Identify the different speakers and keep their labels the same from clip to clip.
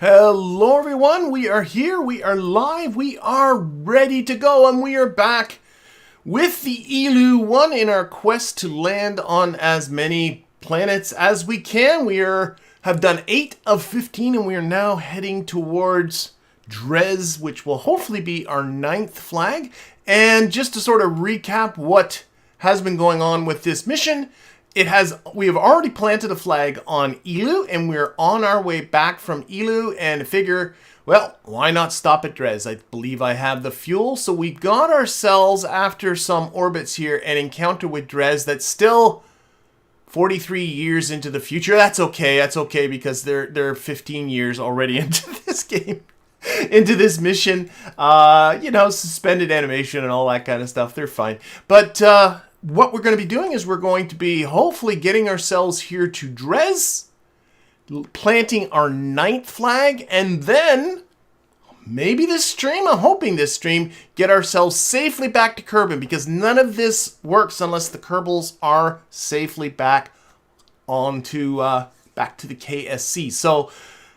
Speaker 1: Hello everyone, we are here, we are live, we are ready to go, and we are back with the Eeloo 1 in our quest to land on as many planets as we can. We have done 8 of 15 and we are now heading towards Dres, which will hopefully be our 9th flag. And just to sort of recap what has been going on with this mission, we have already planted a flag on Eeloo, and we're on our way back from Eeloo, and figure, well, why not stop at Dres? I believe I have the fuel, so we got ourselves, after some orbits here, an encounter with Dres that's still 43 years into the future. That's okay because they're 15 years already into this game, into this mission. You know, suspended animation and all that kind of stuff. They're fine. But what we're going to be doing is we're going to be hopefully getting ourselves here to Dres, planting our 9th flag, and then maybe this stream, I'm hoping this stream, get ourselves safely back to Kerbin, because none of this works unless the Kerbals are safely back onto back to the KSC. So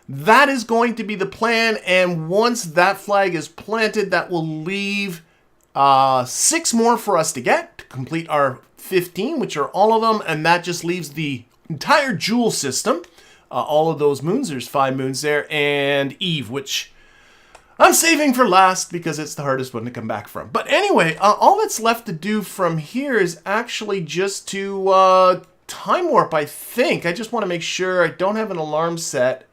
Speaker 1: that is going to be the plan, and once that flag is planted, that will leave 6 more for us to get to complete our 15, which are all of them, and that just leaves the entire Jewel system, all of those moons. There's 5 moons there, and Eve, which I'm saving for last because it's the hardest one to come back from. But anyway, all that's left to do from here is actually just to time warp, I think. I just want to make sure I don't have an alarm set.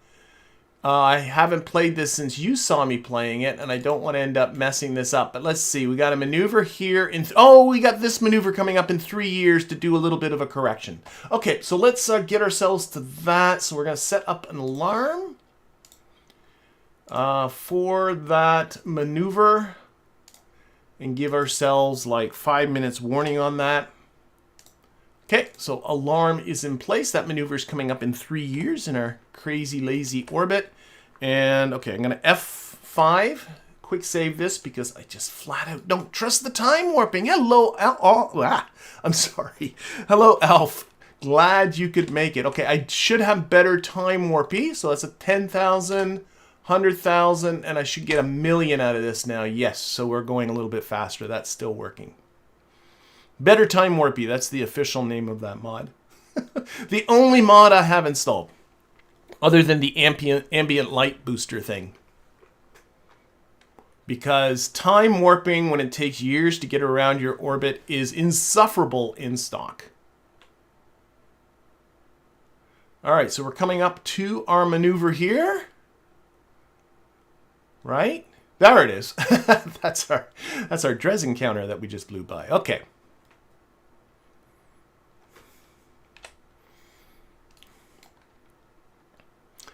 Speaker 1: I haven't played this since you saw me playing it, and I don't want to end up messing this up. But let's see. We got a maneuver here. We got this maneuver coming up in 3 years to do a little bit of a correction. Okay, so let's get ourselves to that. So we're going to set up an alarm for that maneuver and give ourselves like 5 minutes warning on that. Okay, so alarm is in place. That maneuver is coming up in 3 years in our crazy lazy orbit. And okay, I'm going to F5, quick save this because I just flat out don't trust the time warping. Hello, I'm sorry. Hello, Alf. Glad you could make it. Okay, I should have better time warpy. So that's a 10,000, 100,000, and I should get 1,000,000 out of this now. Yes, so we're going a little bit faster. That's still working. Better Time Warpy, that's the official name of that mod. The only mod I have installed, other than the ambient light booster thing. Because time warping, when it takes years to get around your orbit, is insufferable in stock. Alright, so we're coming up to our maneuver here. Right? There it is. That's our Dres Encounter that we just blew by. Okay.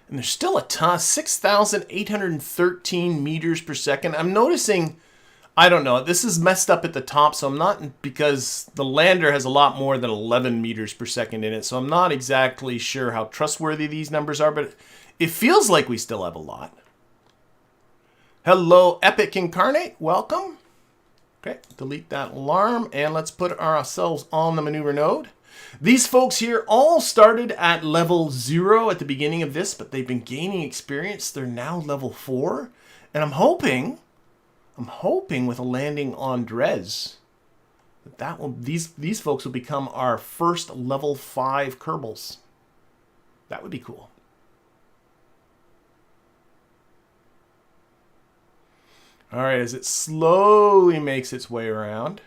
Speaker 1: And there's still a ton, 6,813 meters per second. I'm noticing, I don't know, this is messed up at the top, so I'm not, because the lander has a lot more than 11 meters per second in it, so I'm not exactly sure how trustworthy these numbers are, but it feels like we still have a lot. Hello, Epic Incarnate, welcome. Okay, delete that alarm, and let's put ourselves on the maneuver node. These folks here all started at level 0 at the beginning of this, but they've been gaining experience. They're now level 4. And I'm hoping with a landing on Dres, these folks will become our first level 5 Kerbals. That would be cool. Alright, as it slowly makes its way around.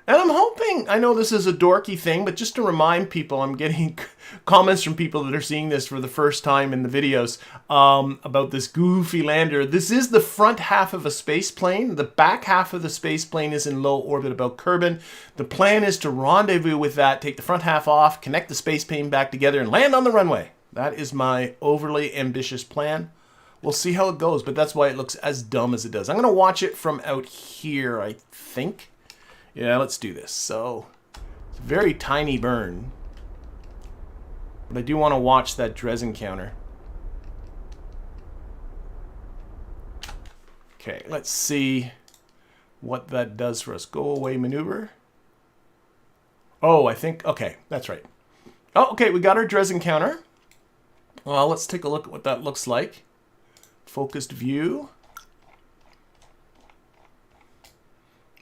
Speaker 1: And I'm hoping, I know this is a dorky thing, but just to remind people, I'm getting comments from people that are seeing this for the first time in the videos about this goofy lander. This is the front half of a space plane. The back half of the space plane is in low orbit about Kerbin. The plan is to rendezvous with that, take the front half off, connect the space plane back together, and land on the runway. That is my overly ambitious plan. We'll see how it goes, but that's why it looks as dumb as it does. I'm going to watch it from out here, I think. Yeah, let's do this. So, it's a very tiny burn. But I do want to watch that Dres Encounter. Okay, let's see what that does for us. Go away maneuver. Oh, I think, okay, that's right. Oh, okay, we got our Dres Encounter. Well, let's take a look at what that looks like. Focused view.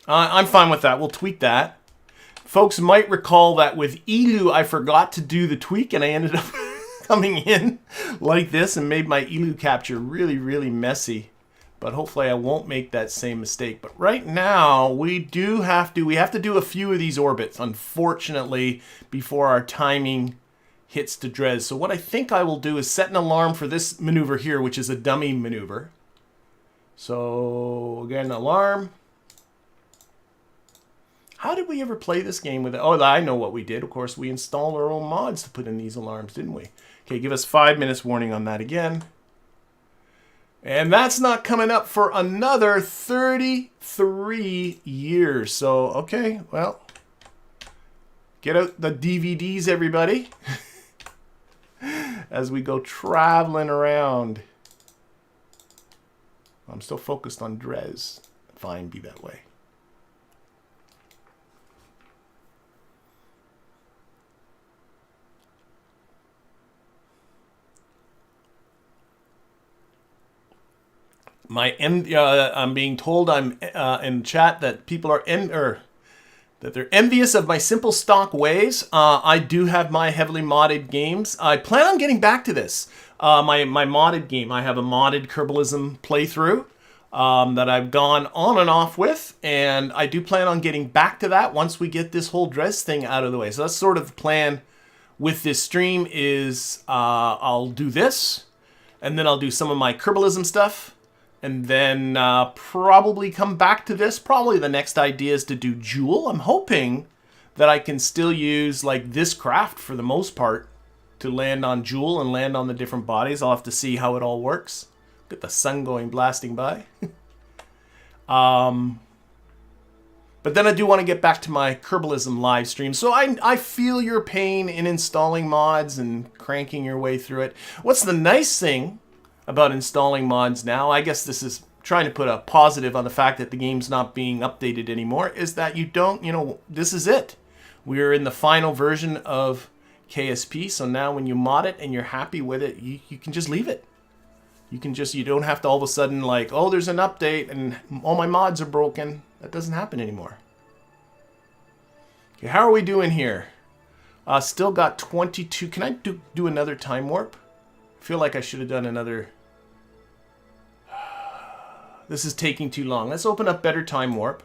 Speaker 1: I'm fine with that. We'll tweak that. Folks might recall that with Eeloo, I forgot to do the tweak, and I ended up coming in like this and made my Eeloo capture really, really messy. But hopefully I won't make that same mistake. But right now, we have to do a few of these orbits, unfortunately, before our timing hits to Dres. So what I think I will do is set an alarm for this maneuver here, which is a dummy maneuver. So again, alarm. How did we ever play this game with it? Oh, I know what we did. Of course, we installed our own mods to put in these alarms, didn't we? Okay, give us 5 minutes warning on that again. And that's not coming up for another 33 years. So, okay, well, get out the DVDs, everybody, as we go traveling around. I'm still focused on Dres. Fine, be that way. I'm being told in chat that people are that they're envious of my simple stock ways. I do have my heavily modded games. I plan on getting back to this. My modded game. I have a modded Kerbalism playthrough that I've gone on and off with, and I do plan on getting back to that once we get this whole Dres thing out of the way. So that's sort of the plan with this stream is I'll do this, and then I'll do some of my Kerbalism stuff. And then probably come back to this. Probably the next idea is to do Jewel. I'm hoping that I can still use like this craft for the most part to land on Jewel and land on the different bodies. I'll have to see how it all works. Look at the sun going blasting by. But then I do want to get back to my Kerbalism live stream. So I feel your pain in installing mods and cranking your way through it. What's the nice thing about installing mods now, I guess this is trying to put a positive on the fact that the game's not being updated anymore, is that you don't, this is it. We're in the final version of KSP, so now when you mod it and you're happy with it, you can just leave it. You don't have to all of a sudden like, oh, there's an update and all my mods are broken. That doesn't happen anymore. Okay, how are we doing here? Still got 22. Can I do another time warp? I feel like I should have done another. This is taking too long. Let's open up better time warp.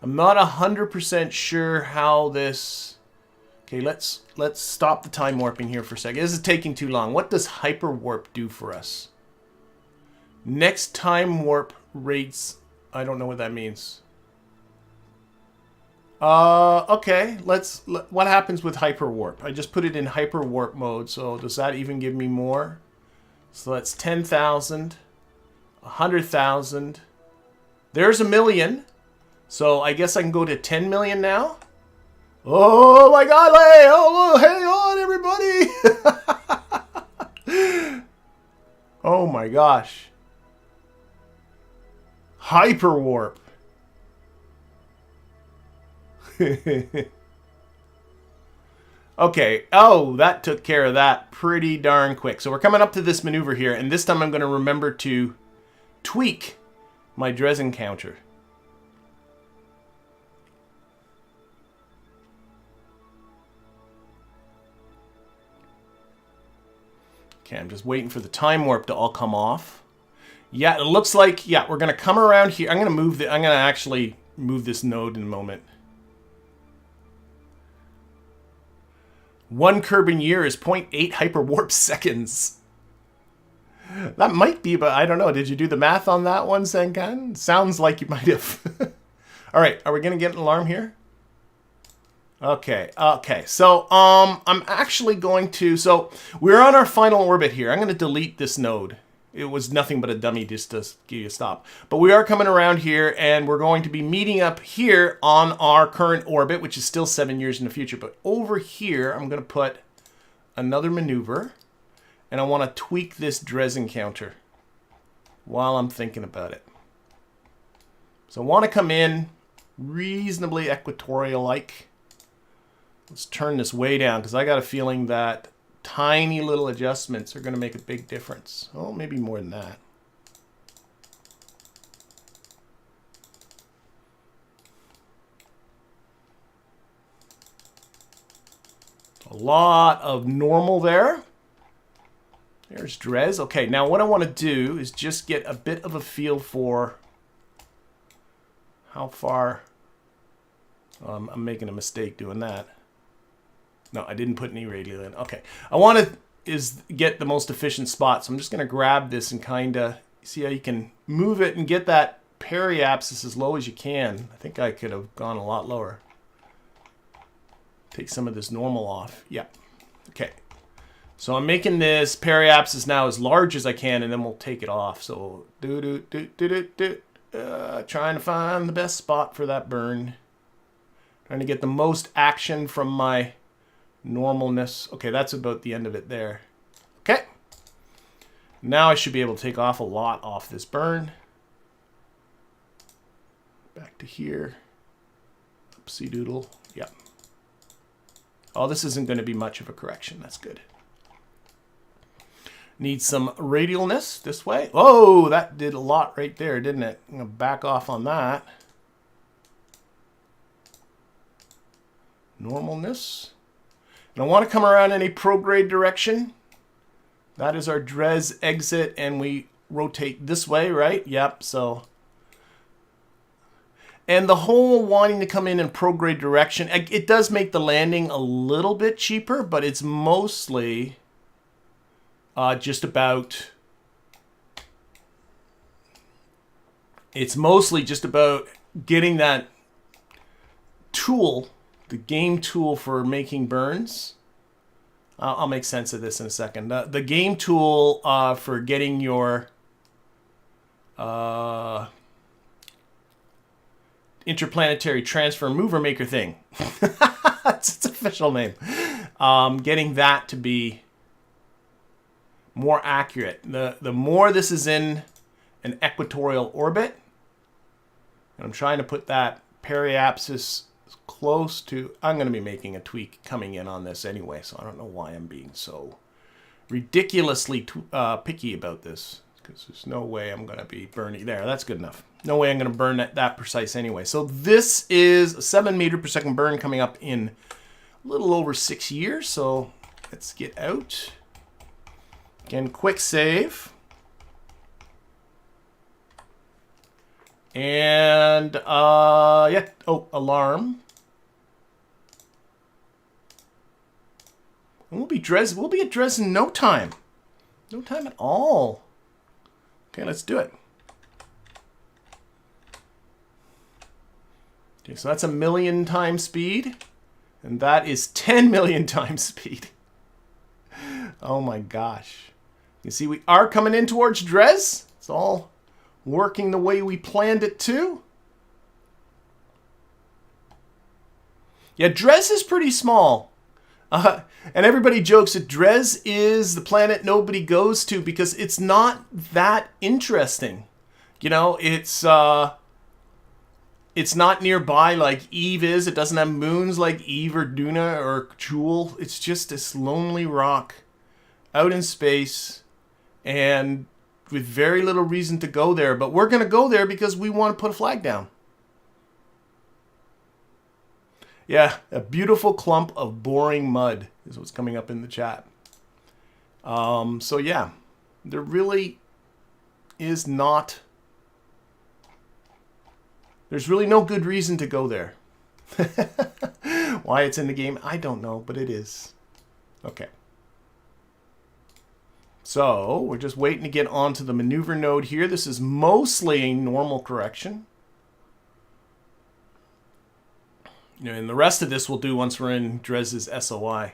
Speaker 1: I'm not 100% sure how this. Okay, let's stop the time warping here for a second. This is taking too long. What does hyper warp do for us? Next time warp rates. I don't know what that means. Okay. What happens with hyper warp? I just put it in hyper warp mode. So does that even give me more? So that's 10,000. 100,000. There's 1 million. So I guess I can go to 10 million now. Oh my God! Hey, oh, hang on, everybody! Oh my gosh! Hyperwarp. Okay. Oh, that took care of that pretty darn quick. So we're coming up to this maneuver here, and this time I'm going to remember to tweak my Dres Encounter. Okay, I'm just waiting for the time warp to all come off. Yeah, it looks like, yeah, we're going to come around here. I'm going to actually move this node in a moment. 1 Kerbin year is 0.8 hyperwarp seconds. That might be, but I don't know. Did you do the math on that one, Senkan? Sounds like you might have. All right, are we going to get an alarm here? Okay, so I'm actually going to, so we're on our final orbit here. I'm going to delete this node. It was nothing but a dummy just to give you a stop. But we are coming around here, and we're going to be meeting up here on our current orbit, which is still 7 years in the future. But over here, I'm going to put another maneuver, and I want to tweak this Dres Encounter while I'm thinking about it. So I want to come in reasonably equatorial-like. Let's turn this way down, because I got a feeling that tiny little adjustments are going to make a big difference. Oh, maybe more than that. A lot of normal there. There's Dres. Okay, now what I want to do is just get a bit of a feel for how far. I'm making a mistake doing that. No, I didn't put any radial in. Okay, I want to get the most efficient spot. So I'm just going to grab this and kind of see how you can move it and get that periapsis as low as you can. I think I could have gone a lot lower. Take some of this normal off. Yeah. Okay. So I'm making this periapsis now as large as I can, and then we'll take it off. So trying to find the best spot for that burn. Trying to get the most action from my normalness. Okay, that's about the end of it there. Okay. Now I should be able to take off a lot off this burn. Back to here. Oopsie doodle. Yep. Oh, this isn't going to be much of a correction. That's good. Need some radialness this way. Oh, that did a lot right there, didn't it? I'm going to back off on that. Normalness. And I want to come around in a prograde direction. That is our Dres exit, and we rotate this way, right? Yep, so... And the whole wanting to come in prograde direction, it does make the landing a little bit cheaper, but it's mostly just about... It's mostly just about getting that tool, the game tool for making burns. I'll make sense of this in a second. The game tool for getting your... interplanetary transfer mover maker thing. It's its official name. Getting that to be more accurate. The more this is in an equatorial orbit, and I'm trying to put that periapsis close to... I'm going to be making a tweak coming in on this anyway, so I don't know why I'm being so ridiculously picky about this. Because there's no way I'm going to be burning... There, that's good enough. No way I'm going to burn that precise anyway. So this is a 7 meter per second burn coming up in a little over 6 years. So let's get out. Again, quick save. And, yeah. Oh, alarm. And we'll be at Dres in no time. No time at all. Okay, let's do it. Okay, so that's 1 million times speed. And that is 10 million times speed. Oh my gosh. You see, we are coming in towards Dres. It's all working the way we planned it to. Yeah, Dres is pretty small. And everybody jokes that Dres is the planet nobody goes to because it's not that interesting. You know, it's not nearby like Eve is. It doesn't have moons like Eve or Duna or Jewel. It's just this lonely rock out in space and with very little reason to go there. But we're going to go there because we want to put a flag down. Yeah, a beautiful clump of boring mud is what's coming up in the chat. So yeah, there really is not... There's really no good reason to go there. Why it's in the game, I don't know, but it is. Okay. So we're just waiting to get onto the maneuver node here. This is mostly a normal correction. And the rest of this we'll do once we're in Dres's SOI.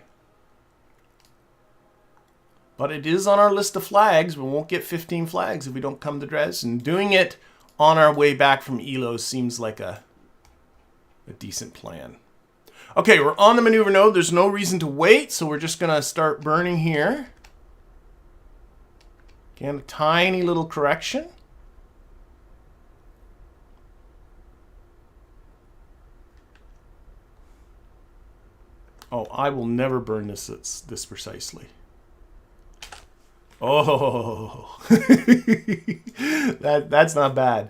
Speaker 1: But it is on our list of flags. We won't get 15 flags if we don't come to Dres. And doing it on our way back from Eeloo seems like a decent plan. Okay, we're on the maneuver node. There's no reason to wait, so we're just going to start burning here. Again, a tiny little correction. Oh, I will never burn this precisely. Oh, that's not bad.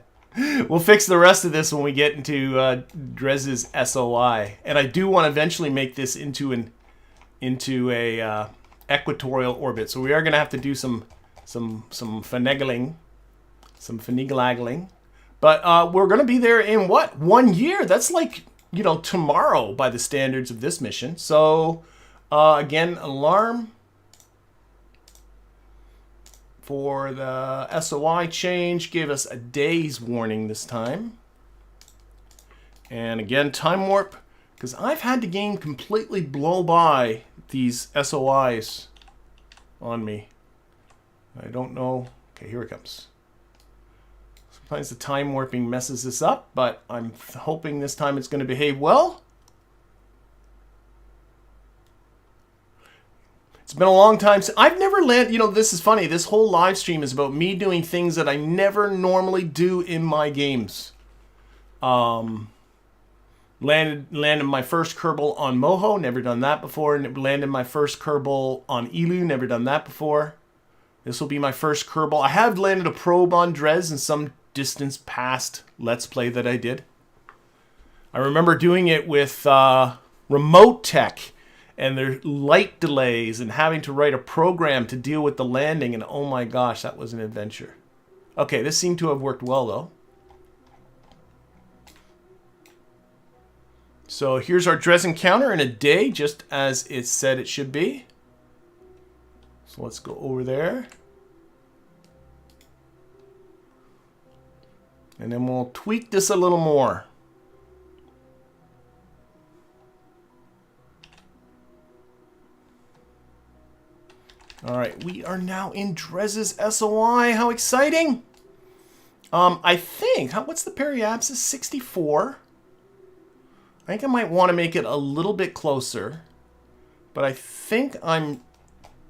Speaker 1: We'll fix the rest of this when we get into Dres's SOI, and I do want to eventually make this into a equatorial orbit. So we are going to have to do some finagling, but we're going to be there in what, 1 year? That's like, you know, tomorrow by the standards of this mission. So again, alarm for the SOI change. Give us a day's warning this time. And again, time warp, because I've had the game completely blow by these SOIs on me. I don't know. Okay, here it comes. Sometimes the time warping messes this up, but I'm hoping this time it's going to behave well. It's been a long time since I've never landed. You know, this is funny. This whole live stream is about me doing things that I never normally do in my games. Landed my first Kerbal on Moho, never done that before. And landed my first Kerbal on Eeloo, never done that before. This will be my first Kerbal. I have landed a probe on Dres in some distance past Let's Play that I did. I remember doing it with remote tech and their light delays and having to write a program to deal with the landing, and oh my gosh, that was an adventure. Okay, this seemed to have worked well though. So here's our Dres Encounter in a day, just as it said it should be. So let's go over there. And then we'll tweak this a little more. All right, we are now in Dres's SOI. How exciting! I think, what's the periapsis? 64. I think I might want to make it a little bit closer, but I think I'm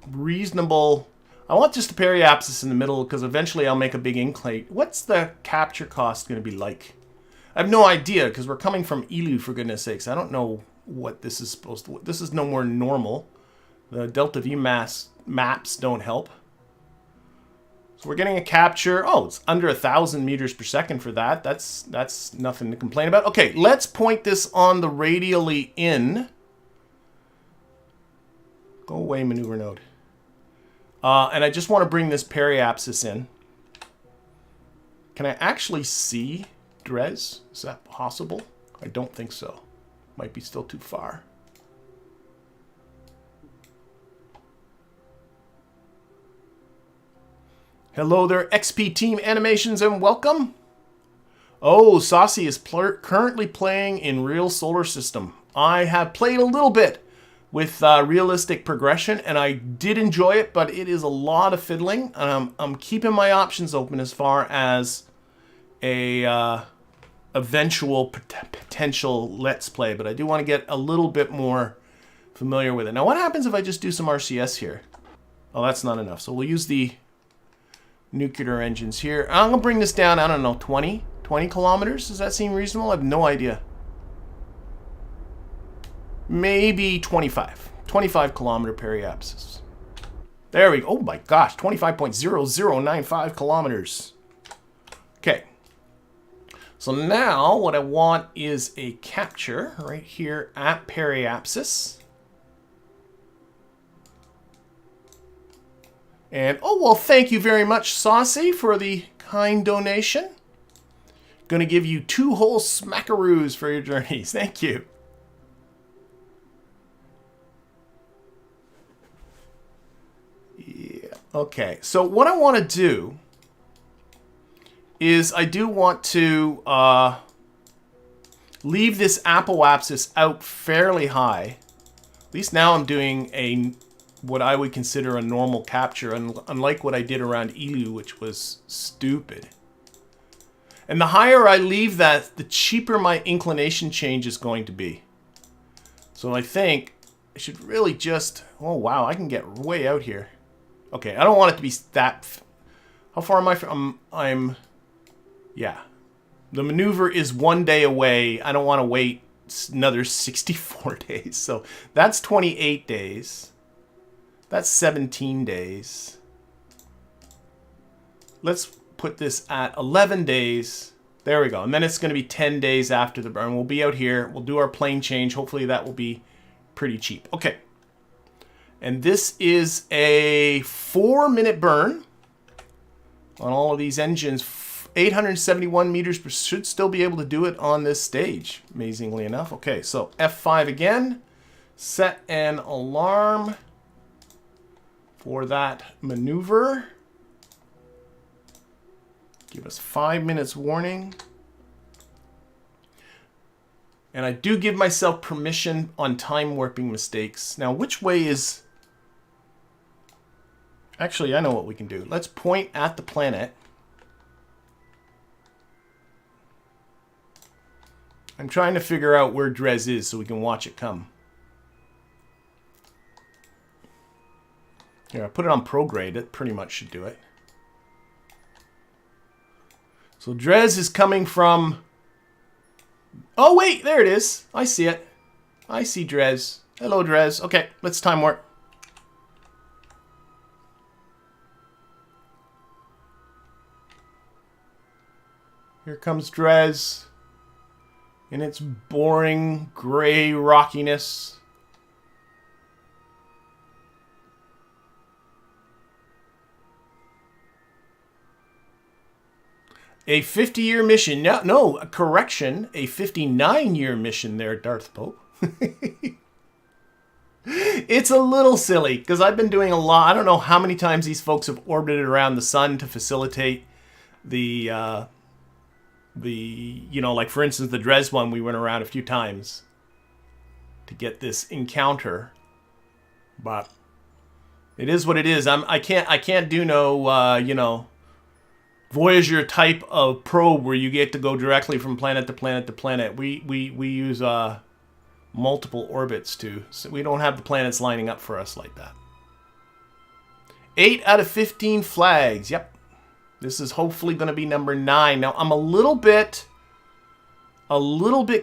Speaker 1: reasonable. I want just a periapsis in the middle because eventually I'll make a big incline. What's the capture cost going to be like? I have no idea because we're coming from Eeloo, for goodness sakes. I don't know what this is supposed to. This is no more normal. The delta V maps don't help. So we're getting a capture. Oh, it's under 1,000 meters per second for that. That's nothing to complain about. Okay, let's point this on the radially in. Go away, maneuver node. And I just want to bring this periapsis in. Can I actually see Dres? Is that possible? I don't think so. Might be still too far. Hello there, XP Team Animations, and welcome. Oh, Saucy is currently playing in Real Solar System. I have played a little bit with realistic progression, and I did enjoy it, but it is a lot of fiddling. I'm keeping my options open as far as a eventual potential Let's Play, but I do want to get a little bit more familiar with it. Now, what happens if I just do some RCS here? Oh, that's not enough, so we'll use the nuclear engines here. I'm gonna bring this down, I don't know, 20 kilometers. Does that seem reasonable? I have no idea. Maybe 25 kilometer periapsis. There we go. Oh my gosh, 25.0095 kilometers. Okay, so now what I want is a capture right here at periapsis. And, oh, well, thank you very much, Saucy, for the kind donation. Gonna give you 2 whole smackaroos for your journeys. Thank you. Yeah, okay. So what I want to do is I do want to leave this apoapsis out fairly high. At least now I'm doing what I would consider a normal capture, unlike what I did around Eeloo, which was stupid. And the higher I leave that, the cheaper my inclination change is going to be. So I think I should really just... Oh, wow, I can get way out here. Okay, I don't want it to be that... How far am I from... Yeah. The maneuver is 1 day away. I don't want to wait another 64 days. So that's 28 days. That's 17 days. let's put this at 11 days. There we go. And then it's going to be 10 days after the burn. We'll be out here. We'll do our plane change. Hopefully that will be pretty cheap. Okay. And this is a 4-minute burn on all of these engines. 871 meters per should still be able to do it on this stage, amazingly enough. Okay, so F5 again. Set an alarm for that maneuver. Give us 5 minutes warning. And I do give myself permission on time warping mistakes. Now, which way is... Actually, I know what we can do. Let's point at the planet. I'm trying to figure out where Dres is so we can watch it come. Here, I put it on prograde. It pretty much should do it. So Dres is coming from... Oh, wait, there it is. I see it. I see Dres. Hello, Dres. Okay, let's time warp. Here comes Dres in its boring gray rockiness. A 50-year mission. No, correction. A 59-year mission there, Darth Pope. It's a little silly, because I've been doing a lot. I don't know how many times these folks have orbited around the sun to facilitate the you know, like for instance, the Dres one, we went around a few times to get this encounter. But it is what it is. I can't do no, you know, Voyager type of probe where you get to go directly from planet to planet to planet. We use multiple orbits too, so we don't have the planets lining up for us like that. 8 out of 15 flags. Yep, this is hopefully going to be number 9. Now I'm a little bit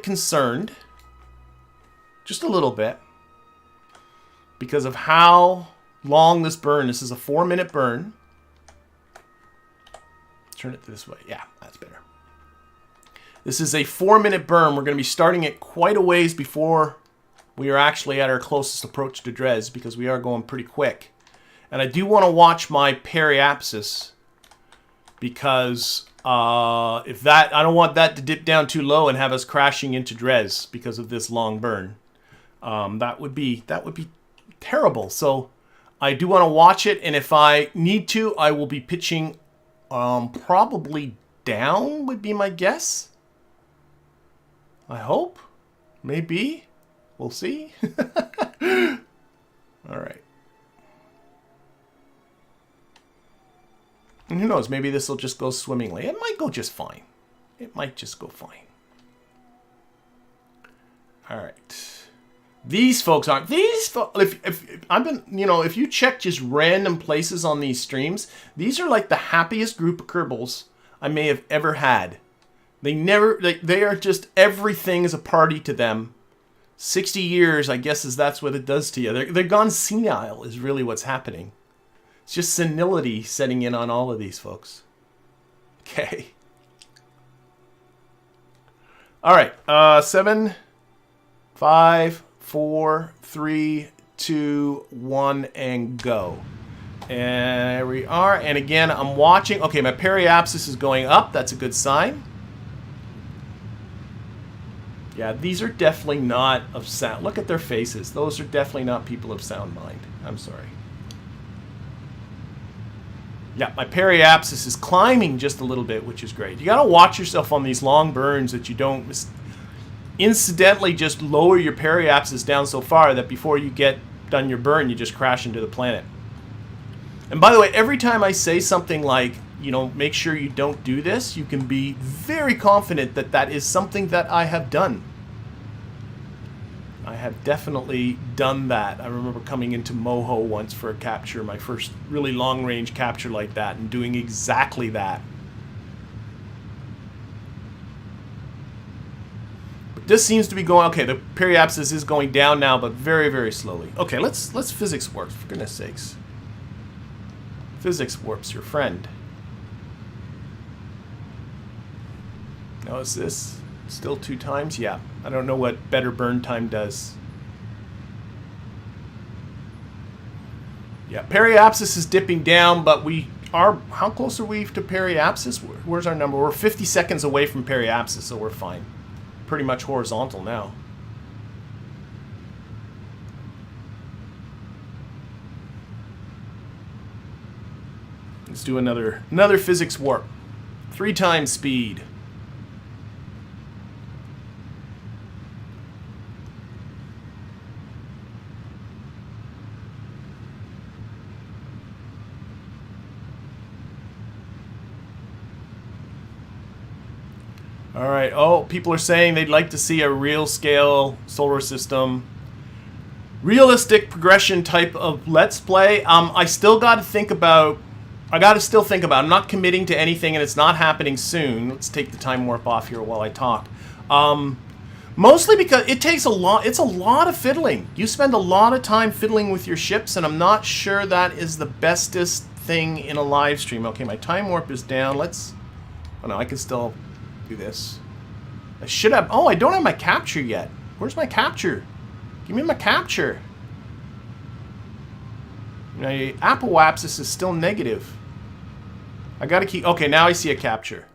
Speaker 1: concerned, just a little bit, because of how long this burn. This is a 4-minute burn. Turn it this way. Yeah, that's better. This is a 4-minute burn. We're going to be starting it quite a ways before we are actually at our closest approach to Dres, because we are going pretty quick. And I do want to watch my periapsis, because if that, I don't want that to dip down too low and have us crashing into Dres because of this long burn. That would be terrible. So I do want to watch it, and if I need to, I will be pitching probably down would be my guess. I hope. Maybe. We'll see. All right. And who knows, maybe this will just go swimmingly. It might go just fine. It might just go fine. All right. These folks aren't. These folks, if I've been, you know, if you check just random places on these streams, these are like the happiest group of Kerbals I may have ever had. They never, they are just, everything is a party to them. 60 years, I guess, that's what it does to you. They're gone senile is really what's happening. It's just senility setting in on all of these folks. Okay. All right. 7, 5, 4, 3, 2, 1, and go. And there we are. And again, I'm watching. Okay, my periapsis is going up. That's a good sign. Yeah, these are definitely not of sound. Look at their faces. Those are definitely not people of sound mind. I'm sorry. Yeah, my periapsis is climbing just a little bit, which is great. You got to watch yourself on these long burns that you don't incidentally just lower your periapsis down so far that before you get done your burn, you just crash into the planet. And by the way, every time I say something like, you know, make sure you don't do this, you can be very confident that that is something that I have done. I have definitely done that. I remember coming into Moho once for a capture, my first really long-range capture like that, and doing exactly that. But this seems to be going, okay, the periapsis is going down now, but very, very slowly. Okay, let's physics warp, for goodness sakes. Physics warp's your friend. Now is this still 2 times? Yeah. I don't know what better burn time does. Yeah, periapsis is dipping down, but we are... How close are we to periapsis? Where's our number? We're 50 seconds away from periapsis, so we're fine. Pretty much horizontal now. Let's do another physics warp. 3 times speed. All right. Oh, people are saying they'd like to see a real scale solar system. Realistic progression type of Let's Play. I still got to think about... I'm not committing to anything, and it's not happening soon. Let's take the time warp off here while I talk. Mostly because it takes a lot... It's a lot of fiddling. You spend a lot of time fiddling with your ships, and I'm not sure that is the bestest thing in a live stream. Okay, my time warp is down. Let's... Oh, no, I can still... do this. I should have... Oh, I don't have my capture yet. Where's my capture? Give me my capture. Now, apoapsis is still negative. I gotta keep... Okay, now I see a capture.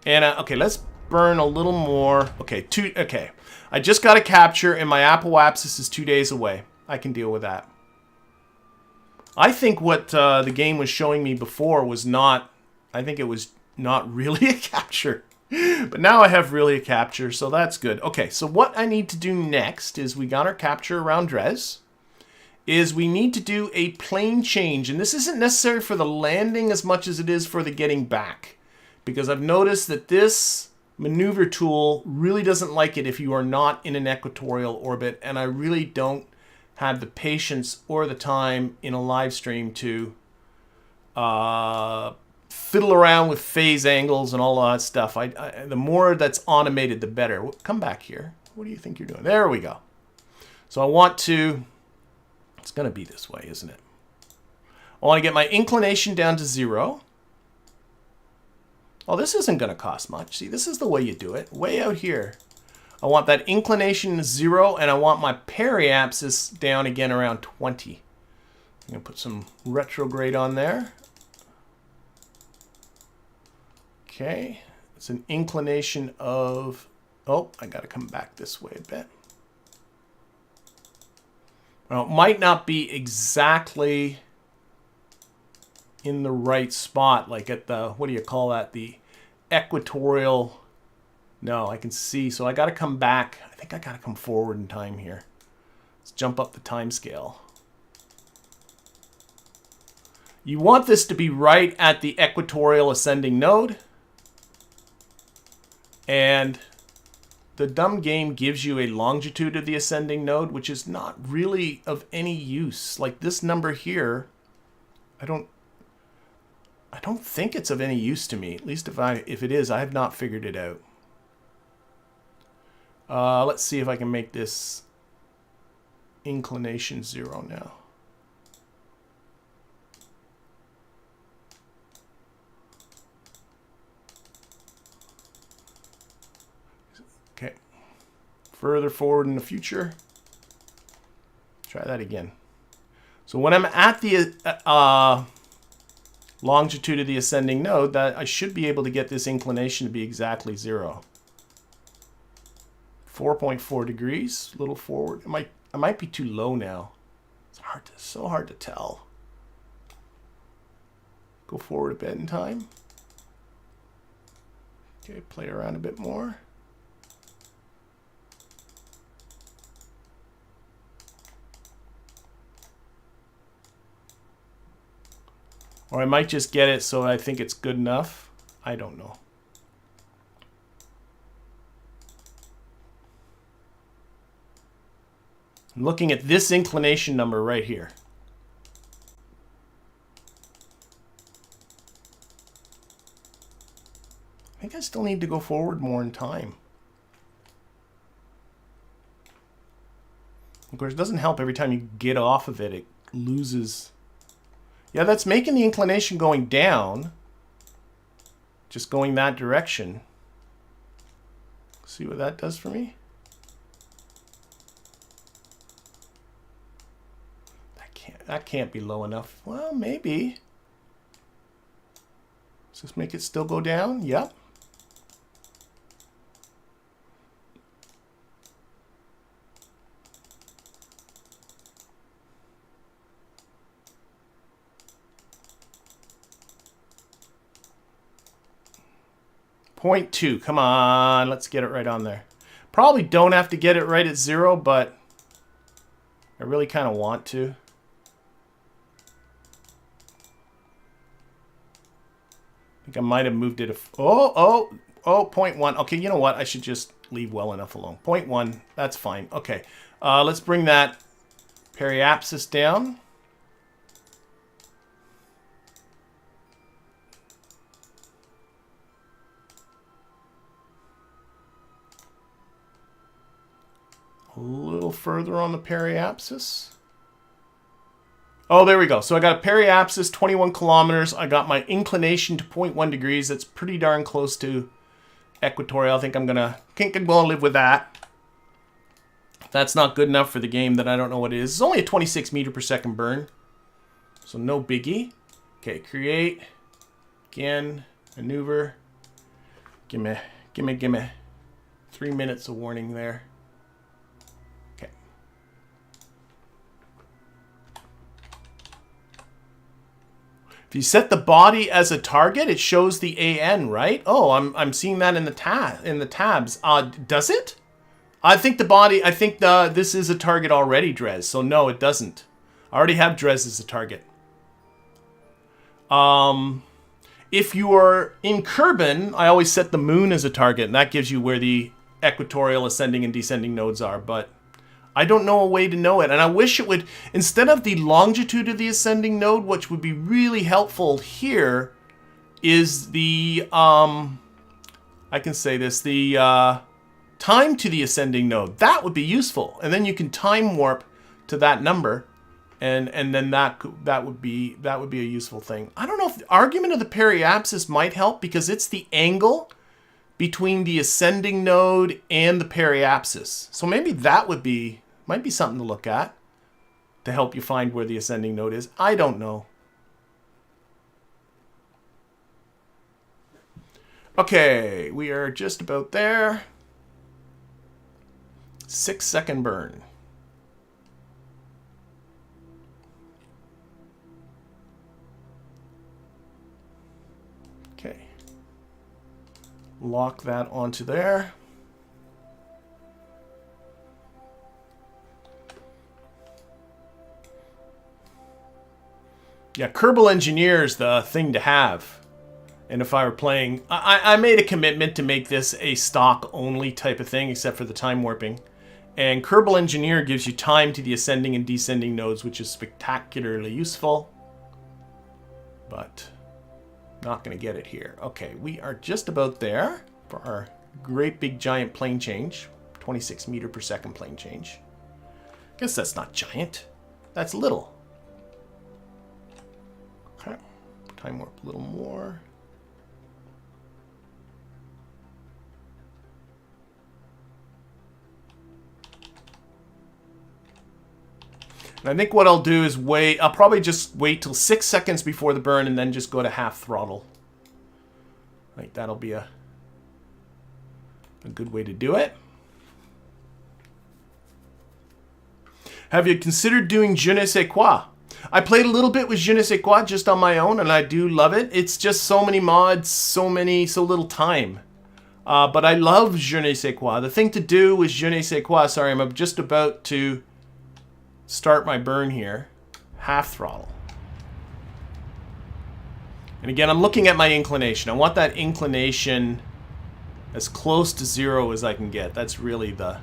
Speaker 1: And, okay, let's burn a little more. Okay, okay. I just got a capture, and my apoapsis is 2 days away. I can deal with that. I think what the game was showing me before was not... I think it was not really a capture. But now I have really a capture, so that's good. Okay, so what I need to do next is we got our capture around Dres. Is we need to do a plane change. And this isn't necessary for the landing as much as it is for the getting back. Because I've noticed that this maneuver tool really doesn't like it if you are not in an equatorial orbit. And I really don't have the patience or the time in a live stream to... fiddle around with phase angles and all that stuff. The more that's automated, the better. Come back here. What do you think you're doing? There we go. So I want to... It's going to be this way, isn't it? I want to get my inclination down to 0. Oh, this isn't going to cost much. See, this is the way you do it. Way out here. I want that inclination to 0, and I want my periapsis down again around 20. I'm going to put some retrograde on there. Okay, it's an inclination of... Oh, I got to come back this way a bit. Well, it might not be exactly in the right spot, like at the... What do you call that? The equatorial... No, I can see. So I got to come back. I think I got to come forward in time here. Let's jump up the time scale. You want this to be right at the equatorial ascending node. And the dumb game gives you a longitude of the ascending node, which is not really of any use. Like this number here, I don't think it's of any use to me. At least if it is, I have not figured it out. Let's see if I can make this inclination 0 now. Okay. Further forward in the future. Try that again. So when I'm at the longitude of the ascending node, that I should be able to get this inclination to be exactly 0. 4.4 degrees, a little forward. I might be too low now. It's so hard to tell. Go forward a bit in time. Okay, play around a bit more. Or I might just get it so I think it's good enough. I don't know. I'm looking at this inclination number right here. I think I still need to go forward more in time. Of course, it doesn't help every time you get off of it, it loses... Yeah, that's making the inclination going down. Just going that direction. See what that does for me. That can't be low enough. Well, maybe. Does this make it still go down? Yep. Point 0.2. Come on. Let's get it right on there. Probably don't have to get it right at 0, but I really kind of want to. I think I might have moved it. 0.1. Okay, you know what? I should just leave well enough alone. 0.1. That's fine. Okay. Let's bring that periapsis down. A little further on the periapsis. Oh, there we go. So I got a periapsis, 21 kilometers. I got my inclination to 0.1 degrees. That's pretty darn close to equatorial. I think I'm gonna live with that. If that's not good enough for the game, then I don't know what it is. It's only a 26 meter per second burn, so no biggie. Okay, create. Again, maneuver. Gimme. 3 minutes of warning there. If you set the body as a target, it shows the AN, right? Oh, I'm seeing that in the tabs. Does it? I think this is a target already, Dres. So no, it doesn't. I already have Dres as a target. If you are in Kerbin, I always set the moon as a target, and that gives you where the equatorial ascending and descending nodes are, but I don't know a way to know it, and I wish it would, instead of the longitude of the ascending node, which would be really helpful here, is the, I can say this, the time to the ascending node. That would be useful, and then you can time warp to that number, and then that would be a useful thing. I don't know if the argument of the periapsis might help, because it's the angle between the ascending node and the periapsis. So maybe that might be something to look at to help you find where the ascending node is. I don't know. Okay, we are just about there. 6-second burn. Okay. Lock that onto there. Yeah, Kerbal Engineer is the thing to have. And if I were playing... I made a commitment to make this a stock-only type of thing, except for the time warping. And Kerbal Engineer gives you time to the ascending and descending nodes, which is spectacularly useful. But not going to get it here. Okay, we are just about there for our great big giant plane change. 26 meter per second plane change. Guess that's not giant. That's little. Okay, time warp a little more. And I think what I'll do is wait. I'll probably just wait till 6 seconds before the burn and then just go to half throttle. Like that'll be a good way to do it. Have you considered doing Je ne sais quoi? I played a little bit with Je ne sais quoi just on my own, and I do love it. It's just so many mods, so little time. But I love Je ne sais quoi. The thing to do with Je ne sais quoi, sorry, I'm just about to start my burn here. Half throttle. And again, I'm looking at my inclination. I want that inclination as close to 0 as I can get. That's really the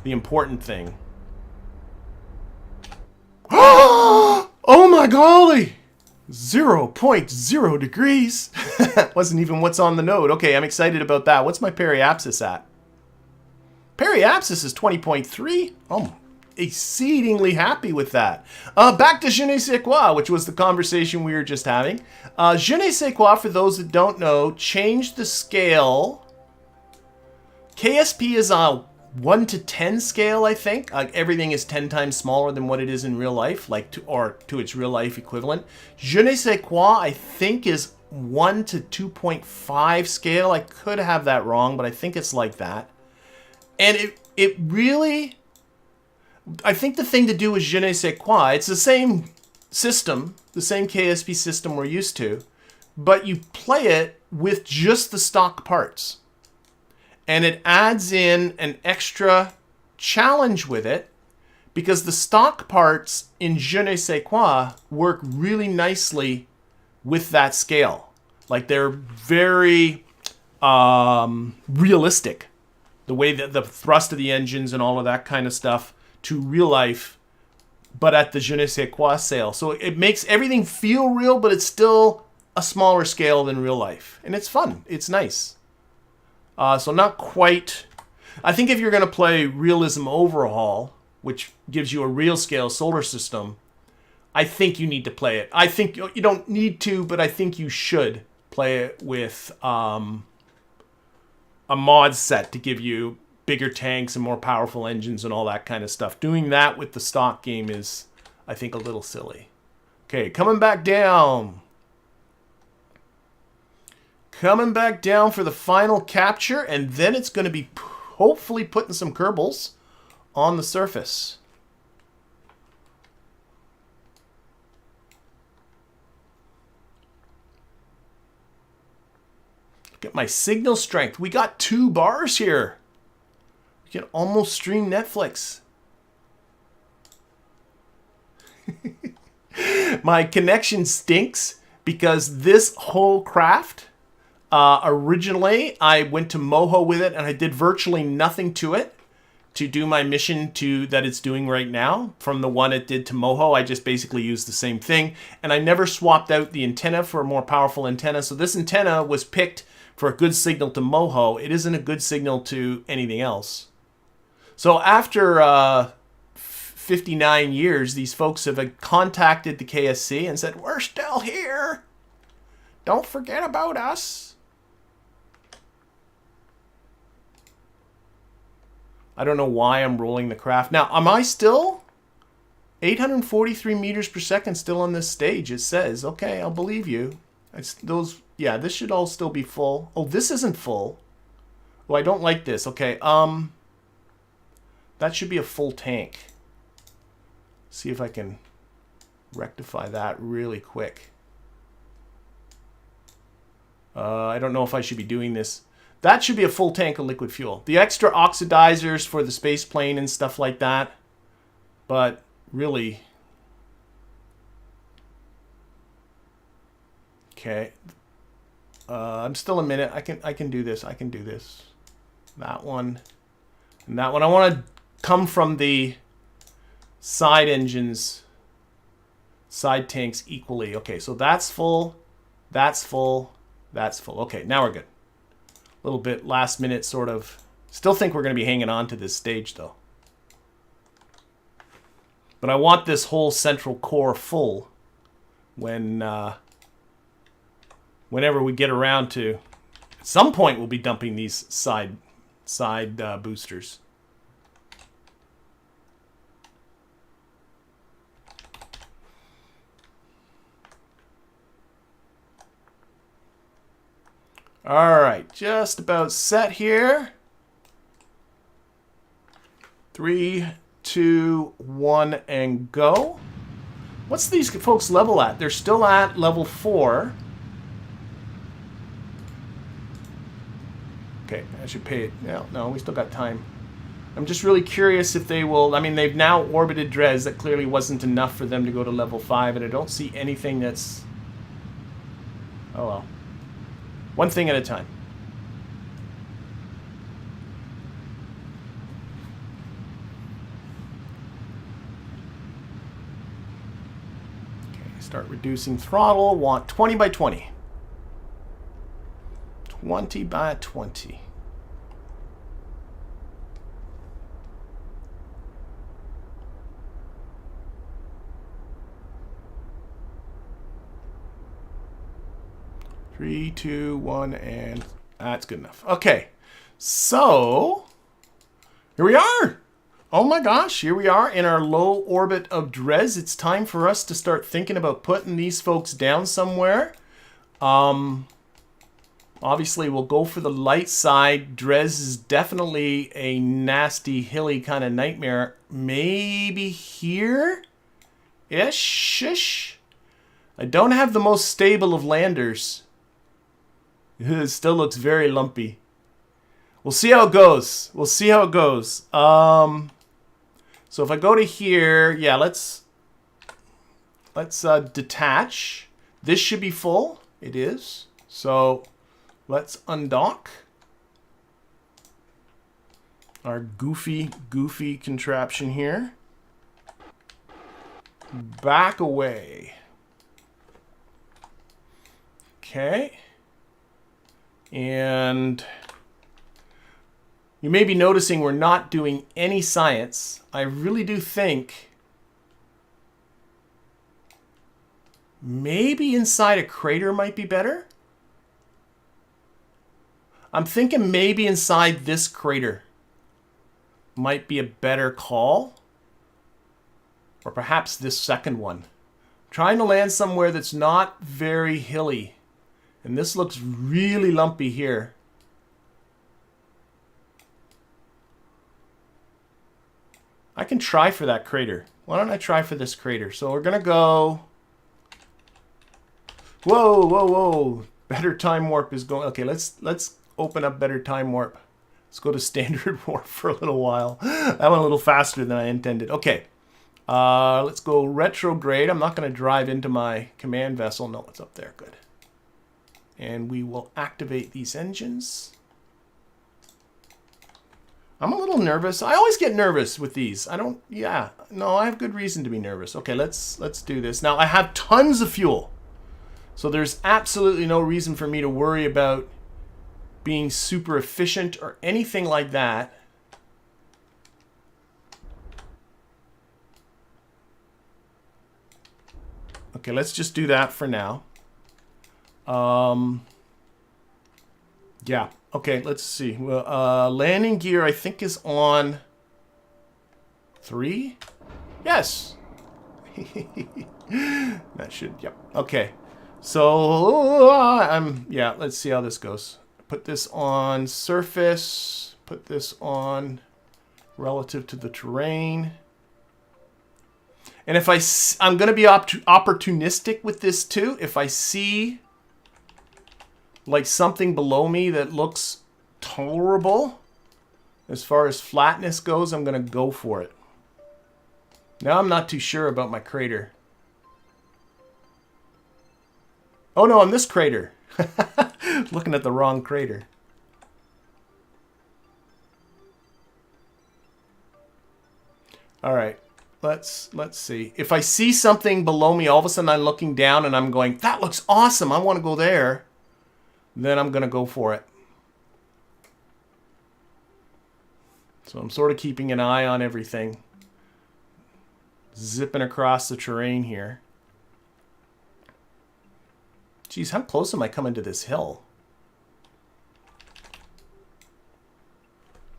Speaker 1: important thing. Oh my golly! 0.0 degrees. Wasn't even what's on the node. Okay, I'm excited about that. What's my periapsis at? Periapsis is 20.3. Oh, exceedingly happy with that. Back to Je ne sais quoi, which was the conversation we were just having. Je ne sais quoi, for those that don't know, changed the scale KSP is a 1 to 10 scale, I think. Everything is 10 times smaller than what it is in real life, or to its real life equivalent. Je ne sais quoi, I think, is 1 to 2.5 scale. I could have that wrong, but I think it's like that. And it really, I think the thing to do is je ne sais quoi. It's the same system, the same KSP system we're used to, but you play it with just the stock parts. And it adds in an extra challenge with it because the stock parts in Je ne sais quoi work really nicely with that scale. Like they're very realistic. The way that the thrust of the engines and all of that kind of stuff to real life, but at the Je ne sais quoi scale. So it makes everything feel real, but it's still a smaller scale than real life. And it's fun. It's nice. So not quite. I think if you're going to play Realism Overhaul, which gives you a real scale solar system, I think you need to play it. I think you don't need to, but I think you should play it with a mod set to give you bigger tanks and more powerful engines and all that kind of stuff. Doing that with the stock game is, I think, a little silly. Okay, coming back down. Coming back down for the final capture, and then it's going to be hopefully putting some Kerbals on the surface. Look at my signal strength. We got 2 bars here. We can almost stream Netflix. My connection stinks because this whole craft... originally, I went to Moho with it, and I did virtually nothing to it to do my mission that it's doing right now. From the one it did to Moho, I just basically used the same thing, and I never swapped out the antenna for a more powerful antenna. So this antenna was picked for a good signal to Moho. It isn't a good signal to anything else. So after 59 years, these folks have contacted the KSC and said, "We're still here. Don't forget about us." I don't know why I'm rolling the craft. Now, am I still 843 meters per second still on this stage? It says, okay, I'll believe you. Yeah, this should all still be full. Oh, this isn't full. Oh, I don't like this. Okay, that should be a full tank. See if I can rectify that really quick. I don't know if I should be doing this. That should be a full tank of liquid fuel. The extra oxidizers for the space plane and stuff like that. But really... Okay. I'm still a minute. I can do this. I can do this. That one. And that one. I want to come from the side engines, side tanks equally. Okay, so that's full. That's full. That's full. Okay, now we're good. A little bit last minute sort of. Still think we're going to be hanging on to this stage though. But I want this whole central core full when whenever we get around to. At some point we'll be dumping these side boosters. All right, just about set here. 3, 2, 1, and go. What's these folks level at? They're still at level 4. Okay, I should pay it. No, we still got time. I'm just really curious if they will. I mean, they've now orbited Dres. That clearly wasn't enough for them to go to level 5, and I don't see anything that's... Oh well. One thing at a time. Okay, start reducing throttle. Want 20 by 20. 20 by 20. Three, two, one, and that's good enough. Okay, So, here we are. Oh my gosh, here we are in our low orbit of Dres. It's time for us to start thinking about putting these folks down somewhere. Obviously, we'll go for the light side. Dres is definitely a nasty, hilly kind of nightmare. Maybe here-ish? I don't have the most stable of landers. It still looks very lumpy. We'll see how it goes. We'll see how it goes. So if I go to here, yeah, let's detach. This should be full. It is. So let's undock our goofy contraption here. Back away. Okay. And you may be noticing we're not doing any science. I really do think maybe inside a crater might be better. I'm thinking maybe inside this crater might be a better call. Or perhaps this second one. I'm trying to land somewhere that's not very hilly. And this looks really lumpy here. I can try for that crater. Why don't I try for this crater? So we're going to go... Whoa. Better time warp is going... Okay, let's open up better time warp. Let's go to standard warp for a little while. That went a little faster than I intended. Okay. Let's go retrograde. I'm not going to drive into my command vessel. No, it's up there. Good. And we will activate these engines. I'm a little nervous. I always get nervous with these. I have good reason to be nervous. Okay, let's do this. Now, I have tons of fuel. So there's absolutely no reason for me to worry about being super efficient or anything like that. Okay, let's just do that for now. Yeah. Okay, let's see. Well, landing gear, I think, is on 3. Yes. That should. Yep. Okay. So yeah. Let's see how this goes. Put this on surface. Put this on relative to the terrain. And if I'm going to be opportunistic with this too. If I see like something below me that looks tolerable as far as flatness goes, I'm going to go for it. Now I'm not too sure about my crater. Oh no, on this crater. Looking at the wrong crater. All right. Let's see. If I see something below me, all of a sudden I'm looking down and I'm going, that looks awesome. I want to go there. Then I'm going to go for it. So I'm sort of keeping an eye on everything. Zipping across the terrain here. Geez, how close am I coming to this hill?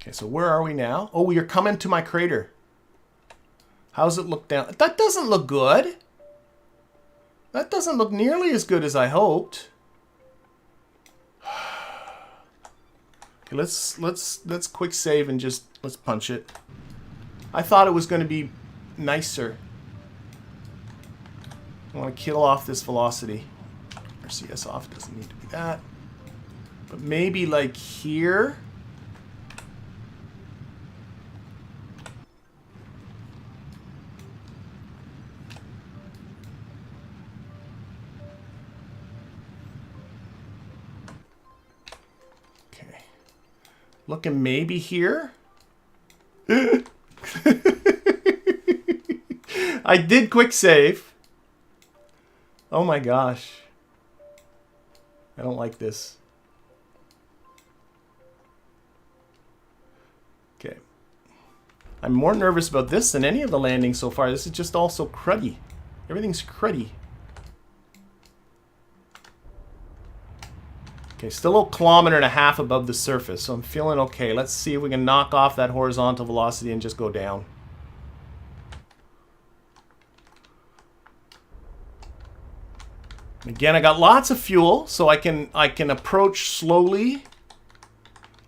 Speaker 1: Okay, so where are we now? Oh, we are coming to my crater. How's it look down? That doesn't look good. That doesn't look nearly as good as I hoped. Okay, let's quick save and just let's punch it. I thought it was going to be nicer. I want to kill off this velocity. RCS off, doesn't need to be that. But maybe like here. Okay. Looking maybe here. I did quick save. Oh my gosh. I don't like this. Okay. I'm more nervous about this than any of the landings so far. This is just all so cruddy. Everything's cruddy. Okay, still a kilometer and a half above the surface, so I'm feeling okay. Let's see if we can knock off that horizontal velocity and just go down. Again, I got lots of fuel, so I can approach slowly.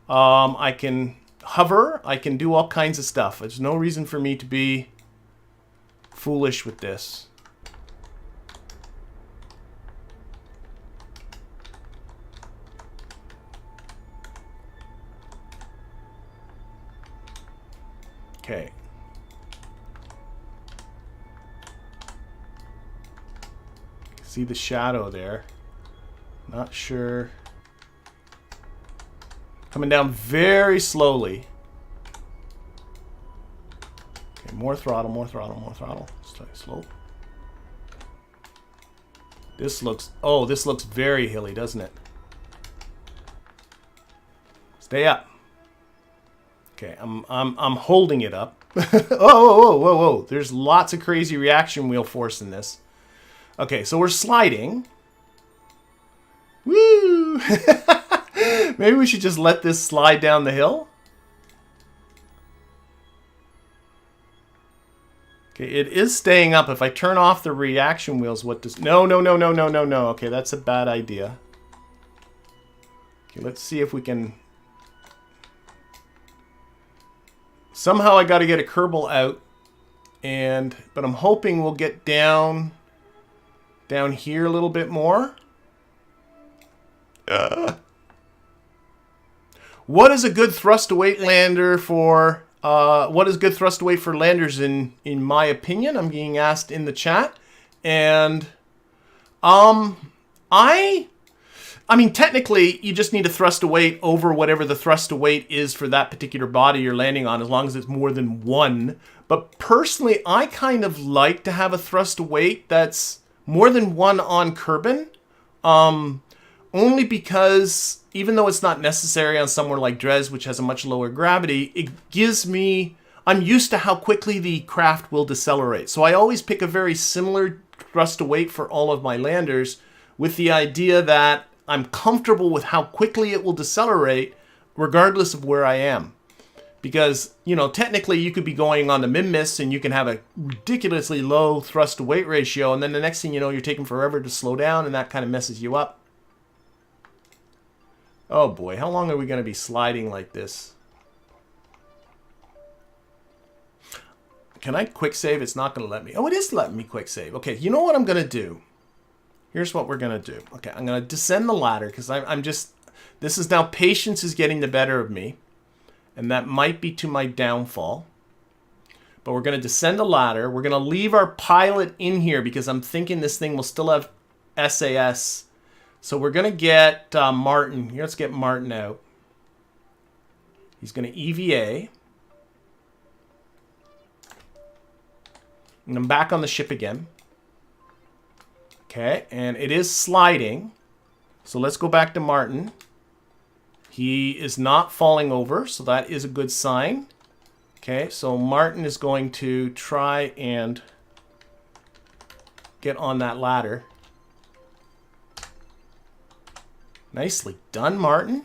Speaker 1: I can hover. I can do all kinds of stuff. There's no reason for me to be foolish with this. Okay. See the shadow there. Not sure. Coming down very slowly. Okay, more throttle, more throttle, more throttle. Slow. This looks, oh, this looks very hilly, doesn't it? Stay up. Okay, I'm holding it up. Whoa. There's lots of crazy reaction wheel force in this. Okay, so we're sliding. Woo! Maybe we should just let this slide down the hill. Okay, it is staying up. If I turn off the reaction wheels, what does... No. Okay, that's a bad idea. Okay, let's see if we can... Somehow I got to get a Kerbal out. But I'm hoping we'll get down here a little bit more. What is a good thrust to weight lander for? What is good thrust to weight for landers in my opinion? I'm being asked in the chat, and I mean technically you just need to thrust to weight over whatever the thrust to weight is for that particular body you're landing on, as long as it's more than one. But personally, I kind of like to have a thrust to weight that's more than one on Kerbin. Only because, even though it's not necessary on somewhere like Dres, which has a much lower gravity, it gives me... I'm used to how quickly the craft will decelerate. So I always pick a very similar thrust to weight for all of my landers, with the idea that I'm comfortable with how quickly it will decelerate, regardless of where I am. Because, you know, technically you could be going on the Mimmis and you can have a ridiculously low thrust to weight ratio, and then the next thing you know, you're taking forever to slow down, and that kind of messes you up. Oh boy, how long are we going to be sliding like this? Can I quick save? It's not going to let me. Oh, it is letting me quick save. Okay, you know what I'm going to do? Here's what we're going to do. Okay, I'm going to descend the ladder because I'm just... This is now, patience is getting the better of me. And that might be to my downfall. But we're going to descend the ladder. We're going to leave our pilot in here because I'm thinking this thing will still have SAS. So we're going to get Martin. Here, let's get Martin out. He's going to EVA. And I'm back on the ship again. Okay, and it is sliding. So let's go back to Martin. He is not falling over, so that is a good sign. Okay, so Martin is going to try and get on that ladder. Nicely done, Martin.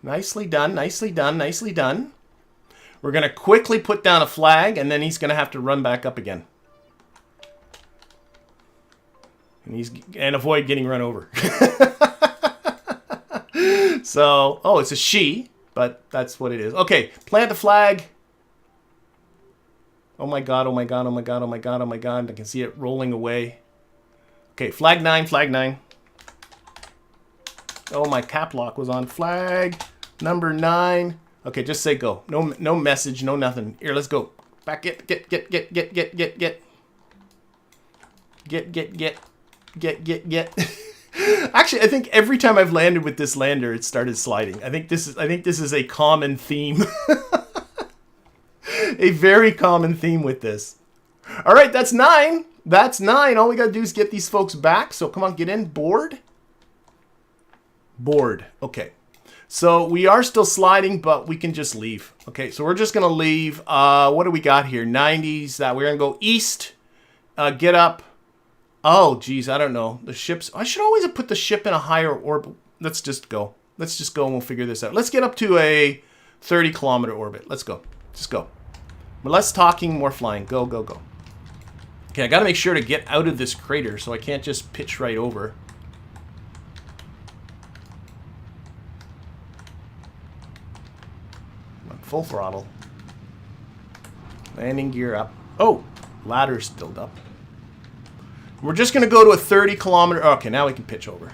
Speaker 1: Nicely done, nicely done, nicely done. We're going to quickly put down a flag, and then he's going to have to run back up again. And avoid getting run over. So, oh, it's a she, but that's what it is. Okay, plant the flag. Oh my god, oh my god, oh my god, oh my god, oh my god. I can see it rolling away. Okay, flag 9, flag 9. Oh, my cap lock was on. Flag number 9. Okay, just say go. No message, no nothing. Here, let's go. Back, get. Actually, I think every time I've landed with this lander, it started sliding. I think this is a common theme. A very common theme with this. All right, that's 9. That's 9. All we got to do is get these folks back. So come on, get in. Board. Board. Okay. So we are still sliding, but we can just leave. Okay, so we're just going to leave. What do we got here? 90s. We're going to go east. Get up. Oh, geez, I don't know. The ship's... I should always have put the ship in a higher orbit. let's just go. Let's just go and we'll figure this out. Let's get up to a 30-kilometer orbit. Let's go. Just go. But less talking, more flying. Go, go, go. Okay, I got to make sure to get out of this crater, so I can't just pitch right over. Full throttle. Landing gear up. Oh, ladder's still up. We're just going to go to a 30-kilometer... Okay, now we can pitch over.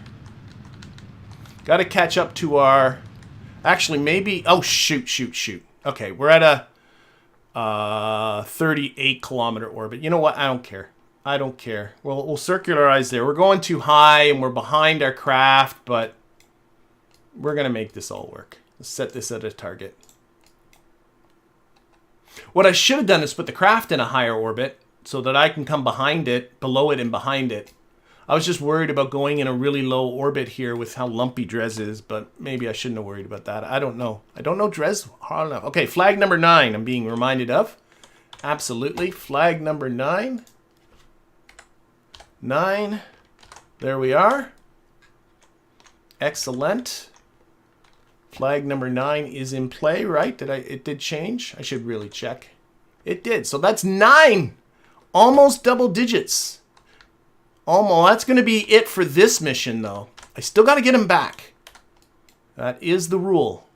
Speaker 1: Got to catch up to our... Actually, maybe... Oh, shoot, shoot, shoot. Okay, we're at a 38-kilometer orbit. You know what? I don't care. I don't care. We'll circularize there. We're going too high, and we're behind our craft, but we're going to make this all work. Let's set this at a target. What I should have done is put the craft in a higher orbit so that I can come behind it, below it, and behind it. I was just worried about going in a really low orbit here with how lumpy Dres is, but maybe I shouldn't have worried about that. I don't know. I don't know Dres hard enough. Okay, flag number 9 I'm being reminded of. Absolutely. Flag number 9. 9. There we are. Excellent. Flag number 9 is in play, right? It did change? I should really check. It did. So that's 9. Almost double digits. Almost. That's going to be it for this mission, though. I still got to get them back. That is the rule.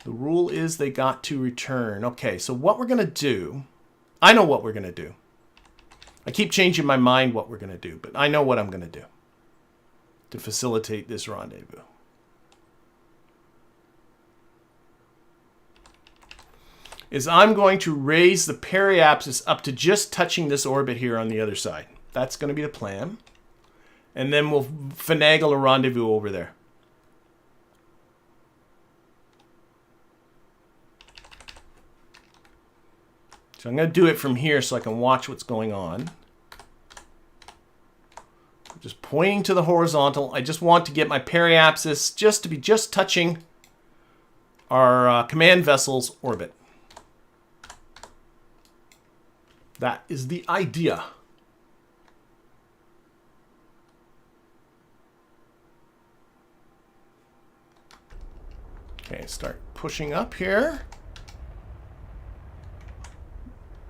Speaker 1: The rule is they got to return. Okay, so what we're going to do... I know what we're going to do. I keep changing my mind what we're going to do, but I know what I'm going to do to facilitate this rendezvous. Is I'm going to raise the periapsis up to just touching this orbit here on the other side. That's going to be the plan. And then we'll finagle a rendezvous over there. So I'm going to do it from here so I can watch what's going on. I'm just pointing to the horizontal. I just want to get my periapsis just to be just touching our command vessel's orbit. That is the idea. Okay, start pushing up here.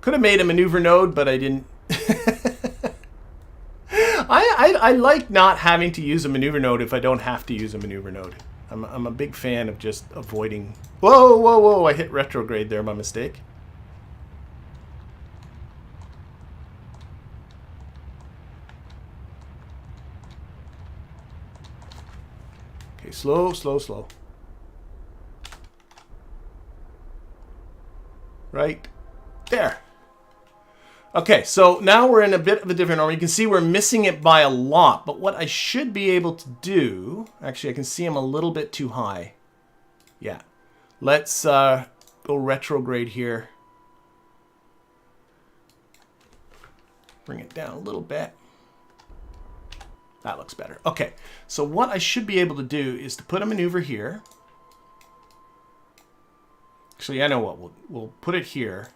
Speaker 1: Could have made a maneuver node, but I didn't. I like not having to use a maneuver node if I don't have to use a maneuver node. I'm a big fan of just avoiding... Whoa, whoa, whoa, I hit retrograde there, my mistake. Okay, slow, slow, slow. Right there. Okay, so now we're in a bit of a different order. You can see we're missing it by a lot, but what I should be able to do... Actually, I can see I'm a little bit too high. Yeah. Let's go retrograde here. Bring it down a little bit. That looks better. Okay, so what I should be able to do is to put a maneuver here. Actually, I know what. We'll put it here.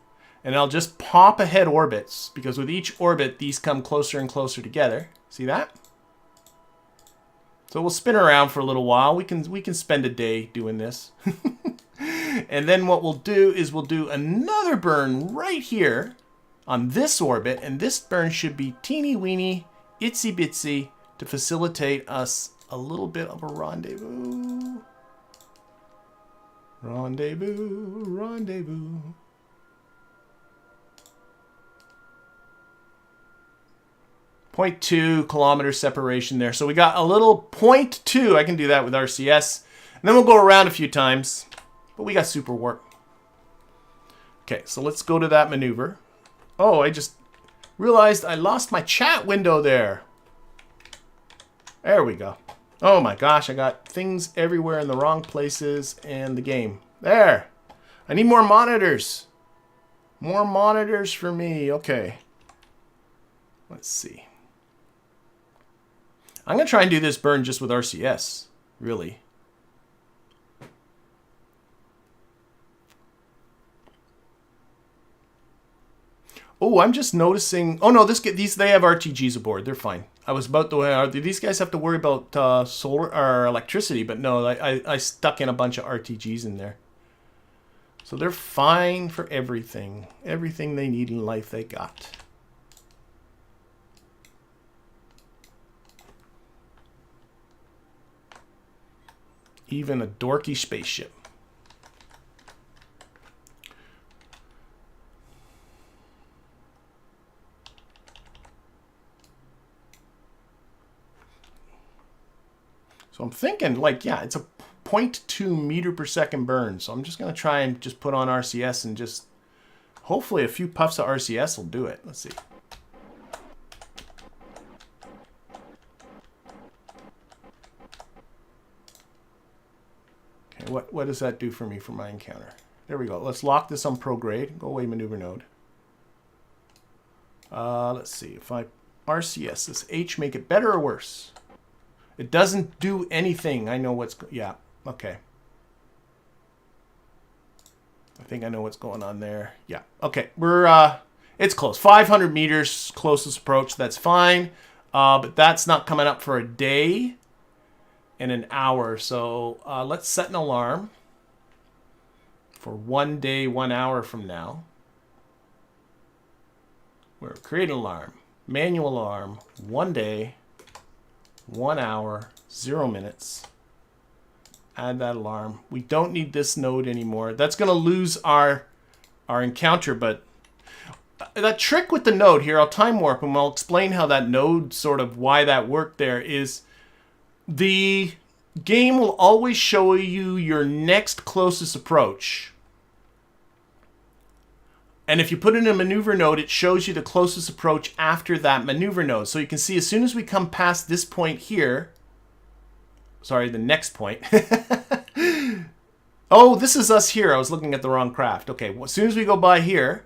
Speaker 1: And I'll just pop ahead orbits, because with each orbit, these come closer and closer together. See that? So we'll spin around for a little while. We can spend a day doing this. And then what we'll do is we'll do another burn right here on this orbit, and this burn should be teeny weeny, itsy bitsy, to facilitate us a little bit of a rendezvous. Rendezvous, rendezvous. 0.2 kilometer separation there. So we got a little 0.2. I can do that with RCS. And then we'll go around a few times. But we got super warp. Okay, so let's go to that maneuver. Oh, I just realized I lost my chat window there. There we go. Oh my gosh, I got things everywhere in the wrong places and the game. There. I need more monitors. More monitors for me. Okay. Let's see. I'm going to try and do this burn just with RCS, really. Oh, I'm just noticing... Oh, no, these they have RTGs aboard. They're fine. I was about to. Do these guys have to worry about solar or electricity? But no, I stuck in a bunch of RTGs in there. So they're fine for everything. Everything they need in life, they got. Even a dorky spaceship. So I'm thinking, like, yeah, it's a 0.2 meter per second burn. So I'm just going to try and just put on RCS and just hopefully a few puffs of RCS will do it. Let's see. Okay, what does that do for me for my encounter? There we go. Let's lock this on prograde. Go away, maneuver node. Let's see. If I RCS this H, make it better or worse? It doesn't do anything. I know what's... Yeah, okay. I think I know what's going on there. Yeah, okay. We're... it's close. 500 meters, closest approach. That's fine. But that's not coming up for a day and an hour. So let's set an alarm for 1 day, 1 hour from now. We're creating an alarm. Manual alarm. 1 day... 1 hour, 0 minutes. Add that alarm. We don't need this node anymore. That's going to lose our encounter, but that trick with the node here, I'll time warp and I'll explain how that node, sort of why that worked there, is the game will always show you your next closest approach. And if you put in a maneuver node, it shows you the closest approach after that maneuver node. So you can see as soon as we come past this point here, sorry, the next point. Oh, this is us here. I was looking at the wrong craft. Okay, well, as soon as we go by here,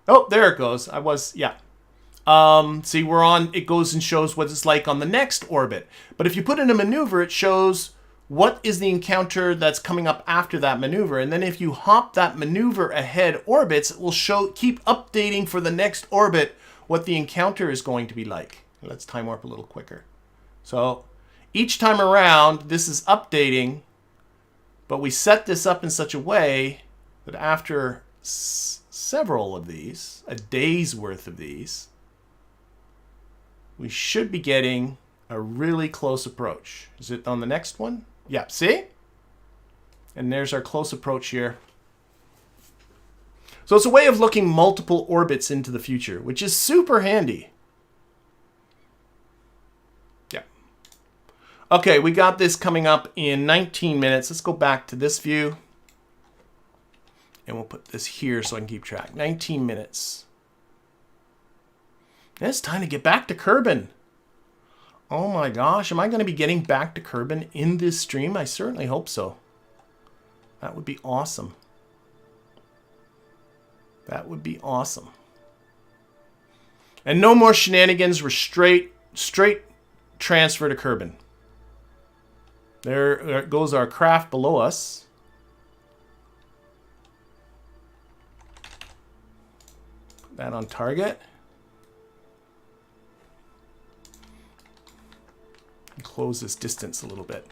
Speaker 1: oh, there it goes. Yeah. See, we're on, it goes and shows what it's like on the next orbit. But if you put in a maneuver, it shows what is the encounter that's coming up after that maneuver. And then if you hop that maneuver ahead orbits, it will keep updating for the next orbit what the encounter is going to be like. Let's time warp a little quicker. So each time around, this is updating, but we set this up in such a way that after several of these, a day's worth of these, we should be getting a really close approach. Is it on the next one? Yeah, see? And there's our close approach here. So it's a way of looking multiple orbits into the future, which is super handy. Yeah. Okay, we got this coming up in 19 minutes. Let's go back to this view. And we'll put this here so I can keep track. 19 minutes. And it's time to get back to Kerbin. Oh my gosh, am I going to be getting back to Kerbin in this stream? I certainly hope so. That would be awesome. That would be awesome. And no more shenanigans. We're straight transfer to Kerbin. There goes our craft below us. Put that on target. Close this distance a little bit.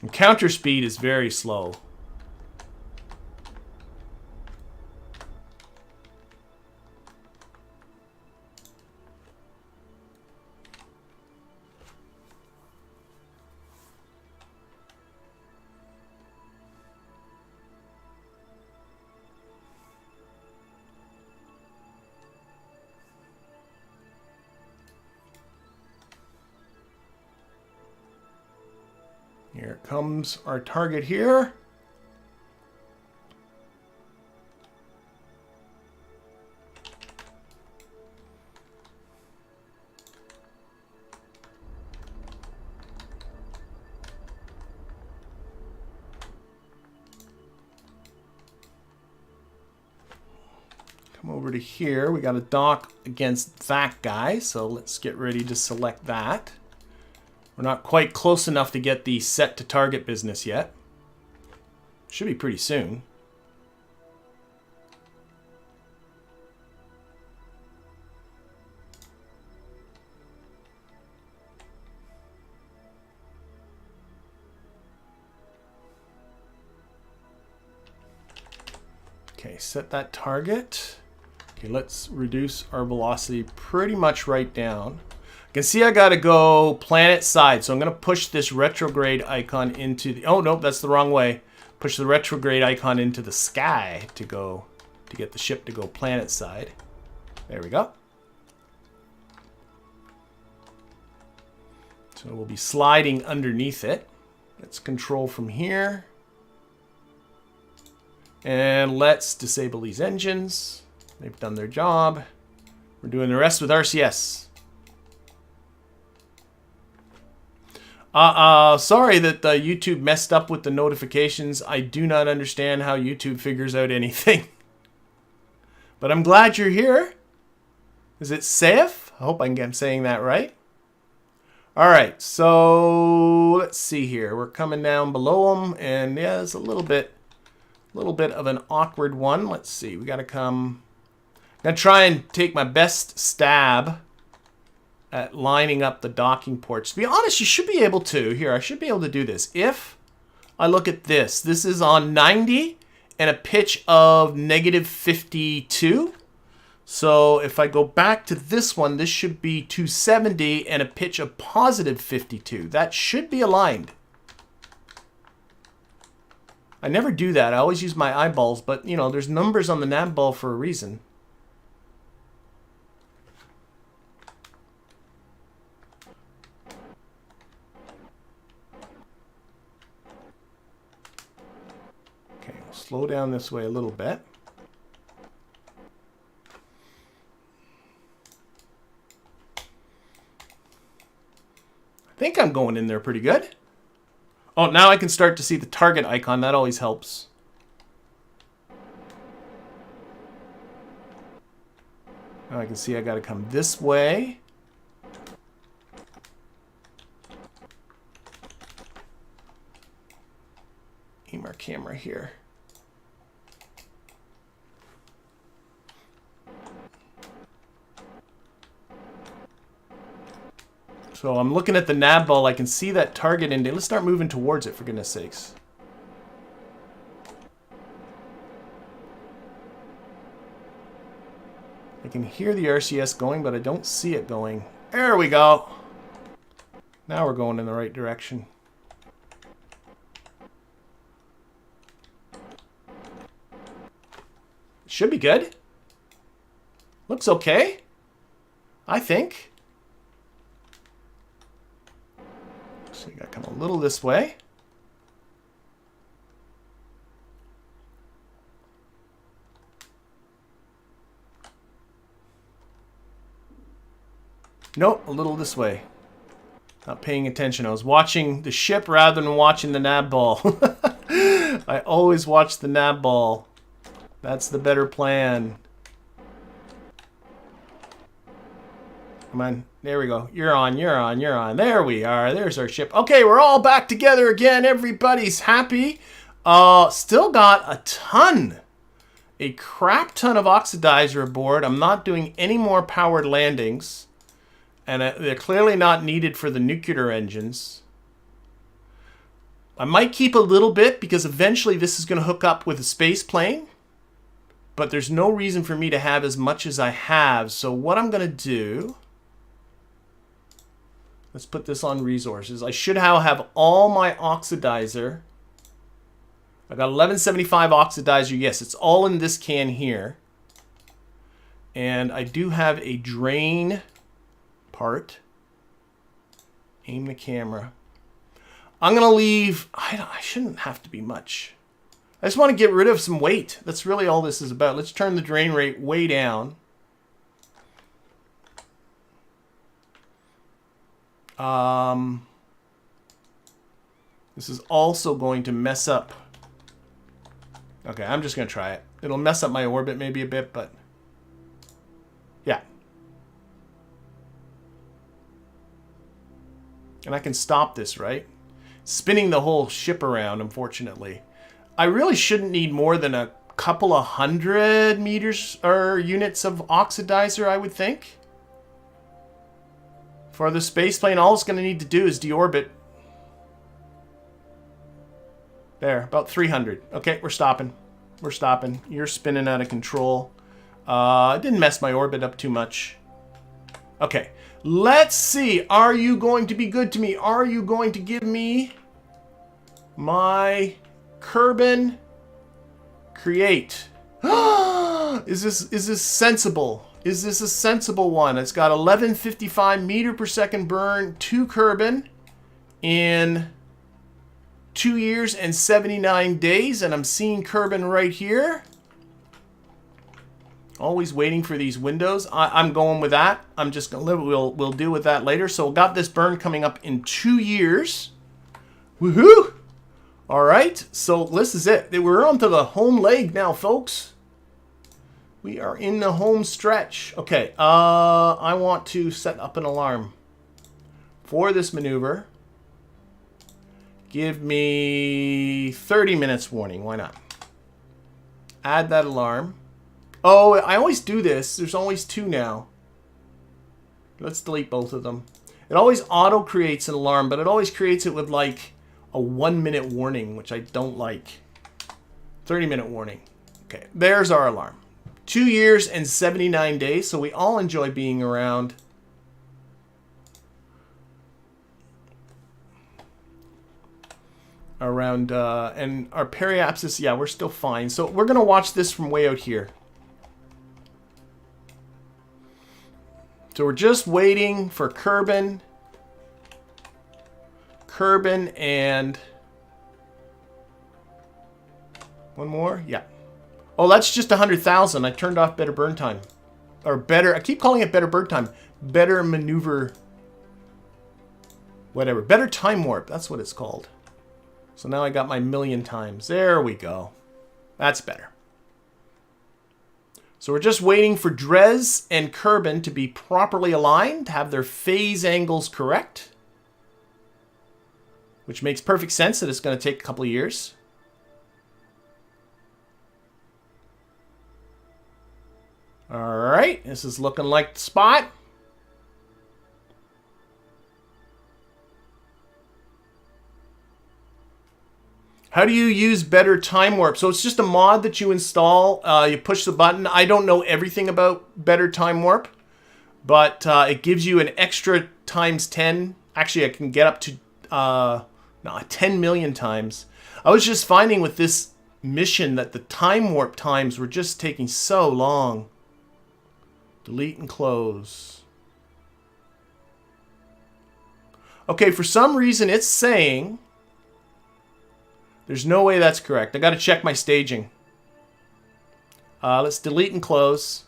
Speaker 1: Encounter speed is very slow. Here comes our target here. Come over to here. We got a dock against that guy, so let's get ready to select that. We're not quite close enough to get the set to target business yet. Should be pretty soon. Okay, set that target. Okay, let's reduce our velocity pretty much right down. You can see I got to go planet side, so I'm going to push this retrograde icon into the... Oh, nope, that's the wrong way. Push the retrograde icon into the sky to get the ship to go planet side. There we go. So we'll be sliding underneath it. Let's control from here. And let's disable these engines. They've done their job. We're doing the rest with RCS. Sorry that YouTube messed up with the notifications. I do not understand how YouTube figures out anything. But I'm glad you're here. Is it safe? I hope I'm saying that right. All right, so let's see here. We're coming down below them, and yeah, it's a little bit of an awkward one. Let's see. We got to come. I'm gonna try and take my best stab at lining up the docking ports. To be honest, you should be able to. Here, I should be able to do this. If I look at this, this is on 90 and a pitch of -52. So if I go back to this one, this should be 270 and a pitch of +52. That should be aligned. I never do that. I always use my eyeballs, but you know, there's numbers on the nav ball for a reason. Slow down this way a little bit. I think I'm going in there pretty good. Oh, now I can start to see the target icon. That always helps. Now I can see I got to come this way. Aim our camera here. So I'm looking at the nav ball. I can see that target in there. Let's start moving towards it, for goodness sakes. I can hear the RCS going, but I don't see it going. There we go. Now we're going in the right direction. Should be good. Looks okay, I think. So you gotta come a little this way. Nope, a little this way. Not paying attention. I was watching the ship rather than watching the nav ball. I always watch the nav ball. That's the better plan. Come on. There we go. You're on, you're on, you're on. There we are. There's our ship. Okay, we're all back together again. Everybody's happy. Still got a crap ton of oxidizer aboard. I'm not doing any more powered landings. And they're clearly not needed for the nuclear engines. I might keep a little bit because eventually this is going to hook up with a space plane. But there's no reason for me to have as much as I have. So what I'm going to do... Let's put this on resources. I should have all my oxidizer. I got 1175 oxidizer. Yes, it's all in this can here. And I do have a drain part. Aim the camera. I'm going to leave... I shouldn't have to be much. I just want to get rid of some weight. That's really all this is about. Let's turn the drain rate way down. This is also going to mess up. Okay, I'm just going to try it. It'll mess up my orbit maybe a bit, but yeah. And I can stop this, right? Spinning the whole ship around, unfortunately. I really shouldn't need more than a couple of 100 meters or units of oxidizer, I would think. For the space plane, all it's going to need to do is deorbit. There, about 300. Okay, we're stopping. We're stopping. You're spinning out of control. It didn't mess my orbit up too much. Okay. Let's see. Are you going to be good to me? Are you going to give me my Kerbin create? Is this sensible? Is this a sensible one? It's got 1155 meter per second burn, 2 Kerbin in 2 years and 79 days, and I'm seeing Kerbin right here. Always waiting for these windows. I'm going with that. I'm just gonna live. We'll deal with that later. So we got this burn coming up in 2 years. Woohoo! All right. So this is it. We're on to the home leg now, folks. We are in the home stretch. Okay. I want to set up an alarm for this maneuver. Give me 30 minutes warning. Why not? Add that alarm. Oh, I always do this. There's always 2 now. Let's delete both of them. It always auto creates an alarm, but it always creates it with like a 1-minute warning, which I don't like. 30-minute warning. Okay, there's our alarm. 2 years and 79 days, so we all enjoy being around. And our periapsis, yeah, we're still fine. So we're going to watch this from way out here. So we're just waiting for Kerbin and one more. Yeah. Oh, that's just 100,000. I turned off better burn time, or better. I keep calling it better burn time. Better maneuver. Whatever. Better time warp. That's what it's called. So now I got my 1,000,000 times. There we go. That's better. So we're just waiting for Dres and Kerbin to be properly aligned, to have their phase angles correct. Which makes perfect sense that it's going to take a couple of years. Alright, this is looking like the spot. How do you use better time warp? So it's just a mod that you install. You push the button. I don't know everything about better time warp, but it gives you an extra times 10. Actually, I can get up to 10 million times. I was just finding with this mission that the time warp times were just taking so long. Delete and close. Okay, for some reason it's saying... There's no way that's correct. I got to check my staging. Let's delete and close.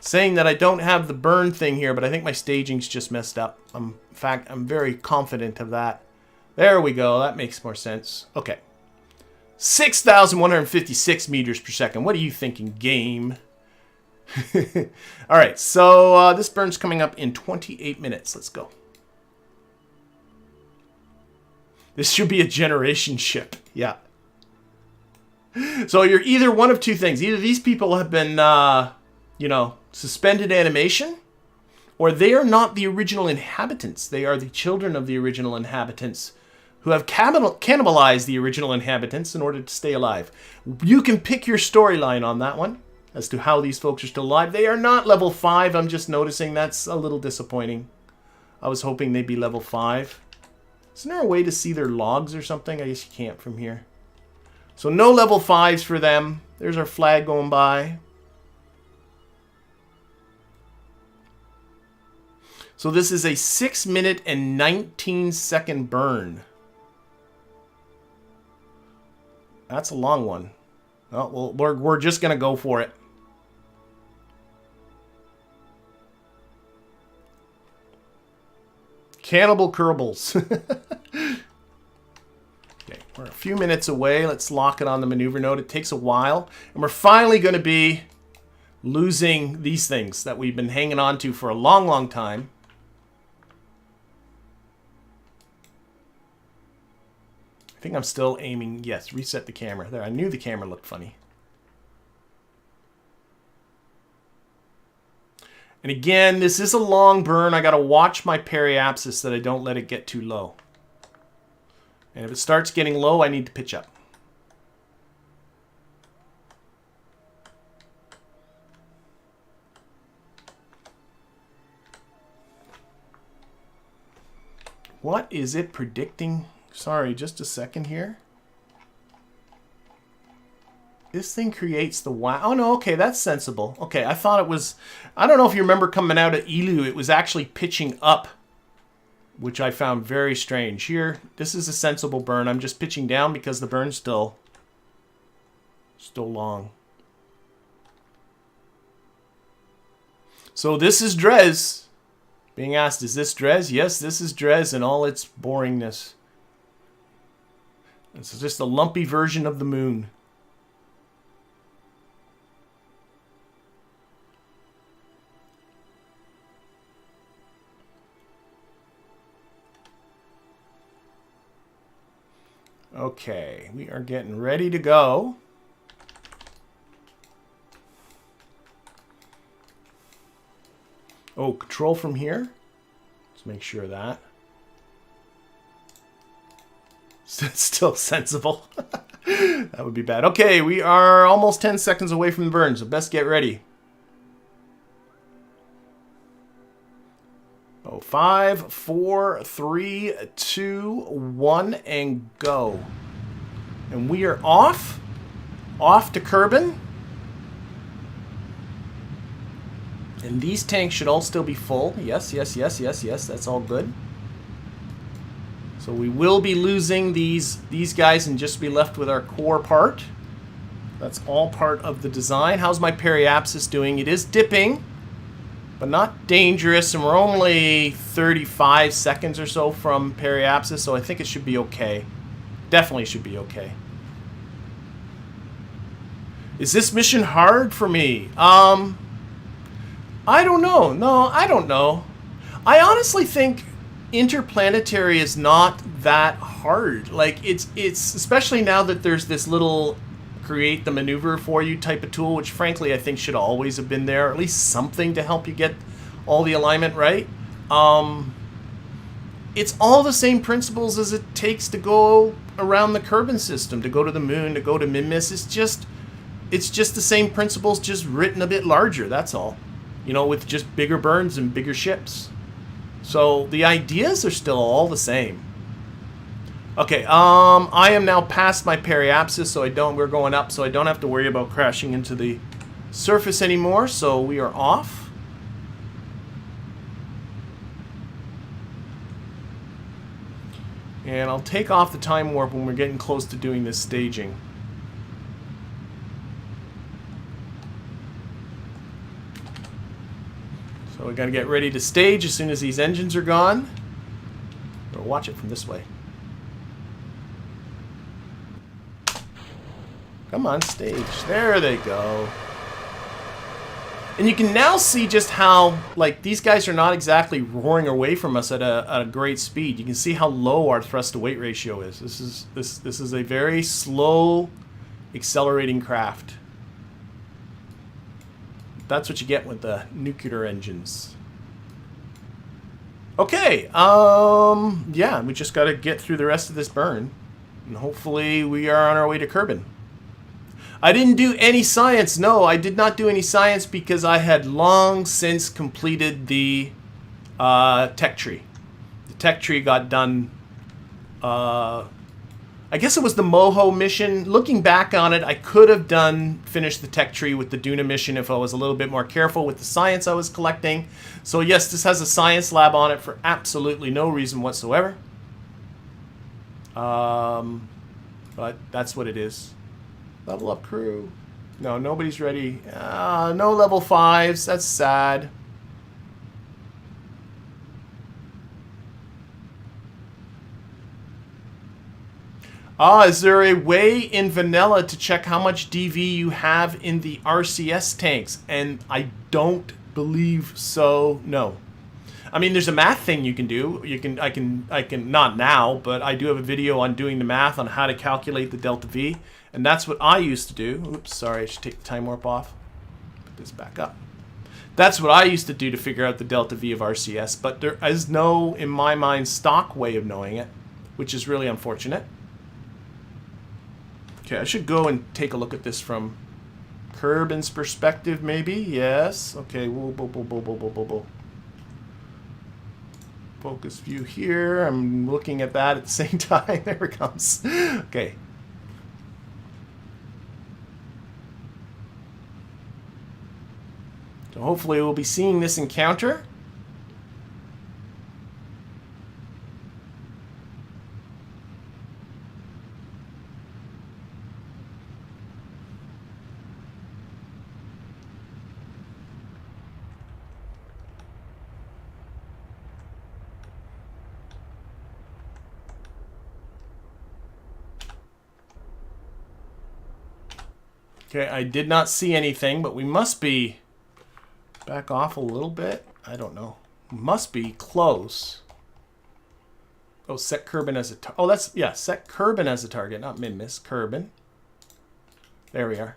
Speaker 1: Saying that I don't have the burn thing here, but I think my staging's just messed up. In fact, I'm very confident of that. There we go. That makes more sense. Okay. 6,156 meters per second. What are you thinking, game? All right. So this burn's coming up in 28 minutes. Let's go. This should be a generation ship. Yeah. So you're either one of 2 things. Either these people have been, you know, suspended animation, or they are not the original inhabitants. They are the children of the original inhabitants who have cannibalized the original inhabitants in order to stay alive. You can pick your storyline on that one as to how these folks are still alive. They are not level 5. I'm just noticing that's a little disappointing. I was hoping they'd be level 5. Isn't there a way to see their logs or something? I guess you can't from here. So no level 5s for them. There's our flag going by. So this is a 6-minute and 19-second burn. That's a long one. Oh, well, we're just going to go for it. Cannibal Kerbals. Okay, we're a few minutes away. Let's lock it on the maneuver node. It takes a while. And we're finally going to be losing these things that we've been hanging on to for a long, long time. I think I'm still aiming. Yes, reset the camera. There, I knew the camera looked funny. And again, this is a long burn. I got to watch my periapsis that I don't let it get too low. And if it starts getting low, I need to pitch up. What is it predicting? Sorry, just a second here. This thing creates the wow. Oh, no, okay, that's sensible. Okay, I thought it was... I don't know if you remember coming out of Eeloo, it was actually pitching up, which I found very strange. Here, this is a sensible burn. I'm just pitching down because the burn's still long. So this is Dres. Being asked, is this Dres? Yes, this is Dres in all its boringness. This is just a lumpy version of the moon. Okay, we are getting ready to go. Oh, control from here. Let's make sure of that. It's still sensible. That would be bad. Okay, we are almost 10 seconds away from the burn, so best get ready. Oh, 5, 4, 3, 2, 1, and go. And we are off. Off to Kerbin. And these tanks should all still be full. Yes, yes, yes, yes, yes. That's all good. So we will be losing these guys and just be left with our core part. That's all part of the design. How's my periapsis doing? It is dipping, but not dangerous. And we're only 35 seconds or so from periapsis, so I think it should be okay. Definitely should be okay. Is this mission hard for me? I don't know. No, I don't know. I honestly think interplanetary is not that hard. Like, it's especially now that there's this little create the maneuver for you type of tool, which frankly I think should always have been there, or at least something to help you get all the alignment right. It's all the same principles as it takes to go around the Kerbin system, to go to the moon, to go to Minmus. It's just the same principles, just written a bit larger, that's all. You know, with just bigger burns and bigger ships. So the ideas are still all the same. Okay, I am now past my periapsis, so we're going up, so I don't have to worry about crashing into the surface anymore, so we are off. And I'll take off the time warp when we're getting close to doing this staging. So we got to get ready to stage as soon as these engines are gone. Or watch it from this way. Come on, stage. There they go. And you can now see just how, like, these guys are not exactly roaring away from us at a great speed. You can see how low our thrust to weight ratio is. This is a very slow accelerating craft. That's what you get with the nuclear engines. Okay, yeah, we just got to get through the rest of this burn. And hopefully we are on our way to Kerbin. I didn't do any science. No, I did not do any science because I had long since completed the tech tree. The tech tree got done, I guess it was the Moho mission. Looking back on it, I could have finished the tech tree with the Duna mission if I was a little bit more careful with the science I was collecting. So yes, this has a science lab on it for absolutely no reason whatsoever. But that's what it is. Level up crew. No, nobody's ready. No level 5s. That's sad. Is there a way in vanilla to check how much DV you have in the RCS tanks? And I don't believe so. No. I mean, there's a math thing you can do. I can not now, but I do have a video on doing the math on how to calculate the delta V, and that's what I used to do. Oops, sorry, I should take the time warp off. Put this back up. That's what I used to do to figure out the delta V of RCS, but there is no, in my mind, stock way of knowing it, which is really unfortunate. Okay, I should go and take a look at this from Kerbin's perspective, maybe. Yes. Okay. Whoa. Focus view here. I'm looking at that at the same time. There it comes. Okay. So hopefully we'll be seeing this encounter. Okay, I did not see anything, but we must be back off a little bit. I don't know. Must be close. Oh, set Kerbin as a target. Oh, that's, yeah, set Kerbin as a target, not min-miss. Kerbin. There we are.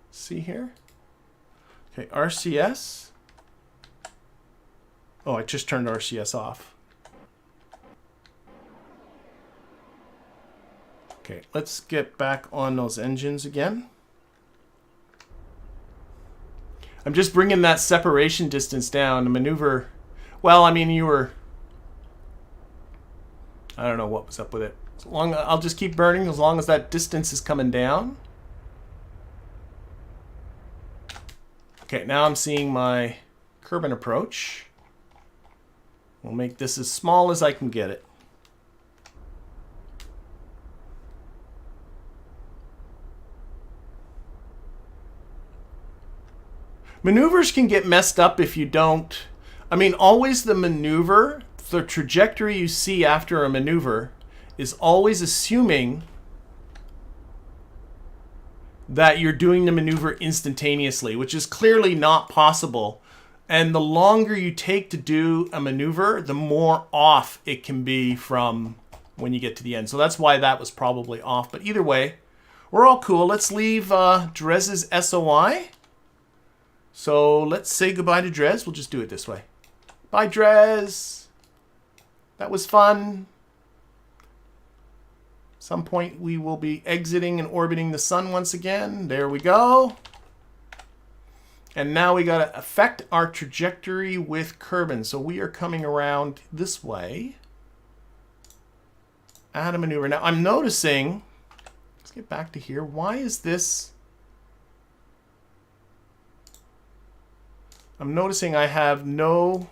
Speaker 1: See here? Okay, RCS. Oh, I just turned RCS off. Okay, let's get back on those engines again. I'm just bringing that separation distance down to maneuver. Well, I mean, you were... I don't know what was up with it. As long, I'll just keep burning as long as that distance is coming down. Okay, now I'm seeing my Kerbin approach. We'll make this as small as I can get it. Maneuvers can get messed up if you don't... I mean, always the maneuver, the trajectory you see after a maneuver is always assuming that you're doing the maneuver instantaneously, which is clearly not possible. And the longer you take to do a maneuver, the more off it can be from when you get to the end. So that's why that was probably off. But either way, we're all cool. Let's leave Dres's SOI. So let's say goodbye to Dres. We'll just do it this way. Bye, Dres. That was fun. Some point we will be exiting and orbiting the sun once again. There we go. And now we got to affect our trajectory with Kerbin. So we are coming around this way. Add a maneuver. Now I'm noticing, let's get back to here. Why is this? I'm noticing I have no...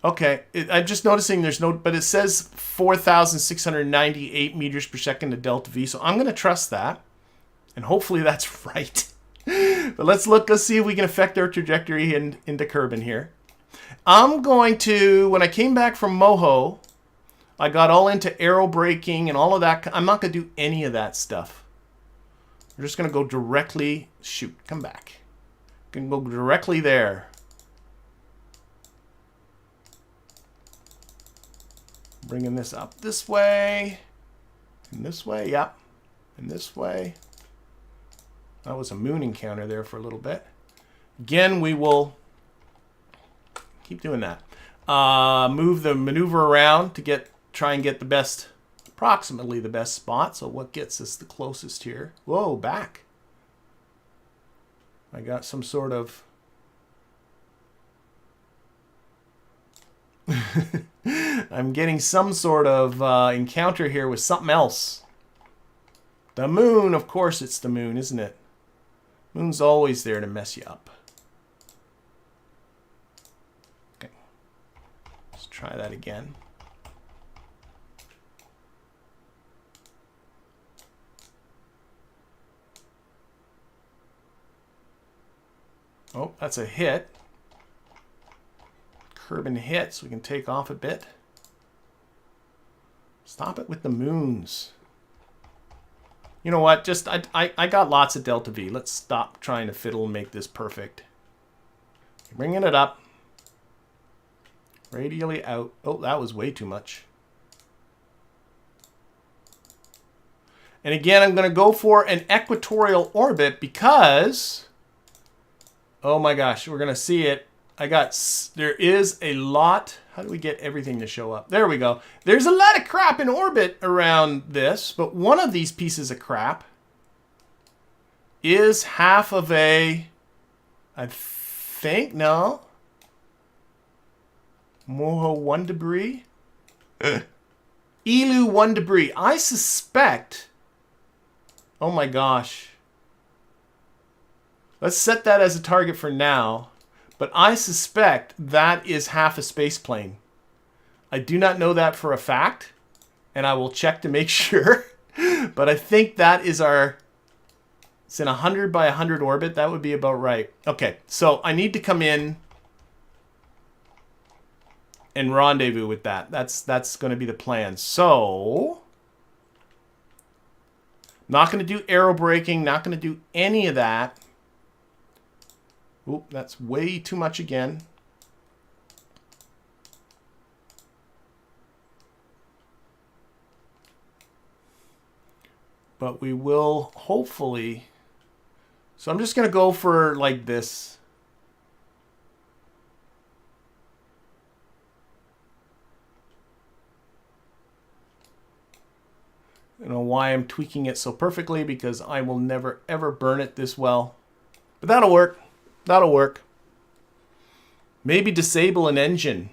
Speaker 1: Okay, I'm just noticing there's no... But it says 4,698 meters per second to delta V. So I'm going to trust that. And hopefully that's right. But let's see if we can affect our trajectory into Kerbin here. I'm going to... When I came back from Moho, I got all into aero braking and all of that. I'm not going to do any of that stuff. We're just going to go directly... Shoot, come back. Can go directly there. Bringing this up this way. And this way, yep. And this way. That was a moon encounter there for a little bit. Again, we will keep doing that. Move the maneuver around to try and get the best, approximately the best spot. So what gets us the closest here? Whoa, back. I got some sort of... I'm getting some sort of encounter here with something else. The moon, of course it's the moon, isn't it? Moon's always there to mess you up. Okay. Let's try that again. Oh, that's a hit. Kerbin hit, so we can take off a bit. Stop it with the moons. You know what? Just I got lots of delta V. Let's stop trying to fiddle and make this perfect. Bringing it up. Radially out. Oh, that was way too much. And again, I'm going to go for an equatorial orbit because... Oh my gosh, we're going to see it. There is a lot. How do we get everything to show up? There we go. There's a lot of crap in orbit around this, but one of these pieces of crap is half of a, I think, no, Moho 1 debris. Eeloo 1 debris. I suspect... Oh my gosh. Let's set that as a target for now. But I suspect that is half a space plane. I do not know that for a fact. And I will check to make sure. But I think that is our... It's in 100 by 100 orbit. That would be about right. Okay, so I need to come in and rendezvous with that. That's going to be the plan. So, not going to do aero braking. Not going to do any of that. Oop, that's way too much again. But we will hopefully... So I'm just going to go for like this. I don't know why I'm tweaking it so perfectly, because I will never ever burn it this well. But that'll work. That'll work. Maybe disable an engine.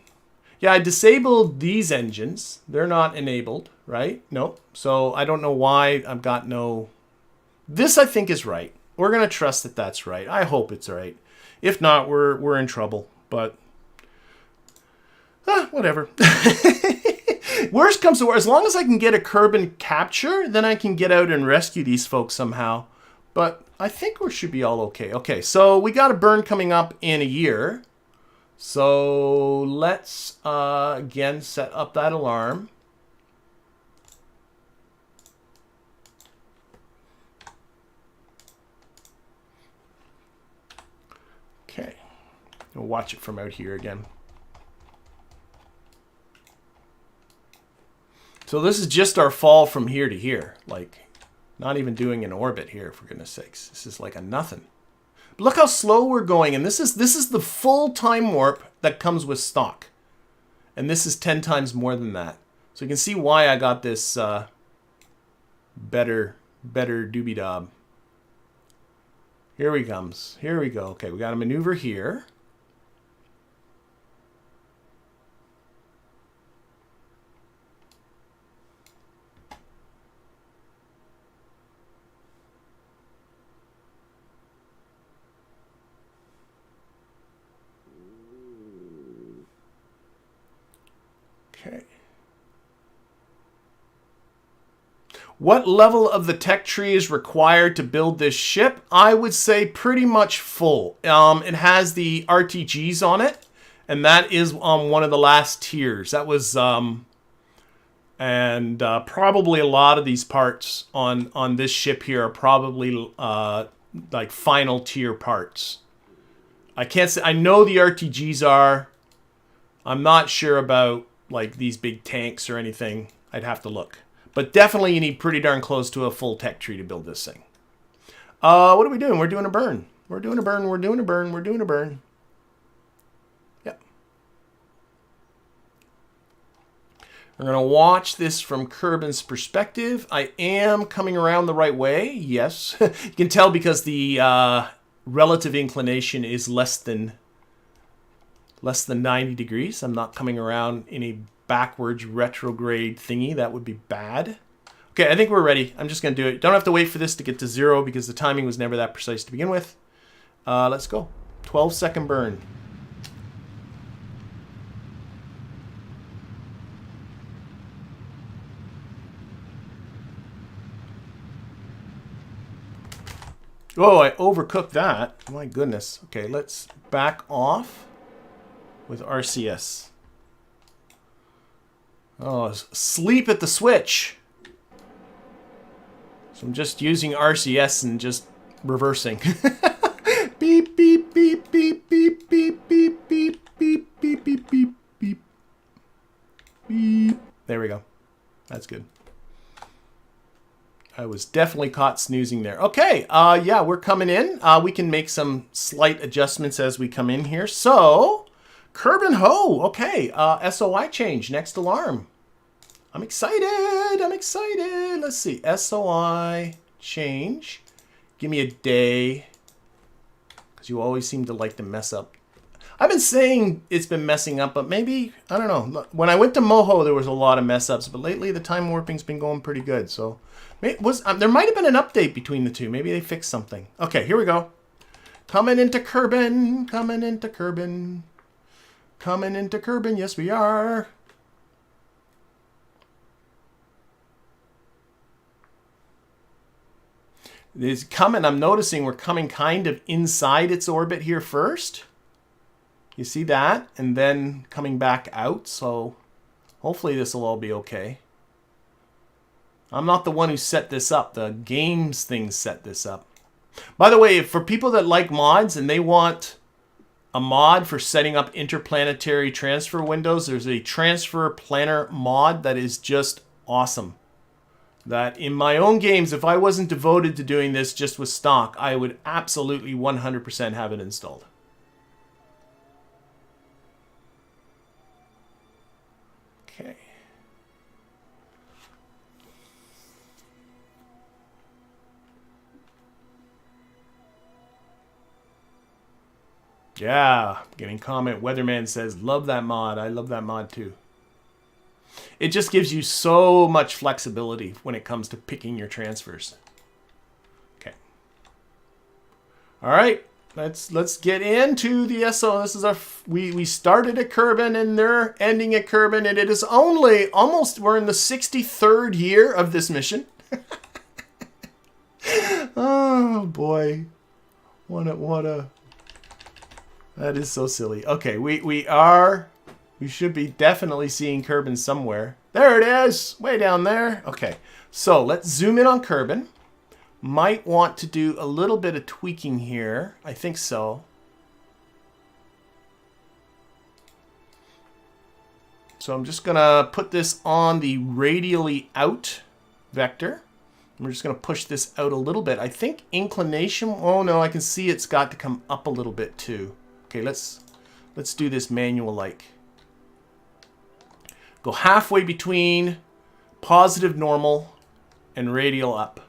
Speaker 1: Yeah, I disabled these engines. They're not enabled, right? Nope. So I don't know why I've got no... This I think is right. We're going to trust that that's right. I hope it's right. If not, we're in trouble. But, whatever. Worst comes to worst. As long as I can get a Kerbin Capture, then I can get out and rescue these folks somehow. But I think we should be all okay. Okay, so we got a burn coming up in a year. So let's, again, set up that alarm. Okay, we'll watch it from out here again. So this is just our fall from here to here. Like, not even doing an orbit here, for goodness sakes. This is like a nothing. But look how slow we're going, and this is the full time warp that comes with stock. And this is 10 times more than that. So you can see why I got this better doobie-dob. Here he comes. Here we go. Okay, we got a maneuver here. Okay. What level of the tech tree is required to build this ship? I would say pretty much full. It has the RTGs on it, and that is on one of the last tiers. That was, probably a lot of these parts on this ship here are probably like final tier parts. I can't say, I know the RTGs are. I'm not sure about like these big tanks or anything. I'd have to look. But definitely you need pretty darn close to a full tech tree to build this thing. What are we doing? We're doing a burn. We're doing a burn. We're doing a burn. We're doing a burn. Yep. We're going to watch this from Kerbin's perspective. I am coming around the right way. Yes. You can tell because the relative inclination is less than 90 degrees. I'm not coming around any backwards retrograde thingy. That would be bad. Okay, I think we're ready. I'm just going to do it. Don't have to wait for this to get to 0 because the timing was never that precise to begin with. Let's go. 12-second burn. Oh, I overcooked that. My goodness. Okay, let's back off with RCS. Oh, sleep at the switch. So I'm just using RCS and just reversing. Beep, beep, beep, beep, beep, beep, beep, beep, beep, beep, beep, beep, beep, beep. There we go. That's good. I was definitely caught snoozing there. Okay, yeah, we're coming in. We can make some slight adjustments as we come in here. So, Kerbin Ho. Okay, SOI change. Next alarm. I'm excited. I'm excited. Let's see. SOI change. Give me a day. Because you always seem to like to mess up. I've been saying it's been messing up, but maybe, I don't know. When I went to Moho, there was a lot of mess ups, but lately the time warping's been going pretty good. So there might have been an update between the two. Maybe they fixed something. Okay, here we go. Coming into Kerbin, coming into Kerbin, coming into Kerbin. Yes, we are. It's coming. I'm noticing we're coming kind of inside its orbit here first. You see that? And then coming back out. So hopefully this will all be okay. I'm not the one who set this up. The games thing set this up. By the way, for people that like mods and they want a mod for setting up interplanetary transfer windows, there's a transfer planner mod that is just awesome. That in my own games, if I wasn't devoted to doing this just with stock, I would absolutely 100% have it installed. Okay. Yeah, getting comment. Weatherman says, love that mod. I love that mod too. It just gives you so much flexibility when it comes to picking your transfers. Okay. All right. Let's get into the SO. This is our we started at Kerbin and they're ending at Kerbin, and it is only almost we're in the 63rd year of this mission. Oh boy. What a that is so silly. Okay, we should be definitely seeing Kerbin somewhere. There it is, way down there. Okay, so let's zoom in on Kerbin. Might want to do a little bit of tweaking here. I think so. So I'm just gonna put this on the radially out vector. We're just gonna push this out a little bit. I think inclination, oh no, I can see it's got to come up a little bit too. Okay, let's do this manual like. Go halfway between positive normal and radial up.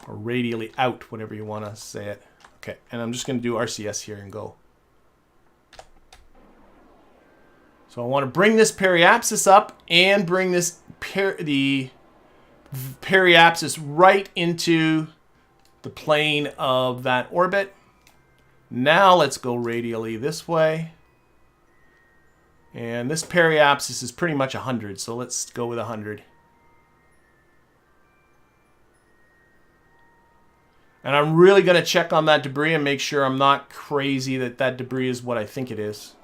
Speaker 1: Or radially out, whatever you want to say it. Okay, and I'm just going to do RCS here and go. So I want to bring this periapsis up and bring this the periapsis right into the plane of that orbit. Now let's go radially this way. And this periapsis is pretty much 100, so let's go with 100. And I'm really going to check on that debris and make sure I'm not crazy that that debris is what I think it is.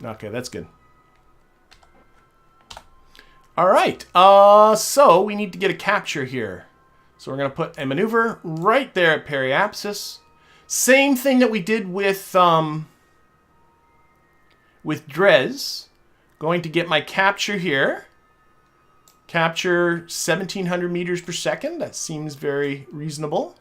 Speaker 1: Okay, that's good. All right, so we need to get a capture here. So we're going to put a maneuver right there at periapsis. Same thing that we did with Dres. Going to get my capture here. Capture 1700 meters per second. That seems very reasonable.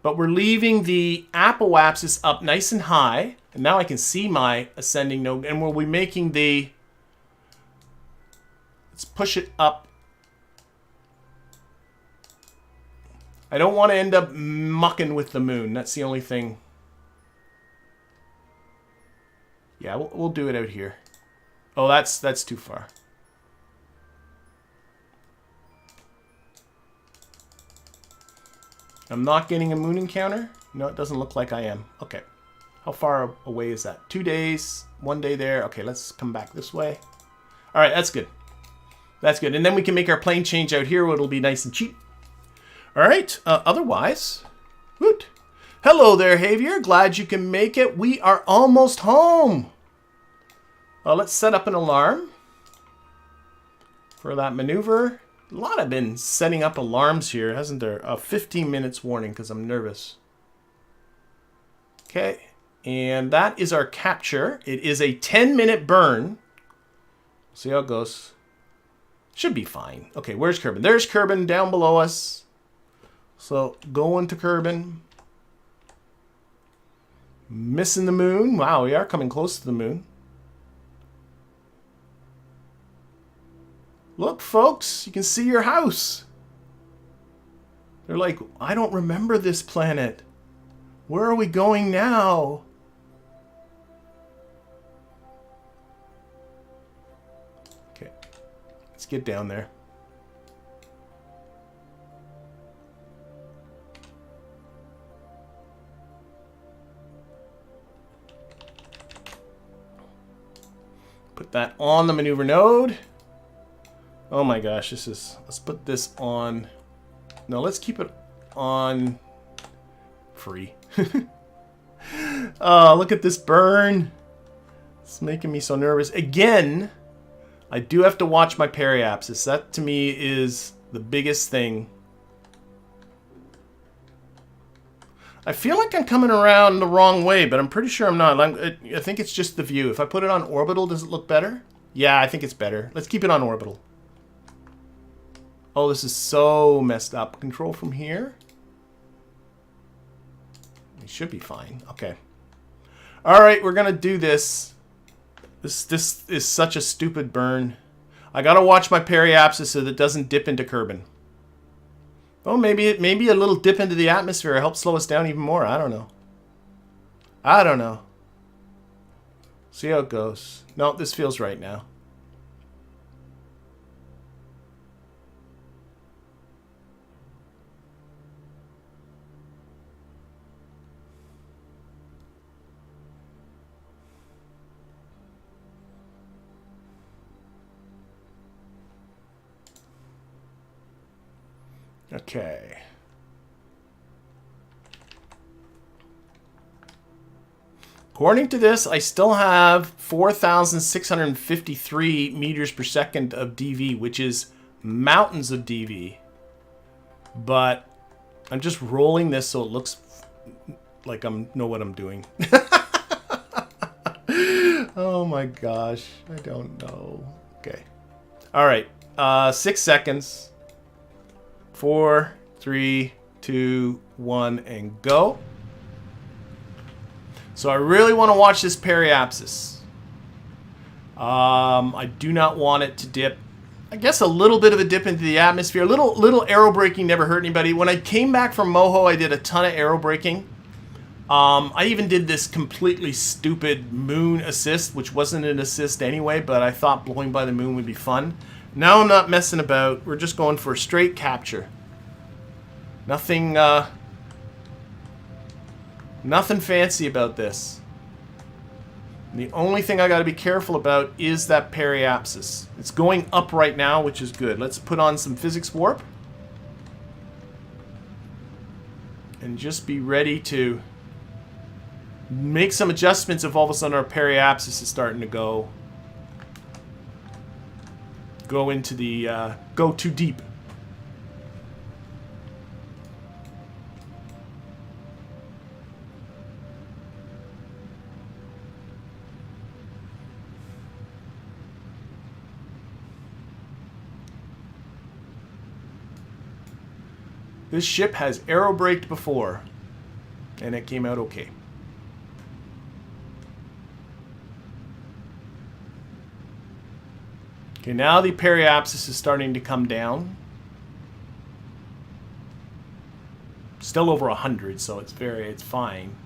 Speaker 1: But we're leaving the apoapsis up nice and high. And now I can see my ascending node. And we'll be making the... Let's push it up. I don't want to end up mucking with the moon. That's the only thing. Yeah, we'll do it out here. Oh, that's too far. I'm not getting a moon encounter? No, it doesn't look like I am. Okay. How far away is that? 2 days, 1 day there. Okay, let's come back this way. All right, that's good. That's good. And then we can make our plane change out here. It'll be nice and cheap. All right. Otherwise, woot. Hello there, Javier. Glad you can make it. We are almost home. Let's set up an alarm for that maneuver. A lot have been setting up alarms here, hasn't there? 15 minutes warning because I'm nervous. Okay. And that is our capture. It is a 10-minute burn. See how it goes. Should be fine. Okay, where's Kerbin? There's Kerbin down below us. So, going to Kerbin. Missing the moon. Wow, we are coming close to the moon. Look, folks, you can see your house. They're like, I don't remember this planet. Where are we going now? Okay, let's get down there. Put that on the maneuver node. Oh my gosh, this is... Let's put this on... No, let's keep it on... Free. Oh, look at this burn. It's making me so nervous. Again, I do have to watch my periapsis. That, to me, is the biggest thing. I feel like I'm coming around the wrong way, but I'm pretty sure I'm not. I think it's just the view. If I put it on orbital, does it look better? Yeah, I think it's better. Let's keep it on orbital. Oh, this is so messed up. Control from here. We should be fine. Okay. All right, we're going to do this. This is such a stupid burn. I got to watch my periapsis so that it doesn't dip into Kerbin. Oh, maybe a little dip into the atmosphere helps slow us down even more. I don't know. I don't know. See how it goes. No, this feels right now. Okay. According to this, I still have 4,653 meters per second of DV, which is mountains of DV. But I'm just rolling this so it looks like I know what I'm doing. Oh my gosh. I don't know. Okay. All right. 6 seconds. 4, 3, 2, 1, and go. So I really want to watch this periapsis. I do not want it to dip. I guess a little bit of a dip into the atmosphere. Little aero braking never hurt anybody. When I came back from Moho, I did a ton of aero braking. I even did this completely stupid moon assist, which wasn't an assist anyway, but I thought blowing by the moon would be fun. Now I'm not messing about. We're just going for a straight capture. Nothing, nothing fancy about this. And the only thing I got to be careful about is that periapsis. It's going up right now, which is good. Let's put on some physics warp. And just be ready to make some adjustments if all of a sudden our periapsis is starting to go into the, go too deep. This ship has aero braked before, and it came out okay. Okay, now the periapsis is starting to come down. Still over 100, so it's fine.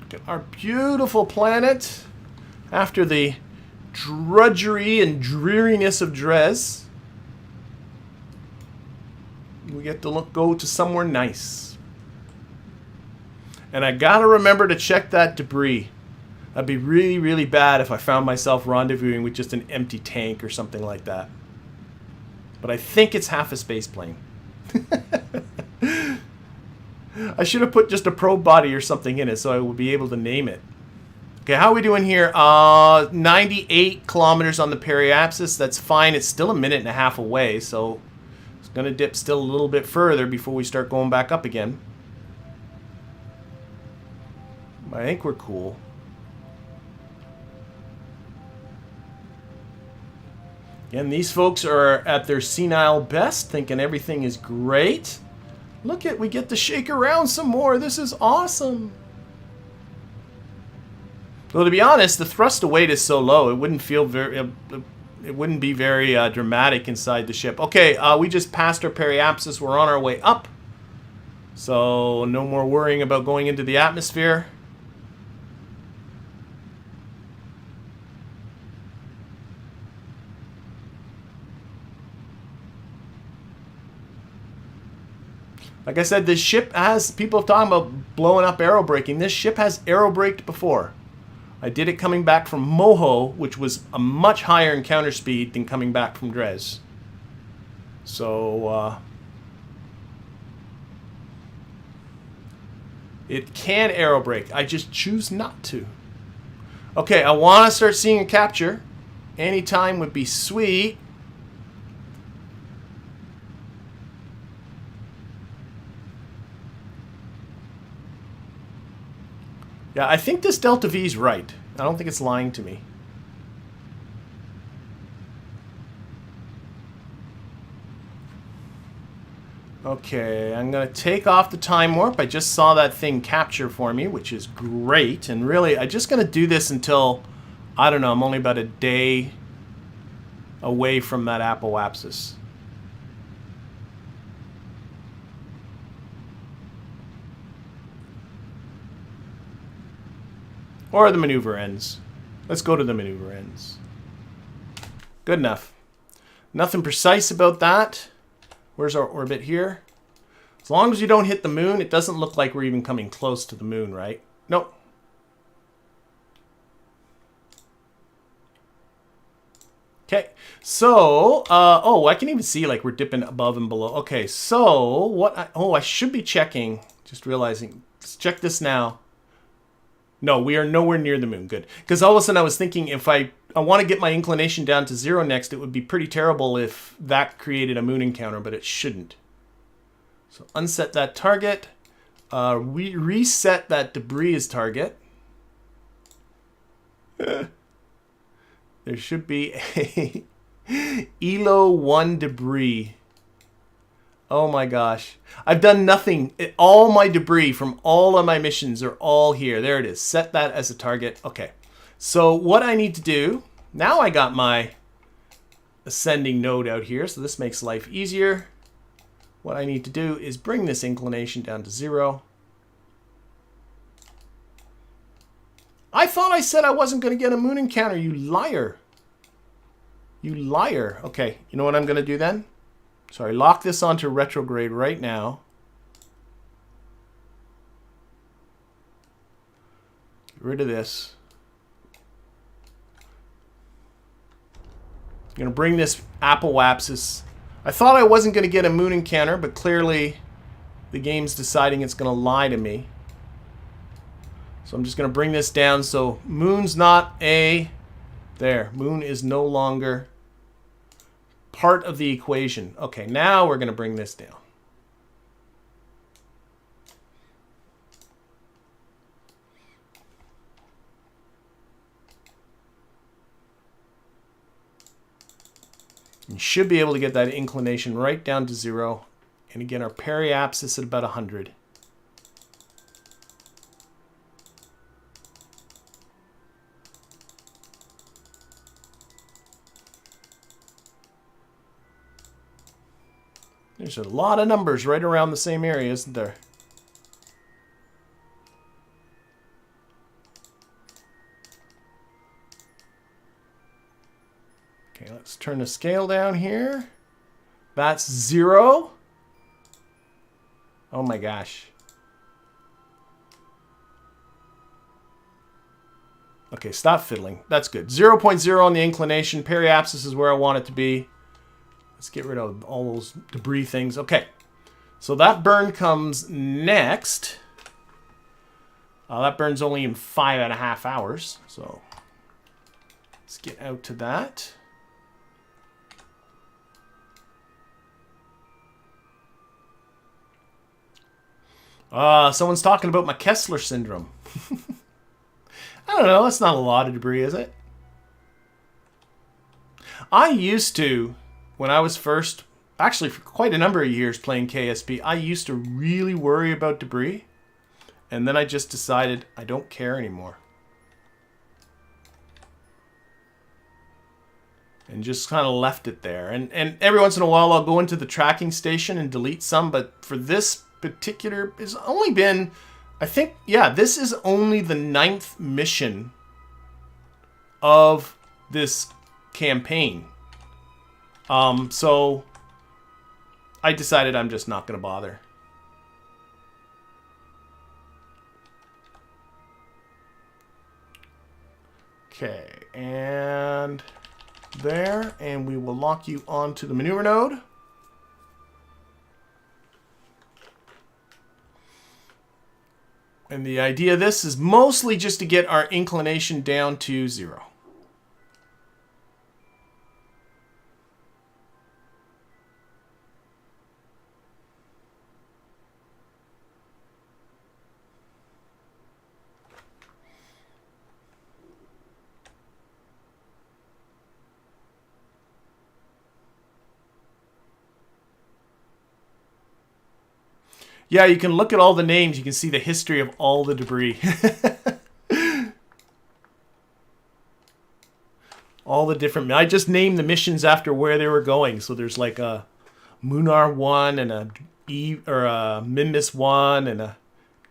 Speaker 1: Look at our beautiful planet. After the drudgery and dreariness of Dres, we get to go to somewhere nice. And I gotta remember to check that debris. That'd be really, really bad if I found myself rendezvousing with just an empty tank or something like that. But I think it's half a space plane. I should have put just a probe body or something in it so I would be able to name it. Okay, how are we doing here? 98 kilometers on the periapsis. That's fine. It's still a minute and a half away, so it's going to dip still a little bit further before we start going back up again. I think we're cool. Again, these folks are at their senile best, thinking everything is great. Look at, we get to shake around some more. This is awesome. Well, to be honest, the thrust to weight is so low, it wouldn't feel very... it wouldn't be very dramatic inside the ship. Okay, we just passed our periapsis. We're on our way up. So, no more worrying about going into the atmosphere. Like I said, this ship has... People have talking about blowing up aerobraking. This ship has aerobraked before. I did it coming back from Moho, which was a much higher encounter speed than coming back from Dres. So, it can aerobrake. I just choose not to. Okay, I want to start seeing a capture. Anytime would be sweet. Yeah, I think this Delta V is right. I don't think it's lying to me. Okay, I'm going to take off the time warp. I just saw that thing capture for me, which is great. And really, I'm just going to do this until, I don't know, I'm only about a day away from that apoapsis. Or the maneuver ends. Let's go to the maneuver ends. Good enough. Nothing precise about that. Where's our orbit here? As long as you don't hit the moon, it doesn't look like we're even coming close to the moon, right? Nope. Okay, so, oh, I can even see like we're dipping above and below. Okay, so what, I should be checking, just realizing, let's check this now. No, we are nowhere near the moon. Good. Because all of a sudden I was thinking if I want to get my inclination down to 0 next, it would be pretty terrible if that created a moon encounter, but it shouldn't. So unset that target. Reset that debris as target. There should be a Eeloo 1 debris. Oh my gosh. I've done nothing. All my debris from all of my missions are all here. There it is. Set that as a target. Okay. So what I need to do, now I got my ascending node out here, so this makes life easier. What I need to do is bring this inclination down to 0. I thought I said I wasn't going to get a moon encounter, you liar. You liar. Okay, you know what I'm going to do then? Sorry, lock this onto retrograde right now. Get rid of this. I'm going to bring this apoapsis. I thought I wasn't going to get a moon encounter, but clearly the game's deciding it's going to lie to me. So I'm just going to bring this down so moon's not a... There, moon is no longer part of the equation. Okay, now we're going to bring this down. You should be able to get that inclination right down to 0. And again, our periapsis at about 100. There's a lot of numbers right around the same area, isn't there? Okay, let's turn the scale down here. That's 0. Oh my gosh. Okay, stop fiddling. That's good. 0.0 on the inclination. Periapsis is where I want it to be. Let's get rid of all those debris things. Okay, so that burn comes next. That burn's only in 5.5 hours. So let's get out to that. Someone's talking about my Kessler syndrome. I don't know. That's not a lot of debris, is it? I used to... When I was first, actually for quite a number of years playing KSP, I used to really worry about debris. And then I just decided I don't care anymore. And just kind of left it there. And every once in a while I'll go into the tracking station and delete some, but for this particular, it's only been, I think, yeah, this is only the 9th mission of this campaign. So I decided I'm just not going to bother. Okay, and there, and we will lock you onto the maneuver node. And the idea of this is mostly just to get our inclination down to 0. Yeah, you can look at all the names. You can see the history of all the debris. All the different... I just named the missions after where they were going. So there's like a Munar 1 and a Mimbus 1 and a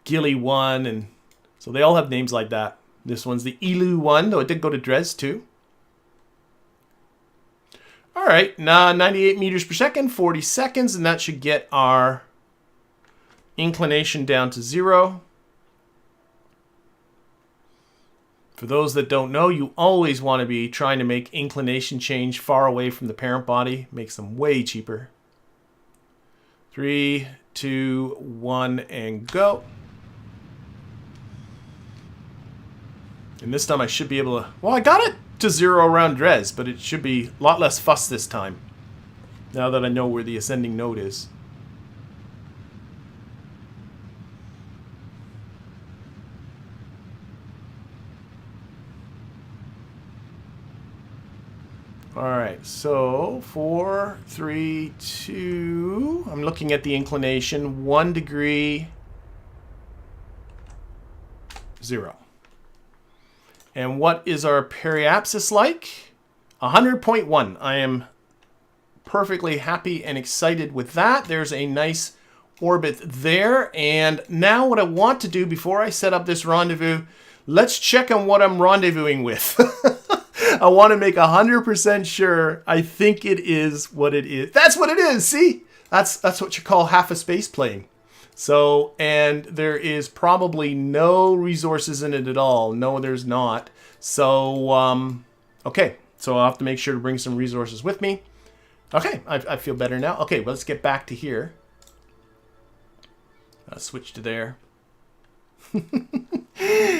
Speaker 1: Gilly 1. And so they all have names like that. This one's the Eeloo 1, though it did go to Dres too. All right, now 98 meters per second, 40 seconds, and that should get our inclination down to 0. For those that don't know, you always want to be trying to make inclination change far away from the parent body. Makes them way cheaper. 3, 2, 1, and go. And this time I should be able to... Well, I got it to 0 around Dres, but it should be a lot less fuss this time. Now that I know where the ascending node is. All right, so 4, 3, 2. I'm looking at the inclination. 1 degree, 0. And what is our periapsis like? 100.1. I am perfectly happy and excited with that. There's a nice orbit there. And now what I want to do before I set up this rendezvous, let's check on what I'm rendezvousing with. I want to make 100% sure I think it is what it is. That's what it is, see? That's what you call half a space plane. So, and there is probably no resources in it at all. No, there's not. So, okay. So I'll have to make sure to bring some resources with me. Okay, I feel better now. Okay, well, let's get back to here. I'll switch to there.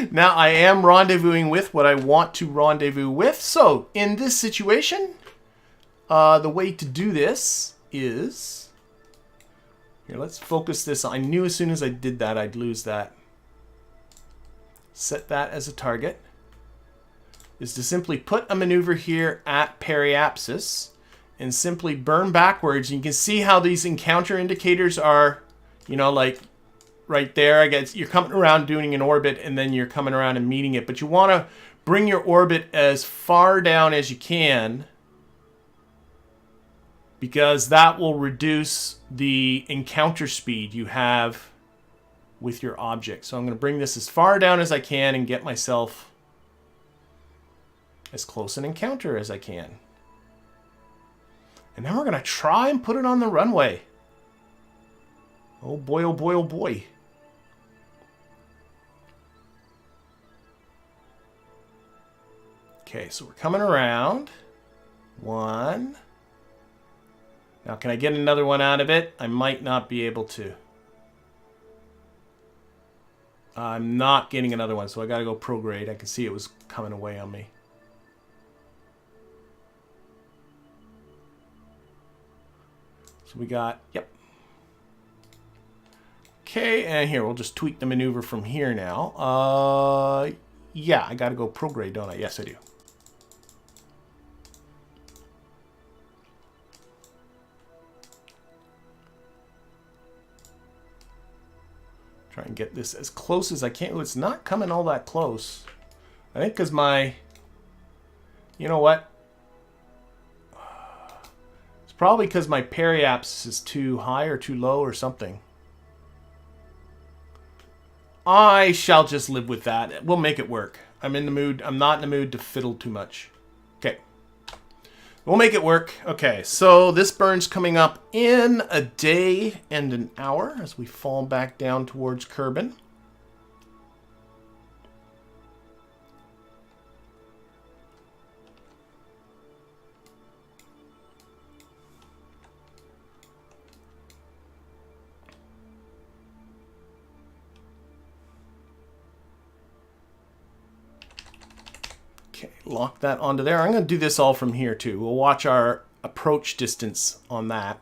Speaker 1: Now I am rendezvousing with what I want to rendezvous with. So in this situation, the way to do this is... Here, let's focus this. I knew as soon as I did that, I'd lose that. Set that as a target. Is to simply put a maneuver here at periapsis and simply burn backwards. And you can see how these encounter indicators are, you know, like right there. I guess you're coming around doing an orbit and then you're coming around and meeting it. But you want to bring your orbit as far down as you can, because that will reduce the encounter speed you have with your object. So I'm going to bring this as far down as I can and get myself as close an encounter as I can. And then we're going to try and put it on the runway. Oh boy, oh boy, oh boy. Okay, so we're coming around. 1. Now, can I get another one out of it? I might not be able to. I'm not getting another one, so I got to go prograde. I can see it was coming away on me. So we got, yep. Okay, and here, we'll just tweak the maneuver from here now. Yeah, I got to go prograde, don't I? Yes, I do. Try and get this as close as I can. Oh, it's not coming all that close. I think because my... You know what? Probably because my periapsis is too high or too low or something. I shall just live with that. We'll make it work. I'm in the mood. I'm not in the mood to fiddle too much. Okay. We'll make it work. Okay, so this burn's coming up in a day and an hour as we fall back down towards Kerbin. Okay, lock that onto there. I'm going to do this all from here too. We'll watch our approach distance on that.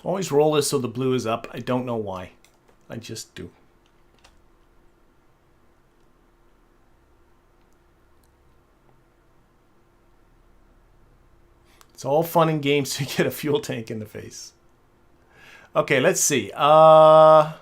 Speaker 1: Always roll this so the blue is up. I don't know why. I just do. It's all fun and games to get a fuel tank in the face. Okay, let's see. Yep.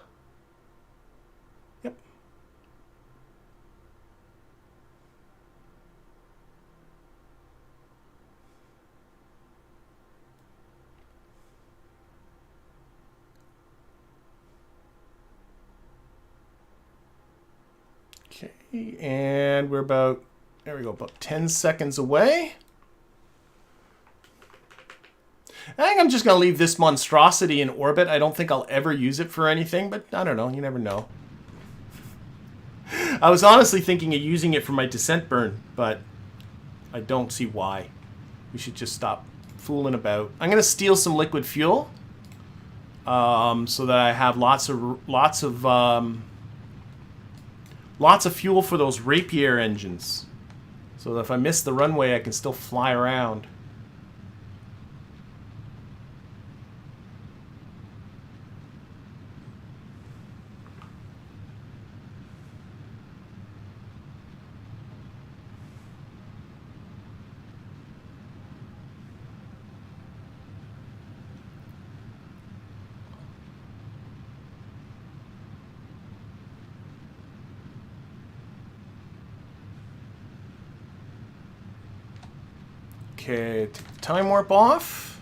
Speaker 1: Okay, and we're about, there we go, about 10 seconds away. I think I'm just going to leave this monstrosity in orbit. I don't think I'll ever use it for anything, but I don't know. You never know. I was honestly thinking of using it for my descent burn, but I don't see why. We should just stop fooling about. I'm going to steal some liquid fuel so that I have lots of fuel for those rapier engines. So that if I miss the runway, I can still fly around. Okay, take the time warp off.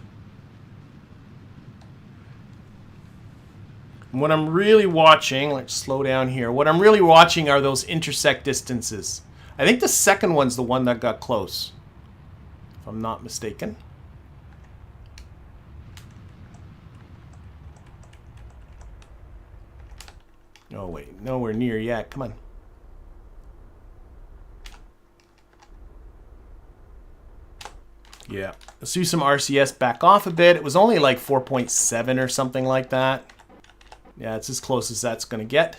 Speaker 1: And what I'm really watching, let's slow down here. What I'm really watching are those intersect distances. I think the second one's the one that got close, if I'm not mistaken. Oh wait, nowhere near yet. Come on. Yeah, let's do some RCS back off a bit. It was only like 4.7 or something like that. Yeah, it's as close as that's going to get.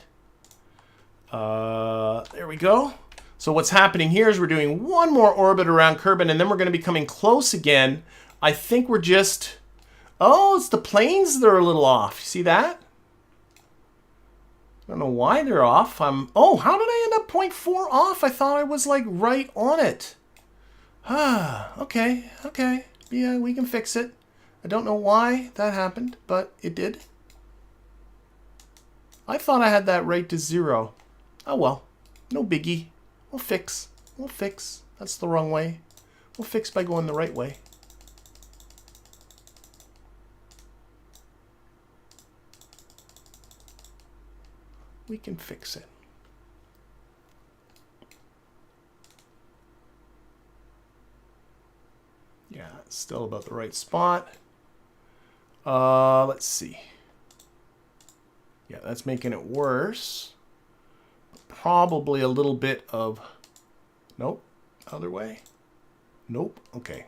Speaker 1: There we go. So what's happening here is we're doing one more orbit around Kerbin, and then we're going to be coming close again. I think we're just... Oh, it's the planes that are a little off. You see that? I don't know why they're off. Oh, how did I end up 0.4 off? I thought I was like right on it. Okay. Yeah, we can fix it. I don't know why that happened, but it did. I thought I had that right to 0. Oh well, no biggie. We'll fix. That's the wrong way. We'll fix by going the right way. We can fix it. Yeah, it's still about the right spot. Let's see. Yeah, that's making it worse. Probably a little bit of... Nope. Other way. Nope. Okay.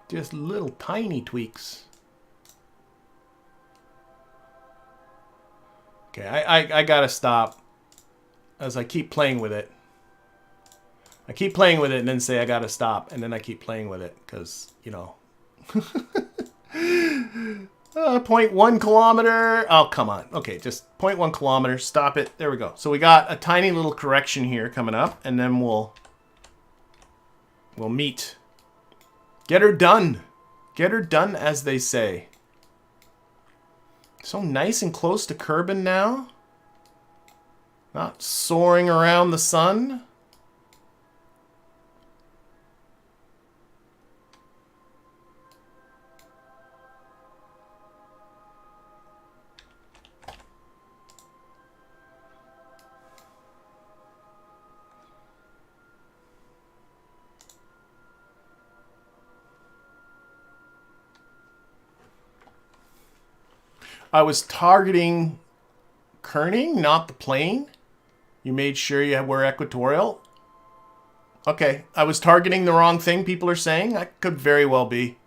Speaker 1: Just little tiny tweaks. Okay, I gotta stop as I keep playing with it. I keep playing with it and then say I gotta stop, and then I keep playing with it because, you know. 0.1 kilometer. Oh, come on. Okay, just 0.1 kilometers. Stop it. There we go. So we got a tiny little correction here coming up, and then we'll meet. Get her done. Get her done, as they say. So nice and close to Kerbin now. Not soaring around the sun. I was targeting kerning, not the plane. You made sure you were equatorial. Okay, I was targeting the wrong thing, people are saying. That could very well be.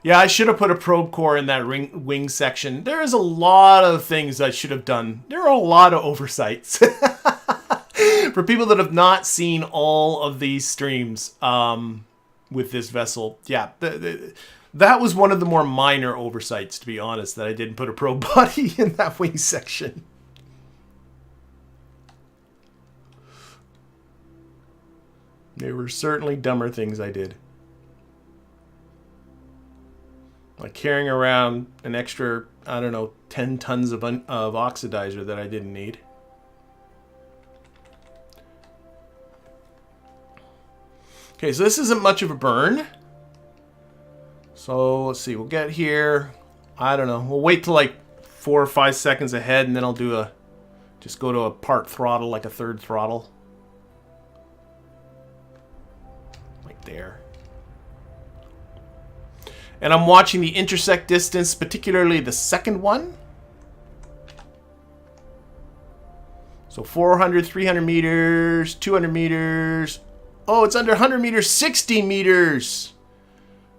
Speaker 1: Yeah, I should have put a probe core in that wing section. There is a lot of things I should have done. There are a lot of oversights. For people that have not seen all of these streams with this vessel, yeah, that was one of the more minor oversights, to be honest, that I didn't put a probe body in that wing section. There were certainly dumber things I did. Like carrying around an extra, I don't know, 10 tons of oxidizer that I didn't need. Okay, so this isn't much of a burn. So let's see, we'll get here. I don't know. We'll wait till like 4 or 5 seconds ahead, and then I'll do just go to a part throttle, like a third throttle. Like there. And I'm watching the intersect distance, particularly the second one. So 400, 300 meters, 200 meters. Oh, it's under 100 meters, 60 meters.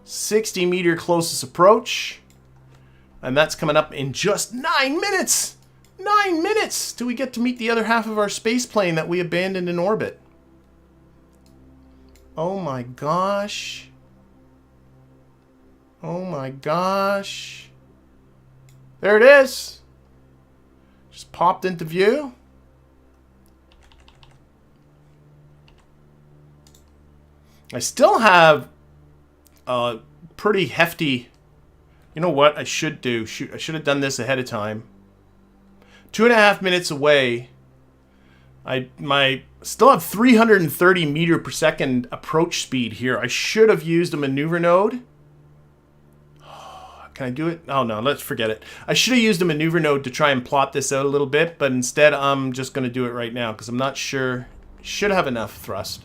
Speaker 1: 60 meter closest approach. And that's coming up in just 9 minutes. 9 minutes till we get to meet the other half of our space plane that we abandoned in orbit. Oh my gosh. Oh my gosh. There it is. Just popped into view. I still have a pretty hefty... You know what I should do? Shoot, I should have done this ahead of time. 2.5 minutes away. I still have 330 meter per second approach speed here. I should have used a maneuver node. Can I do it? Oh no, let's forget it. I should have used a maneuver node to try and plot this out a little bit, but instead I'm just going to do it right now because I'm not sure. Should have enough thrust.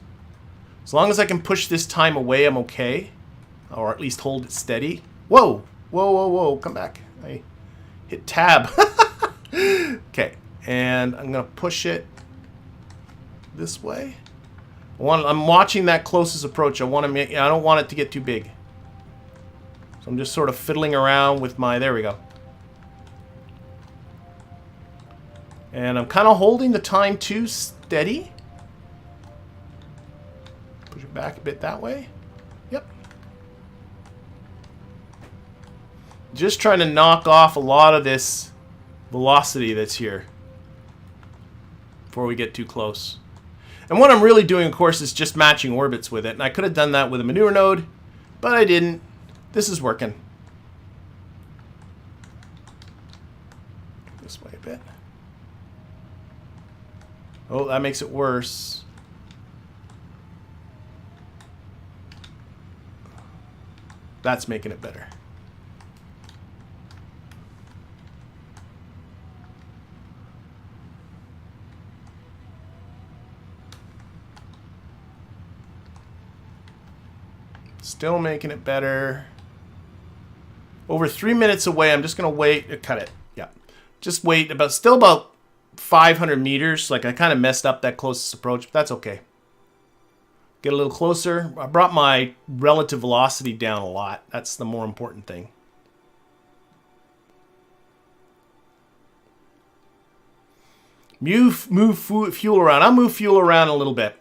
Speaker 1: As long as I can push this time away, I'm okay. Or at least hold it steady. Whoa! Whoa, whoa, whoa. Come back. I hit tab. Okay. And I'm going to push it this way. I'm watching that closest approach. I don't want it to get too big. So I'm just sort of fiddling around with my... There we go. And I'm kind of holding the time too steady. Push it back a bit that way. Yep. Just trying to knock off a lot of this velocity that's here before we get too close. And what I'm really doing, of course, is just matching orbits with it. And I could have done that with a maneuver node, but I didn't. This is working. This way a bit. Oh, that makes it worse. That's making it better. Still making it better. Over 3 minutes away. I'm just going to wait. Cut it. Yeah. Just wait. Still about 500 meters. Like I kind of messed up that closest approach, but that's okay. Get a little closer. I brought my relative velocity down a lot. That's the more important thing. Move fuel around. I'll move fuel around a little bit.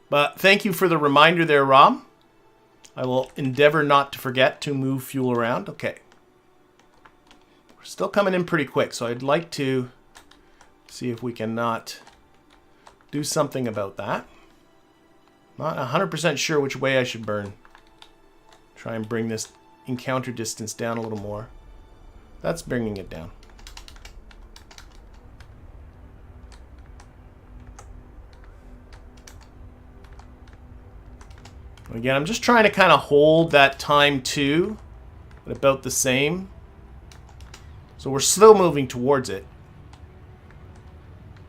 Speaker 1: But thank you for the reminder there, Rob. I will endeavor not to forget to move fuel around. Okay. We're still coming in pretty quick, so I'd like to see if we can not do something about that. Not 100% sure which way I should burn. Try and bring this encounter distance down a little more. That's bringing it down. Again, I'm just trying to kind of hold that time too, at about the same. So we're still moving towards it.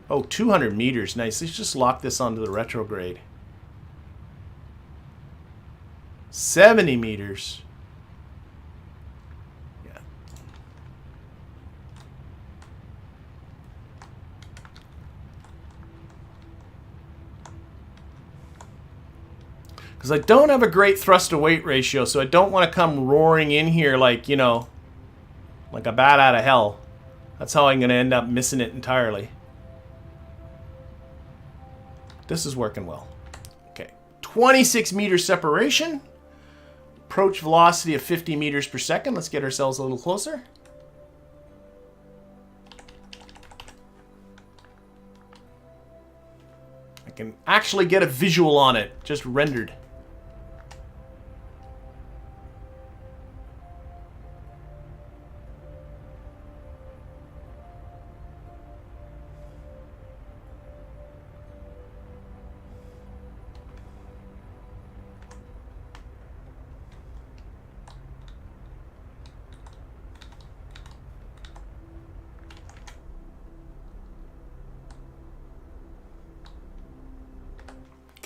Speaker 1: Oh, 200 meters. Nice. Let's just lock this onto the retrograde. 70 meters. Yeah. Because I don't have a great thrust to weight ratio, so I don't want to come roaring in here like, you know, like a bat out of hell. That's how I'm going to end up missing it entirely. This is working well. Okay, 26 meter separation. Approach velocity of 50 meters per second. Let's get ourselves a little closer. I can actually get a visual on it, just rendered.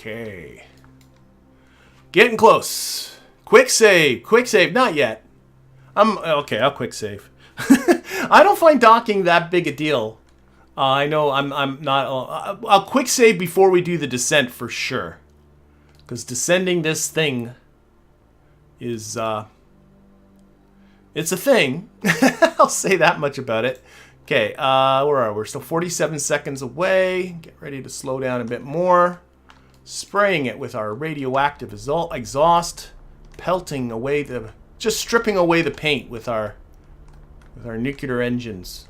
Speaker 1: Okay. Getting close. Quick save. Quick save. Not yet. Okay, I'll quick save. I don't find docking that big a deal. I know I'm not... I'll quick save before we do the descent for sure. Because descending this thing is... it's a thing. I'll say that much about it. Okay, where are we? We're still 47 seconds away. Get ready to slow down a bit more. Spraying it with our radioactive exhaust, pelting away the, just stripping away the paint with our nuclear engines.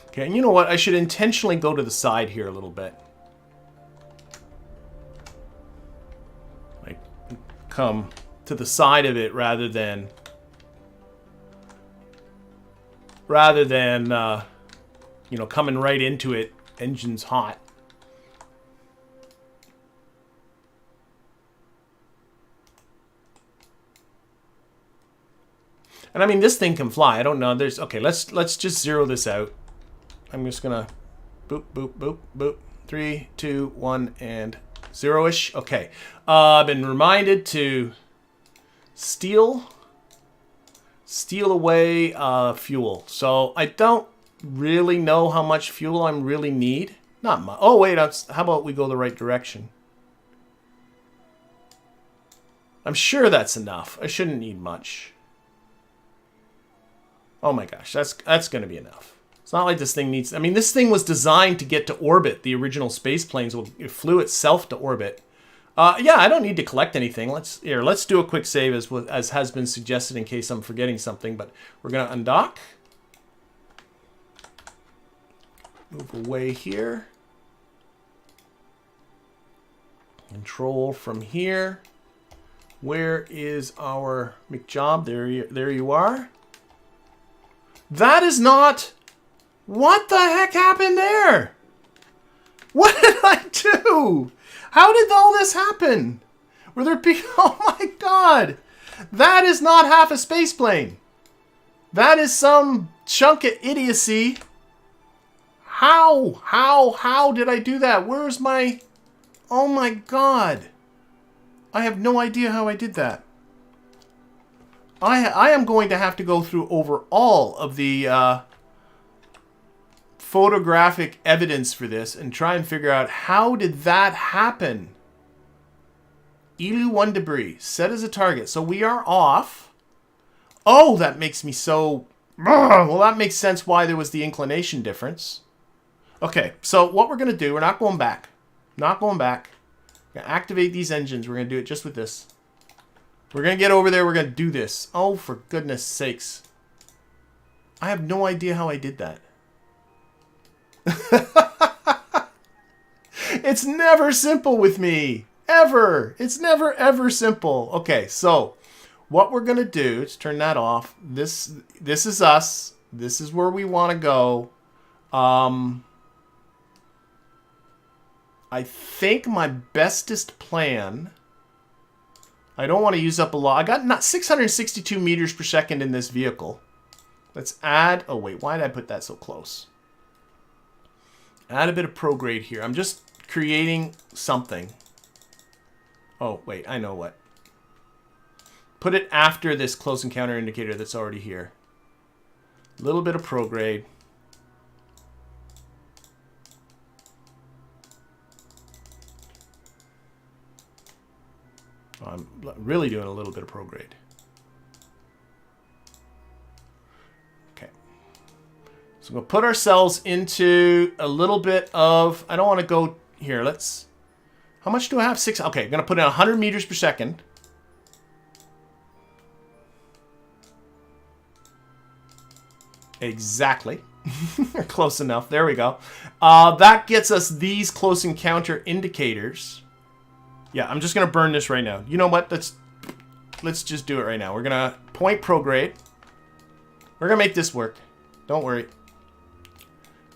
Speaker 1: Okay, and you know what? I should intentionally go to the side here a little bit. Like, come to the side of it rather than you know, coming right into it, engine's hot. And I mean, this thing can fly. I don't know. There's okay. Let's just zero this out. I'm just gonna boop, boop, boop, boop. 3, 2, 1, and 0-ish. Okay. I've been reminded to steal away fuel. So I don't really know how much fuel I really need. Not much. Oh wait, how about we go the right direction? I'm sure that's enough. I shouldn't need much. Oh my gosh, that's gonna be enough. It's not like this thing needs... I mean, this thing was designed to get to orbit. The original space planes, it flew itself to orbit. Yeah, I don't need to collect anything. Let's do a quick save as has been suggested in case I'm forgetting something. But we're going to undock. Move away here. Control from here. Where is our McJob? There you are. That is not... What the heck happened there? What did I do? How did all this happen? Were there people? Oh my god. That is not half a space plane. That is some chunk of idiocy. How did I do that? Where's my... Oh my god. I have no idea how I did that. I am going to have to go through over all of the... photographic evidence for this and try and figure out how did that happen. Eeloo 1 debris set as a target. So we are off. Oh, that makes me so Well, that makes sense why there was the inclination difference. Okay, so what we're going to do, we're not going back. Not going back. We're going to activate these engines. We're going to do it just with this. We're going to get over there. We're going to do this. Oh, for goodness sakes. I have no idea how I did that. It's never simple with me. Ever. It's never, ever simple. Okay, so what we're going to do is turn that off. This is us. This is where we want to go. I think my bestest plan... I don't want to use up a lot. I got not 662 meters per second in this vehicle. Let's add... Oh, wait. Why did I put that so close? Add a bit of prograde here. I'm just creating something. Oh, wait. I know what. Put it after this close encounter indicator that's already here. A little bit of prograde. I'm really doing a little bit of prograde. Okay. So we'll put ourselves into a little bit of... I don't want to go here. Let's... How much do I have? 6. Okay, I'm going to put in 100 meters per second. Exactly. Close enough. There we go. That gets us these close encounter indicators. Yeah, I'm just going to burn this right now. You know what? Let's just do it right now. We're going to point prograde. We're going to make this work. Don't worry.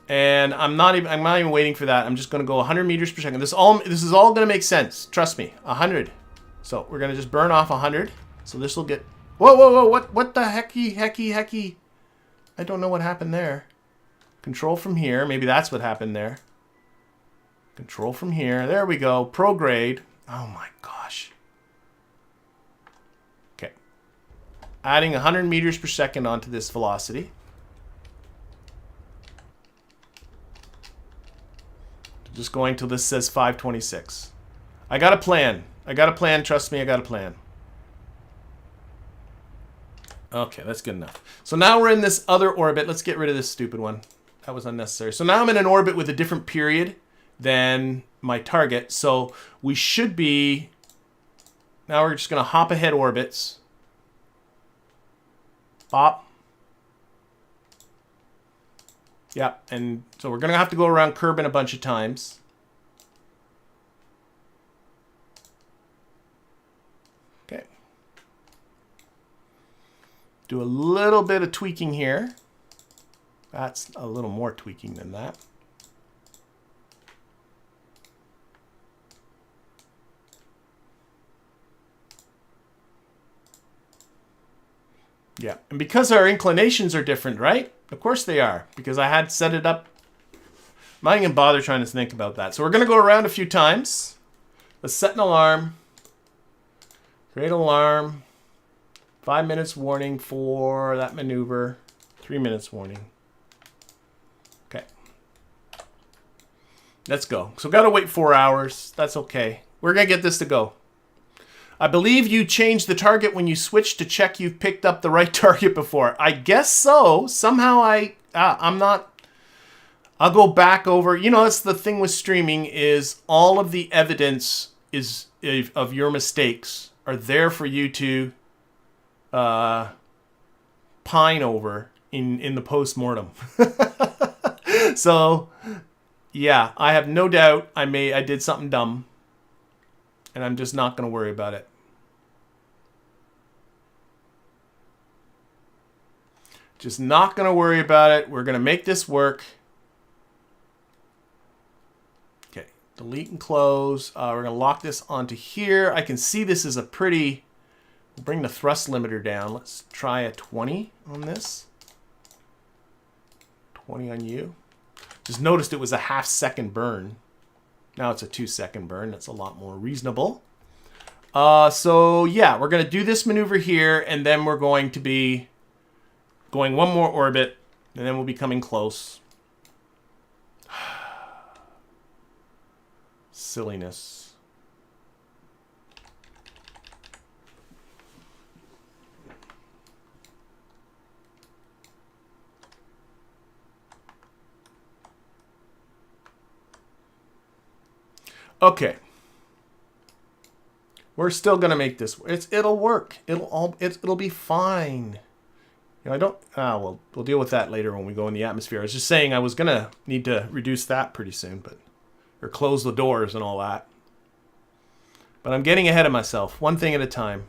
Speaker 1: And I'm not even waiting for that. I'm just going to go 100 meters per second. This is all going to make sense. Trust me. 100. So we're going to just burn off 100. So this will get... Whoa, whoa, whoa. What the hecky? I don't know what happened there. Control from here. Maybe that's what happened there. Control from here. There we go. Prograde. Oh my gosh. Okay. Adding 100 meters per second onto this velocity. Just going till this says 526. I got a plan. Trust me, I got a plan. Okay, that's good enough. So now we're in this other orbit. Let's get rid of this stupid one. That was unnecessary. So now I'm in an orbit with a different period than my target. So we should be... Now we're just going to hop ahead orbits. Hop. Yeah, and so we're going to have to go around Kerbin a bunch of times. Okay. Do a little bit of tweaking here. That's a little more tweaking than that. Yeah, and because our inclinations are different, right? Of course they are, because I had set it up. I'm not even bother trying to think about that. So we're going to go around a few times. Let's set an alarm. Create an alarm. 5 minutes warning for that maneuver. 3 minutes warning. Okay. Let's go. So got to wait 4 hours. That's okay. We're going to get this to go. I believe you changed the target when you switched to check you've picked up the right target before. I guess so. Somehow I'm not... I'll go back over... You know, that's the thing with streaming is all of the evidence of your mistakes are there for you to pine over in the post-mortem. So, yeah, I have no doubt I did something dumb. And I'm just not going to worry about it. Just not going to worry about it. We're going to make this work. Okay, delete and close. We're going to lock this onto here. I can see this is a pretty... We'll bring the thrust limiter down. Let's try a 20 on this. 20 on you. Just noticed it was a half-second burn. Now it's a 2-second burn. That's a lot more reasonable. So, yeah, we're going to do this maneuver here, and then we're going to be going one more orbit, and then we'll be coming close. Silliness. Okay. We're still gonna make this. It'll work. It'll be fine. You know, I don't. We'll deal with that later when we go in the atmosphere. I was just saying I was gonna need to reduce that pretty soon, or close the doors and all that. But I'm getting ahead of myself. One thing at a time.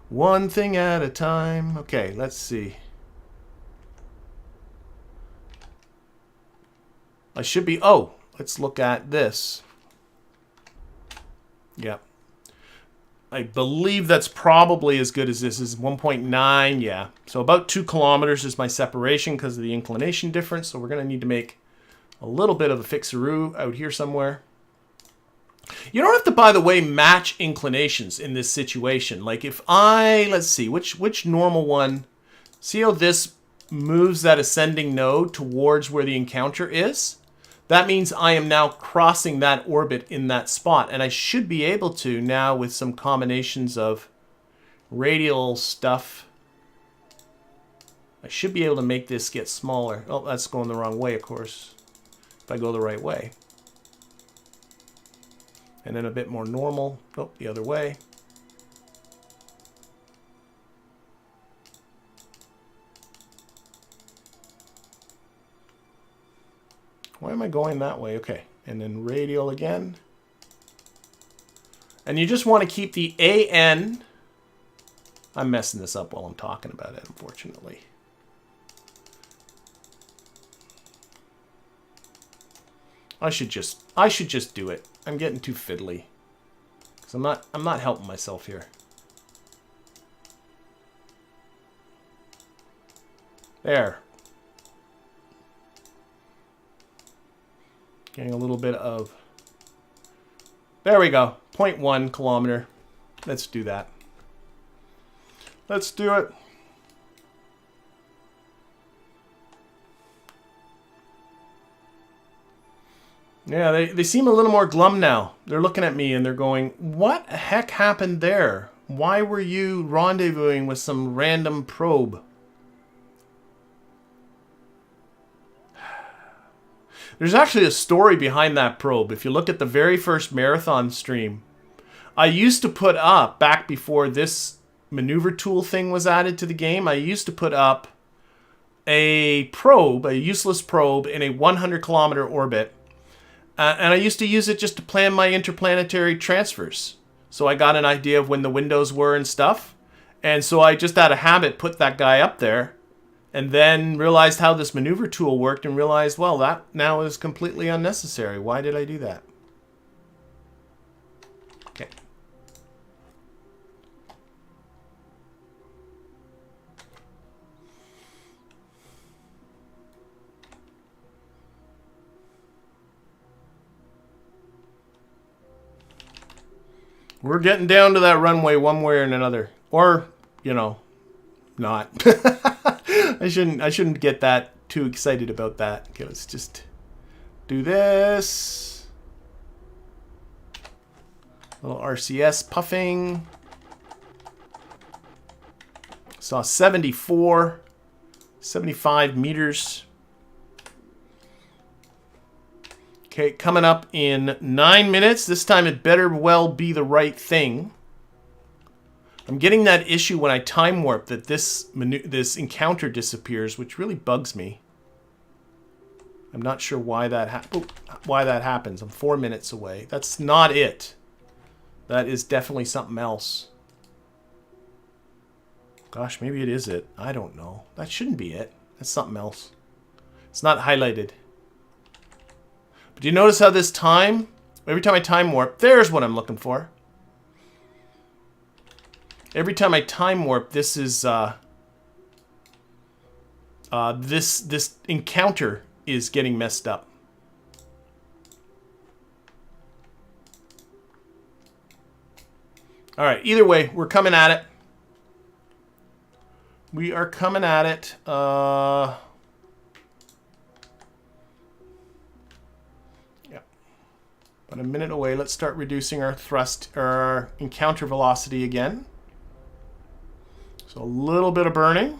Speaker 1: One thing at a time. Okay, let's see. I should be. Oh, let's look at this. Yep. I believe that's probably as good as this. Is 1.9, yeah. So about 2 kilometers is my separation because of the inclination difference. So we're going to need to make a little bit of a fixaroo out here somewhere. You don't have to, by the way, match inclinations in this situation. Like if let's see, which normal one, see how this moves that ascending node towards where the encounter is? That means I am now crossing that orbit in that spot. And I should be able to now with some combinations of radial stuff. I should be able to make this get smaller. Oh, that's going the wrong way, of course. If I go the right way. And then a bit more normal. Oh, the other way. Why am I going that way? Okay. And then radial again. And you just want to keep the AN. I'm messing this up while I'm talking about it, unfortunately. I should just do it. I'm getting too fiddly. 'Cause I'm not helping myself here. There. Getting a little bit of... There we go. 0.1 kilometer. Let's do that. Let's do it. Yeah, they seem a little more glum now. They're looking at me and they're going, what the heck happened there? Why were you rendezvousing with some random probe? There's actually a story behind that probe. If you look at the very first marathon stream, I used to put up, back before this maneuver tool thing was added to the game, I used to put up a probe, a useless probe in a 100 kilometer orbit. And I used to use it just to plan my interplanetary transfers. So I got an idea of when the windows were and stuff. And so I just out of habit put that guy up there. And then realized how this maneuver tool worked and realized, well, that now is completely unnecessary. Why did I do that? Okay. We're getting down to that runway one way or another. Or, you know, not. I shouldn't get that too excited about that. Okay, let's just do this. A little RCS puffing. Saw 74, 75 meters. Okay, coming up in 9 minutes. This time it better well be the right thing. I'm getting that issue when I time warp that this encounter disappears, which really bugs me. I'm not sure why that happens. I'm 4 minutes away. That's not it. That is definitely something else. Gosh, maybe it is it. I don't know. That shouldn't be it. That's something else. It's not highlighted. But do you notice how this time, every time I time warp, there's what I'm looking for. Every time I time warp, this is this encounter is getting messed up. All right, either way, we're coming at it. We are coming at it. Yeah. About a minute away. Let's start reducing our thrust, our encounter velocity again. So a little bit of burning.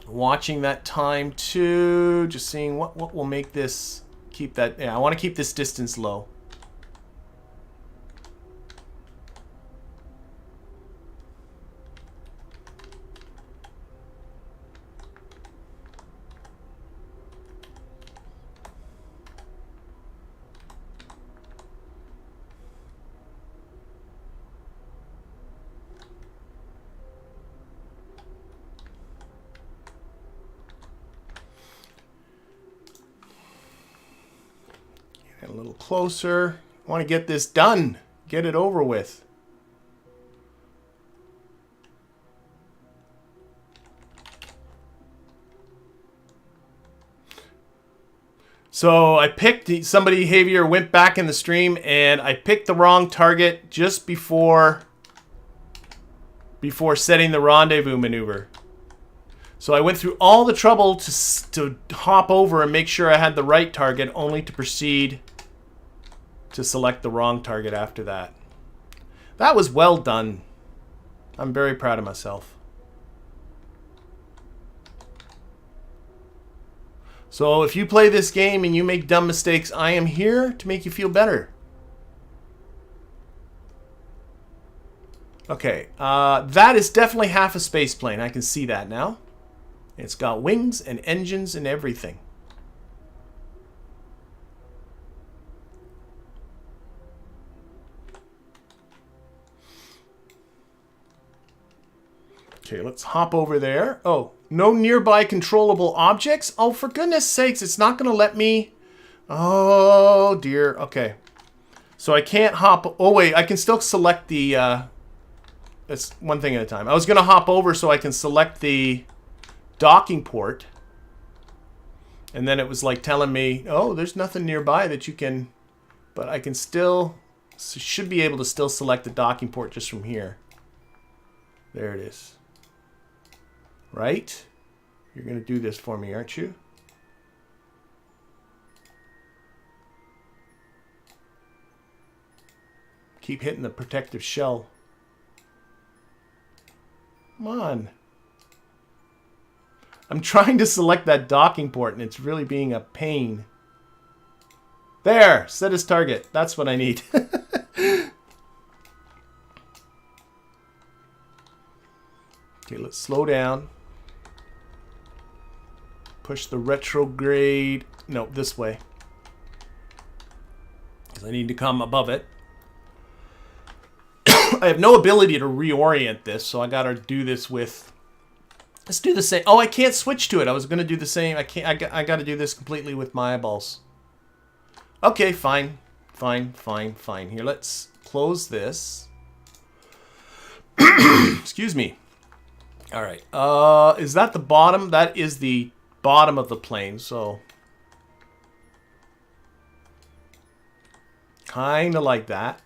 Speaker 1: Watching that time too, just seeing what will make this keep that. Yeah, I want to keep this distance low. Get a little closer. I want to get this done. Get it over with. So I picked, somebody behavior went back in the stream, and I picked the wrong target just before setting the rendezvous maneuver. So I went through all the trouble to hop over and make sure I had the right target, only to proceed to select the wrong target after that. That was well done. I'm very proud of myself. So if you play this game and you make dumb mistakes, I am here to make you feel better. Okay, that is definitely half a space plane. I can see that now. It's got wings and engines and everything. Okay, let's hop over there. Oh, no nearby controllable objects? Oh, for goodness sakes, it's not going to let me... Oh, dear. Okay. So I can't hop... Oh, wait, I can still select the... That's one thing at a time. I was going to hop over so I can select the docking port. And then it was like telling me, oh, there's nothing nearby that you can... But I can still... Should be able to still select the docking port just from here. There it is. Right? You're going to do this for me, aren't you? Keep hitting the protective shell. Come on. I'm trying to select that docking port, and it's really being a pain. There! Set as target. That's what I need. Okay, let's slow down. Push the retrograde. No, this way. Because I need to come above it. I have no ability to reorient this, so I gotta do this with... Let's do the same. Oh, I can't switch to it. I was gonna do the same. I can't. I gotta do this completely with my eyeballs. Okay, fine. Fine. Here, let's close this. Excuse me. All right. Is that the bottom? That is the bottom of the plane, so kind of like that.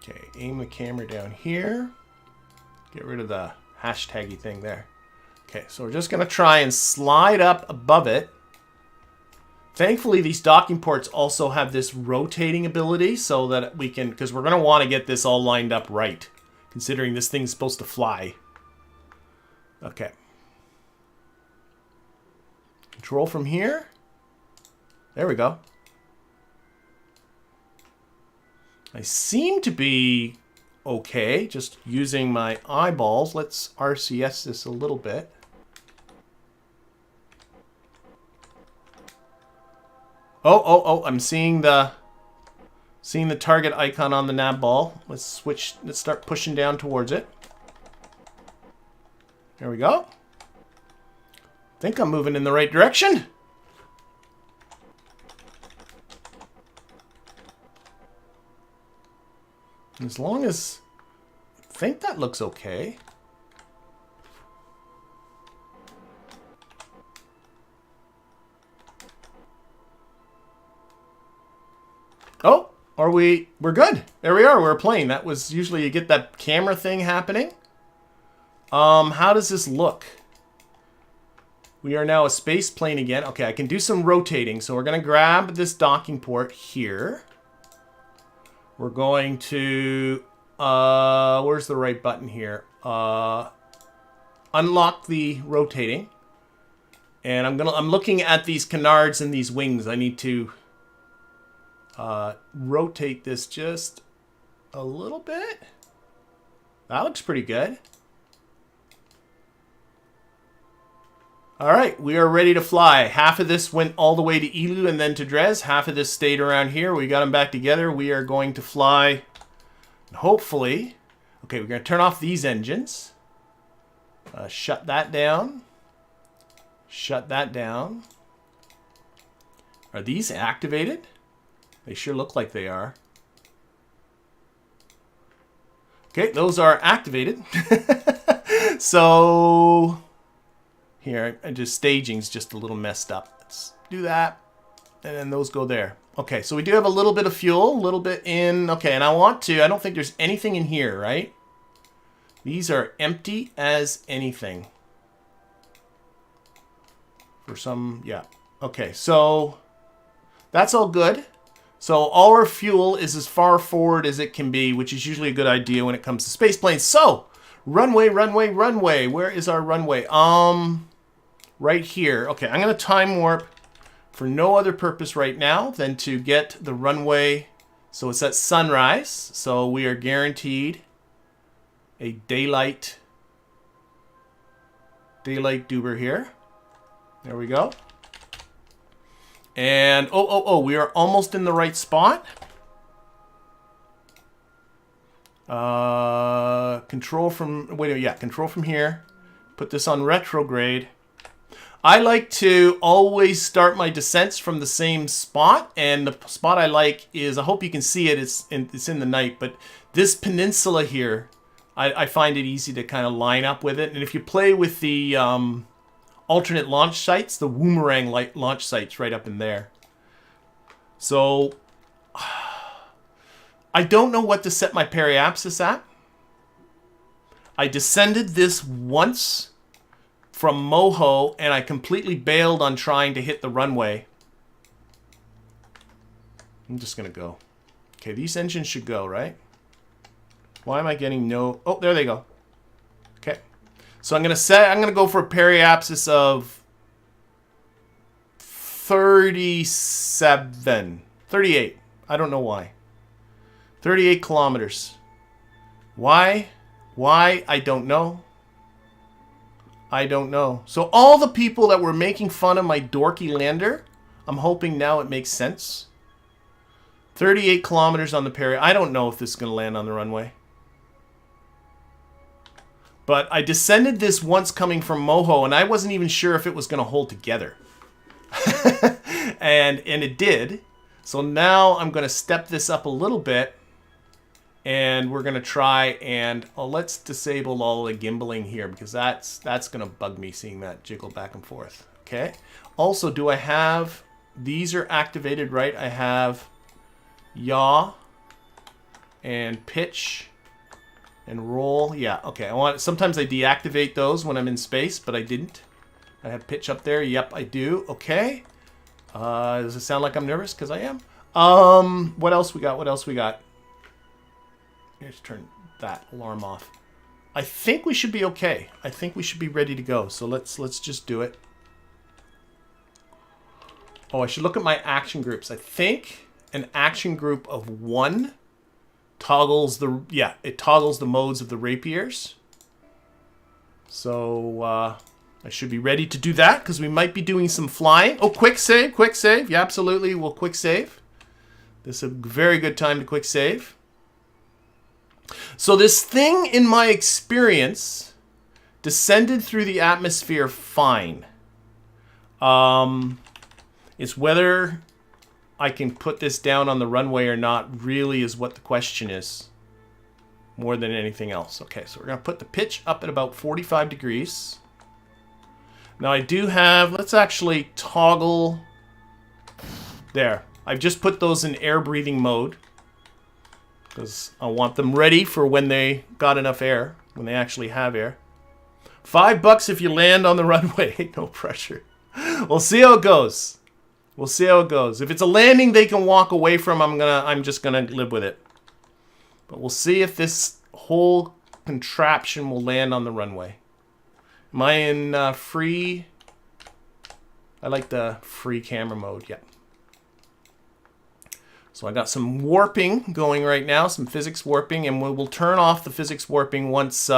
Speaker 1: Okay, aim the camera down here. Get rid of the hashtaggy thing there. Okay, so we're just going to try and slide up above it. Thankfully, these docking ports also have this rotating ability so that we can... Because we're going to want to get this all lined up right, considering this thing's supposed to fly. Okay. Control from here. There we go. I seem to be okay, just using my eyeballs. Let's RCS this a little bit. Oh, I'm seeing the target icon on the nav ball. Let's switch, let's start pushing down towards it. There we go. Think I'm moving in the right direction. As long as I think that looks okay. Oh, we're good. There we are, we're playing. That was usually you get that camera thing happening. How does this look? We are now a space plane again. Okay, I can do some rotating. So we're going to grab this docking port here. We're going to, where's the right button here? Unlock the rotating. And I'm looking at these canards and these wings. I need to rotate this just a little bit. That looks pretty good. All right, we are ready to fly. Half of this went all the way to Eeloo and then to Dres. Half of this stayed around here. We got them back together. We are going to fly, hopefully. Okay, we're going to turn off these engines. Shut that down. Shut that down. Are these activated? They sure look like they are. Okay, those are activated. So... here, staging's just a little messed up. Let's do that. And then those go there. Okay, so we do have a little bit of fuel, a little bit in. Okay, and I don't think there's anything in here, right? These are empty as anything. For some, yeah. Okay, so that's all good. So all our fuel is as far forward as it can be, which is usually a good idea when it comes to space planes. So, runway, runway, runway. Where is our runway? Right here. Okay, I'm going to time warp for no other purpose right now than to get the runway. So it's at sunrise. So we are guaranteed a daylight doober here. There we go. And we are almost in the right spot. Control from here. Put this on retrograde. I like to always start my descents from the same spot, and the spot I like is, I hope you can see it, it's in the night, but this peninsula here, I find it easy to kind of line up with it. And if you play with the alternate launch sites, the Woomerang launch sites right up in there. So, I don't know what to set my periapsis at. I descended this once from Moho, and I completely bailed on trying to hit the runway. I'm just going to go. Okay, these engines should go, right? Why am I getting no... oh, there they go. Okay. So I'm going to go for a periapsis of 38. I don't know why. 38 kilometers. Why? Why? I don't know. I don't know. So all the people that were making fun of my dorky lander, I'm hoping now it makes sense. 38 kilometers on the peri. I don't know if this is going to land on the runway. But I descended this once coming from Moho, and I wasn't even sure if it was going to hold together. and it did. So now I'm going to step this up a little bit. And we're going to try and let's disable all the gimbaling here, because that's going to bug me seeing that jiggle back and forth. Okay. Also, do I have... these are activated, right? I have yaw and pitch and roll. Yeah, okay. Sometimes I deactivate those when I'm in space, but I didn't. I have pitch up there. Yep, I do. Okay. Does it sound like I'm nervous? Because I am. What else we got? What else we got? Let's turn that alarm off. I think we should be okay. I think we should be ready to go. So let's just do it. Oh, I should look at my action groups. I think an action group of 1 toggles the... yeah, it toggles the modes of the rapiers. So I should be ready to do that, because we might be doing some flying. Oh, quick save, quick save. Yeah, absolutely. We'll quick save. This is a very good time to quick save. So this thing, in my experience, descended through the atmosphere fine. It's whether I can put this down on the runway or not really is what the question is. More than anything else. Okay, so we're going to put the pitch up at about 45 degrees. Now I do have... let's actually toggle... there. I've just put those in air breathing mode, because I want them ready for when they got enough air, when they actually have air. $5 if you land on the runway. No pressure. We'll see how it goes. We'll see how it goes. If it's a landing they can walk away from, I'm just gonna live with it. But we'll see if this whole contraption will land on the runway. Am I in free? I like the free camera mode. Yep. So I got some warping going right now, some physics warping, and we'll turn off the physics warping once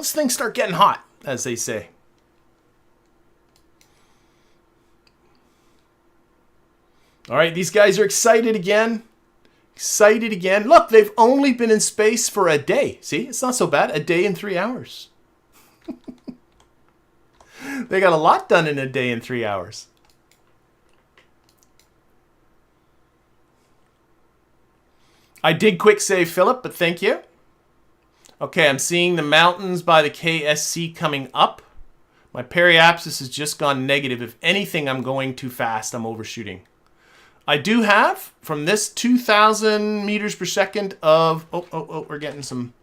Speaker 1: things start getting hot, as they say. All right, these guys are excited again. Excited again. Look, they've only been in space for a day. See, it's not so bad. A day and 3 hours. They got a lot done in a day and 3 hours. I did quick save Philip, but thank you. Okay, I'm seeing the mountains by the KSC coming up. My periapsis has just gone negative. If anything, I'm going too fast. I'm overshooting. I do have, from this 2,000 meters per second of... Oh, we're getting some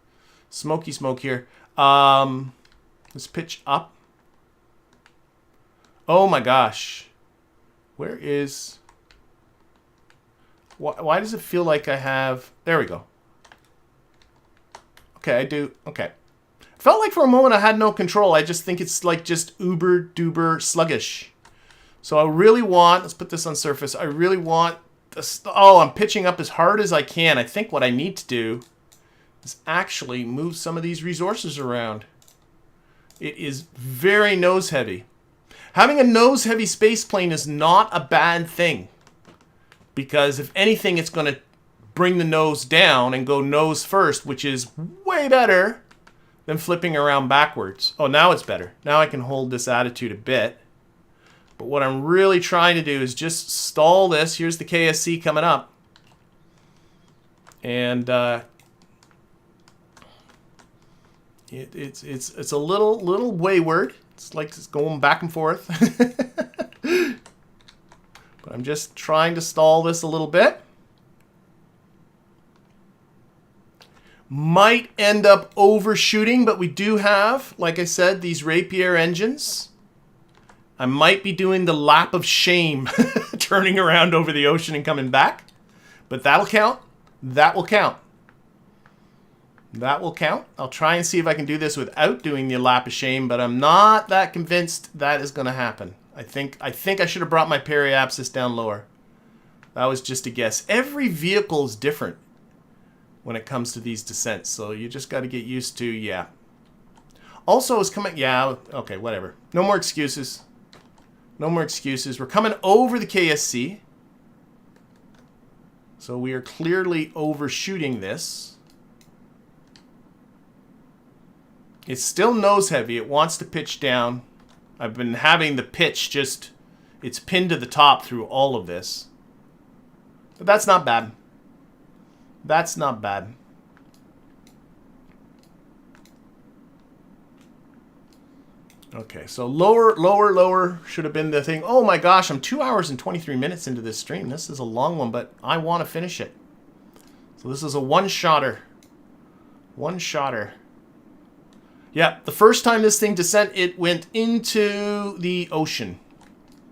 Speaker 1: smoky smoke here. Let's pitch up. Oh my gosh. Where is... Why does it feel like I have... There we go. Okay, I do. Okay. Felt like for a moment I had no control. I just think it's like just uber duber sluggish. So I really want... Let's put this on surface. I really want... Oh, I'm pitching up as hard as I can. I think what I need to do is actually move some of these resources around. It is very nose heavy. Having a nose heavy space plane is not a bad thing. Because if anything, it's going to bring the nose down and go nose first, which is way better than flipping around backwards. Oh, now it's better. Now I can hold this attitude a bit. But what I'm really trying to do is just stall this. Here's the KSC coming up. And it's a little wayward. It's like it's going back and forth. But I'm just trying to stall this a little bit. Might end up overshooting, but we do have, like I said, these Rapier engines. I might be doing the lap of shame, turning around over the ocean and coming back. But that'll count. That will count. That will count. I'll try and see if I can do this without doing the lap of shame, but I'm not that convinced that is going to happen. I think I should have brought my periapsis down lower. That was just a guess. Every vehicle is different when it comes to these descents, so you just got to get used to, yeah. Also, it's coming, yeah, okay, whatever. No more excuses. No more excuses. We're coming over the KSC. So we are clearly overshooting this. It's still nose heavy. It wants to pitch down. I've been having the pitch just, it's pinned to the top through all of this. But that's not bad. That's not bad. Okay, so lower should have been the thing. Oh my gosh, I'm 2 hours and 23 minutes into this stream. This is a long one, but I want to finish it. So this is a one-shotter. One-shotter. Yeah, the first time this thing descent, it went into the ocean.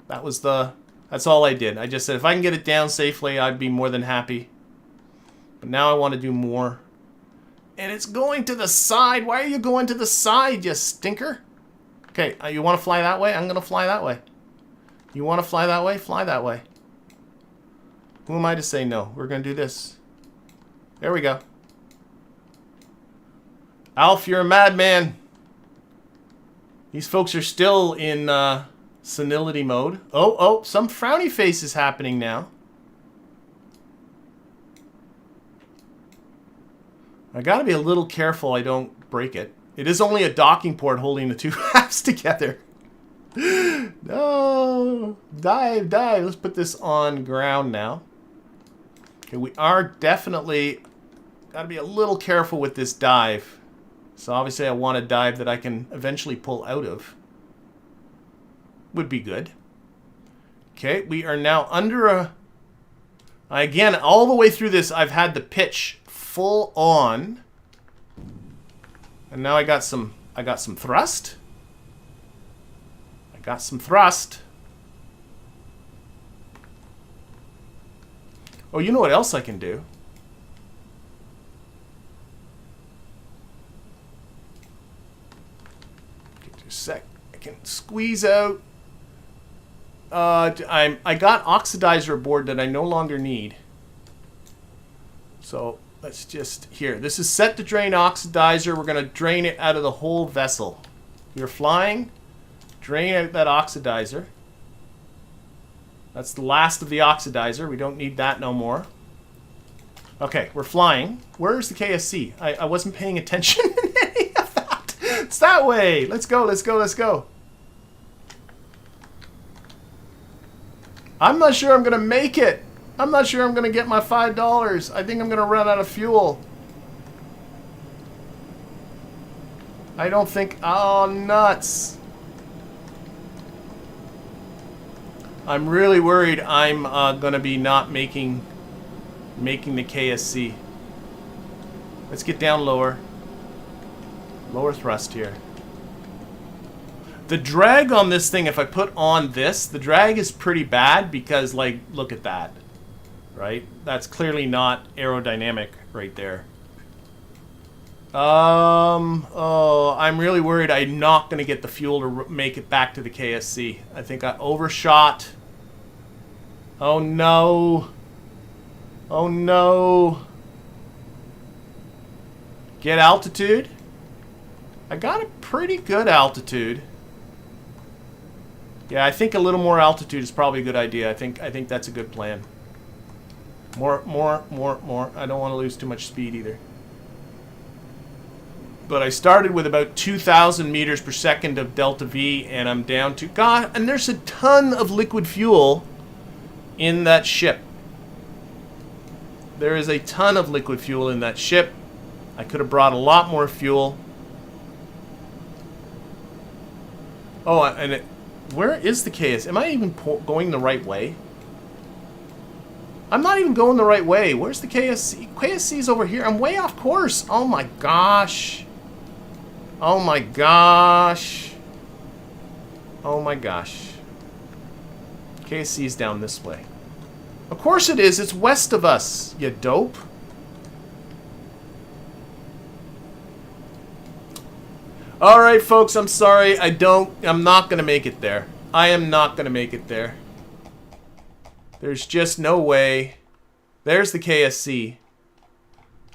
Speaker 1: That's all I did. I just said if I can get it down safely, I'd be more than happy. But now I want to do more. And it's going to the side. Why are you going to the side, you stinker? Okay, you want to fly that way? I'm going to fly that way. You want to fly that way? Fly that way. Who am I to say no? We're going to do this. There we go. Alf, you're a madman. These folks are still in senility mode. Oh, some frowny face is happening now. I gotta be a little careful I don't break it. It is only a docking port holding the two halves together. No! Dive. Let's put this on ground now. Okay, we are definitely... Gotta be a little careful with this dive. So obviously I want a dive that I can eventually pull out of. Would be good. Okay, we are now under a... Again, all the way through this, I've had the pitch full on. And now I got some I got some thrust. I got some thrust. Oh, you know what else I can do? Just a sec. I can squeeze out. I got oxidizer aboard that I no longer need. So let's just here. This is set to drain oxidizer. We're gonna drain it out of the whole vessel. You're flying. Drain out that oxidizer. That's the last of the oxidizer. We don't need that no more. Okay, we're flying. Where's the KSC? I wasn't paying attention in any of that. It's that way. Let's go, let's go, let's go. I'm not sure I'm going to make it. I'm not sure I'm going to get my $5. I think I'm going to run out of fuel. I don't think... Oh, nuts. I'm really worried I'm going to be not making the KSC. Let's get down lower. Lower thrust here. The drag on this thing, if I put on this, the drag is pretty bad because, like, look at that. Right? That's clearly not aerodynamic right there. Oh, I'm really worried I'm not going to get the fuel to make it back to the KSC. I think I overshot. Oh no. Oh no. Get altitude. I got a pretty good altitude. Yeah, I think a little more altitude is probably a good idea. I think that's a good plan. More. I don't want to lose too much speed either. But I started with about 2,000 meters per second of delta V, and I'm down to... God, and there's a ton of liquid fuel in that ship. There is a ton of liquid fuel in that ship. I could have brought a lot more fuel. Oh, and where is the KS? Am I even going the right way? I'm not even going the right way. Where's the KSC? KSC's over here. I'm way off course. Oh my gosh. Oh my gosh. Oh my gosh. KSC's down this way. Of course it is. It's west of us, you dope. Alright, folks, I'm sorry. I'm not going to make it there. I am not going to make it there. There's just no way. There's the KSC.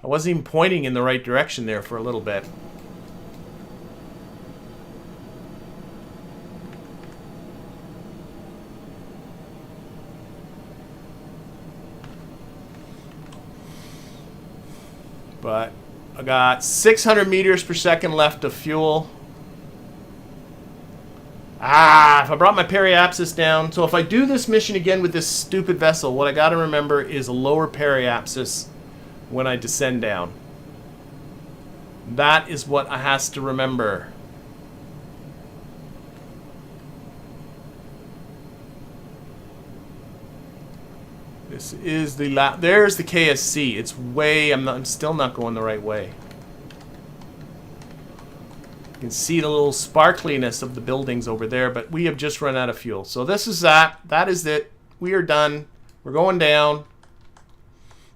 Speaker 1: I wasn't even pointing in the right direction there for a little bit. But I got 600 meters per second left of fuel. If I brought my periapsis down. So if I do this mission again with this stupid vessel, what I got to remember is a lower periapsis when I descend down. That is what I has to remember. This is the there's the KSC. It's way... I'm still not going the right way. You can see the little sparkliness of the buildings over there, but we have just run out of fuel. So this is that. That is it. We are done. We're going down.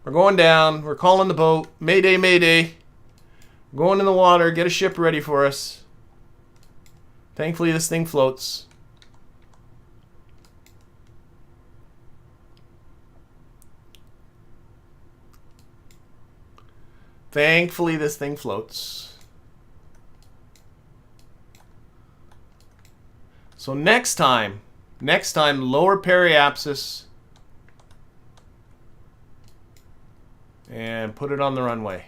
Speaker 1: We're going down. We're calling the boat. Mayday, mayday. We're going in the water. Get a ship ready for us. Thankfully, this thing floats. Thankfully, this thing floats. So next time, lower periapsis and put it on the runway.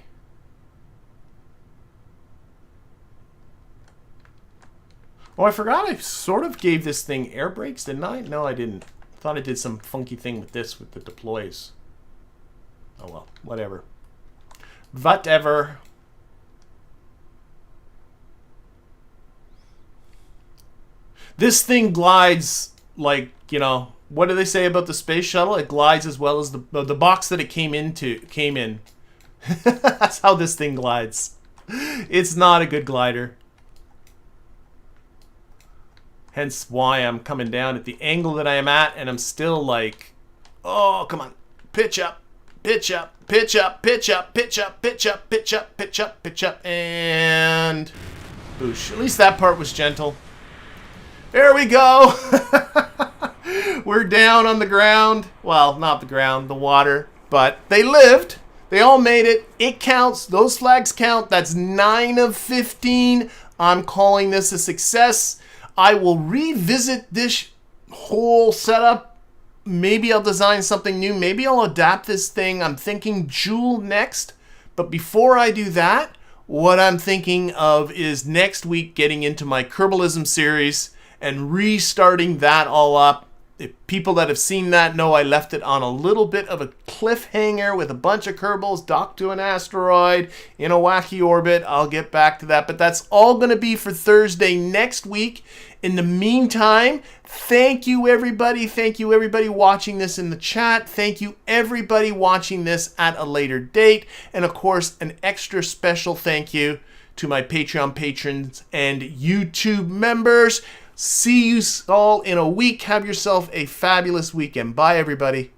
Speaker 1: Oh, I forgot I sort of gave this thing air brakes, didn't I? No, I didn't. I thought I did some funky thing with this, with the deploys. Oh well, whatever. Whatever. This thing glides like, you know, what do they say about the space shuttle? It glides as well as the box that it came in. That's how this thing glides. It's not a good glider. Hence why I'm coming down at the angle that I am at, and I'm still like, oh, come on. Pitch up, pitch up, pitch up, pitch up, pitch up, pitch up, pitch up, pitch up, pitch up, and boosh. At least that part was gentle. There we go. We're down on the ground. Well, not the ground, the water. But they lived. They all made it. It counts. Those flags count. That's 9 of 15. I'm calling this a success. I will revisit this whole setup. Maybe I'll design something new. Maybe I'll adapt this thing. I'm thinking Jewel next. But before I do that, what I'm thinking of is next week getting into my Kerbalism series and restarting that all up. If people that have seen that know I left it on a little bit of a cliffhanger with a bunch of Kerbals docked to an asteroid in a wacky orbit. I'll get back to that, but that's all going to be for Thursday next week. In the meantime, thank you everybody. Thank you everybody watching this in the chat. Thank you everybody watching this at a later date. And of course, an extra special thank you to my Patreon patrons and YouTube members. See you all in a week. Have yourself a fabulous weekend. Bye, everybody.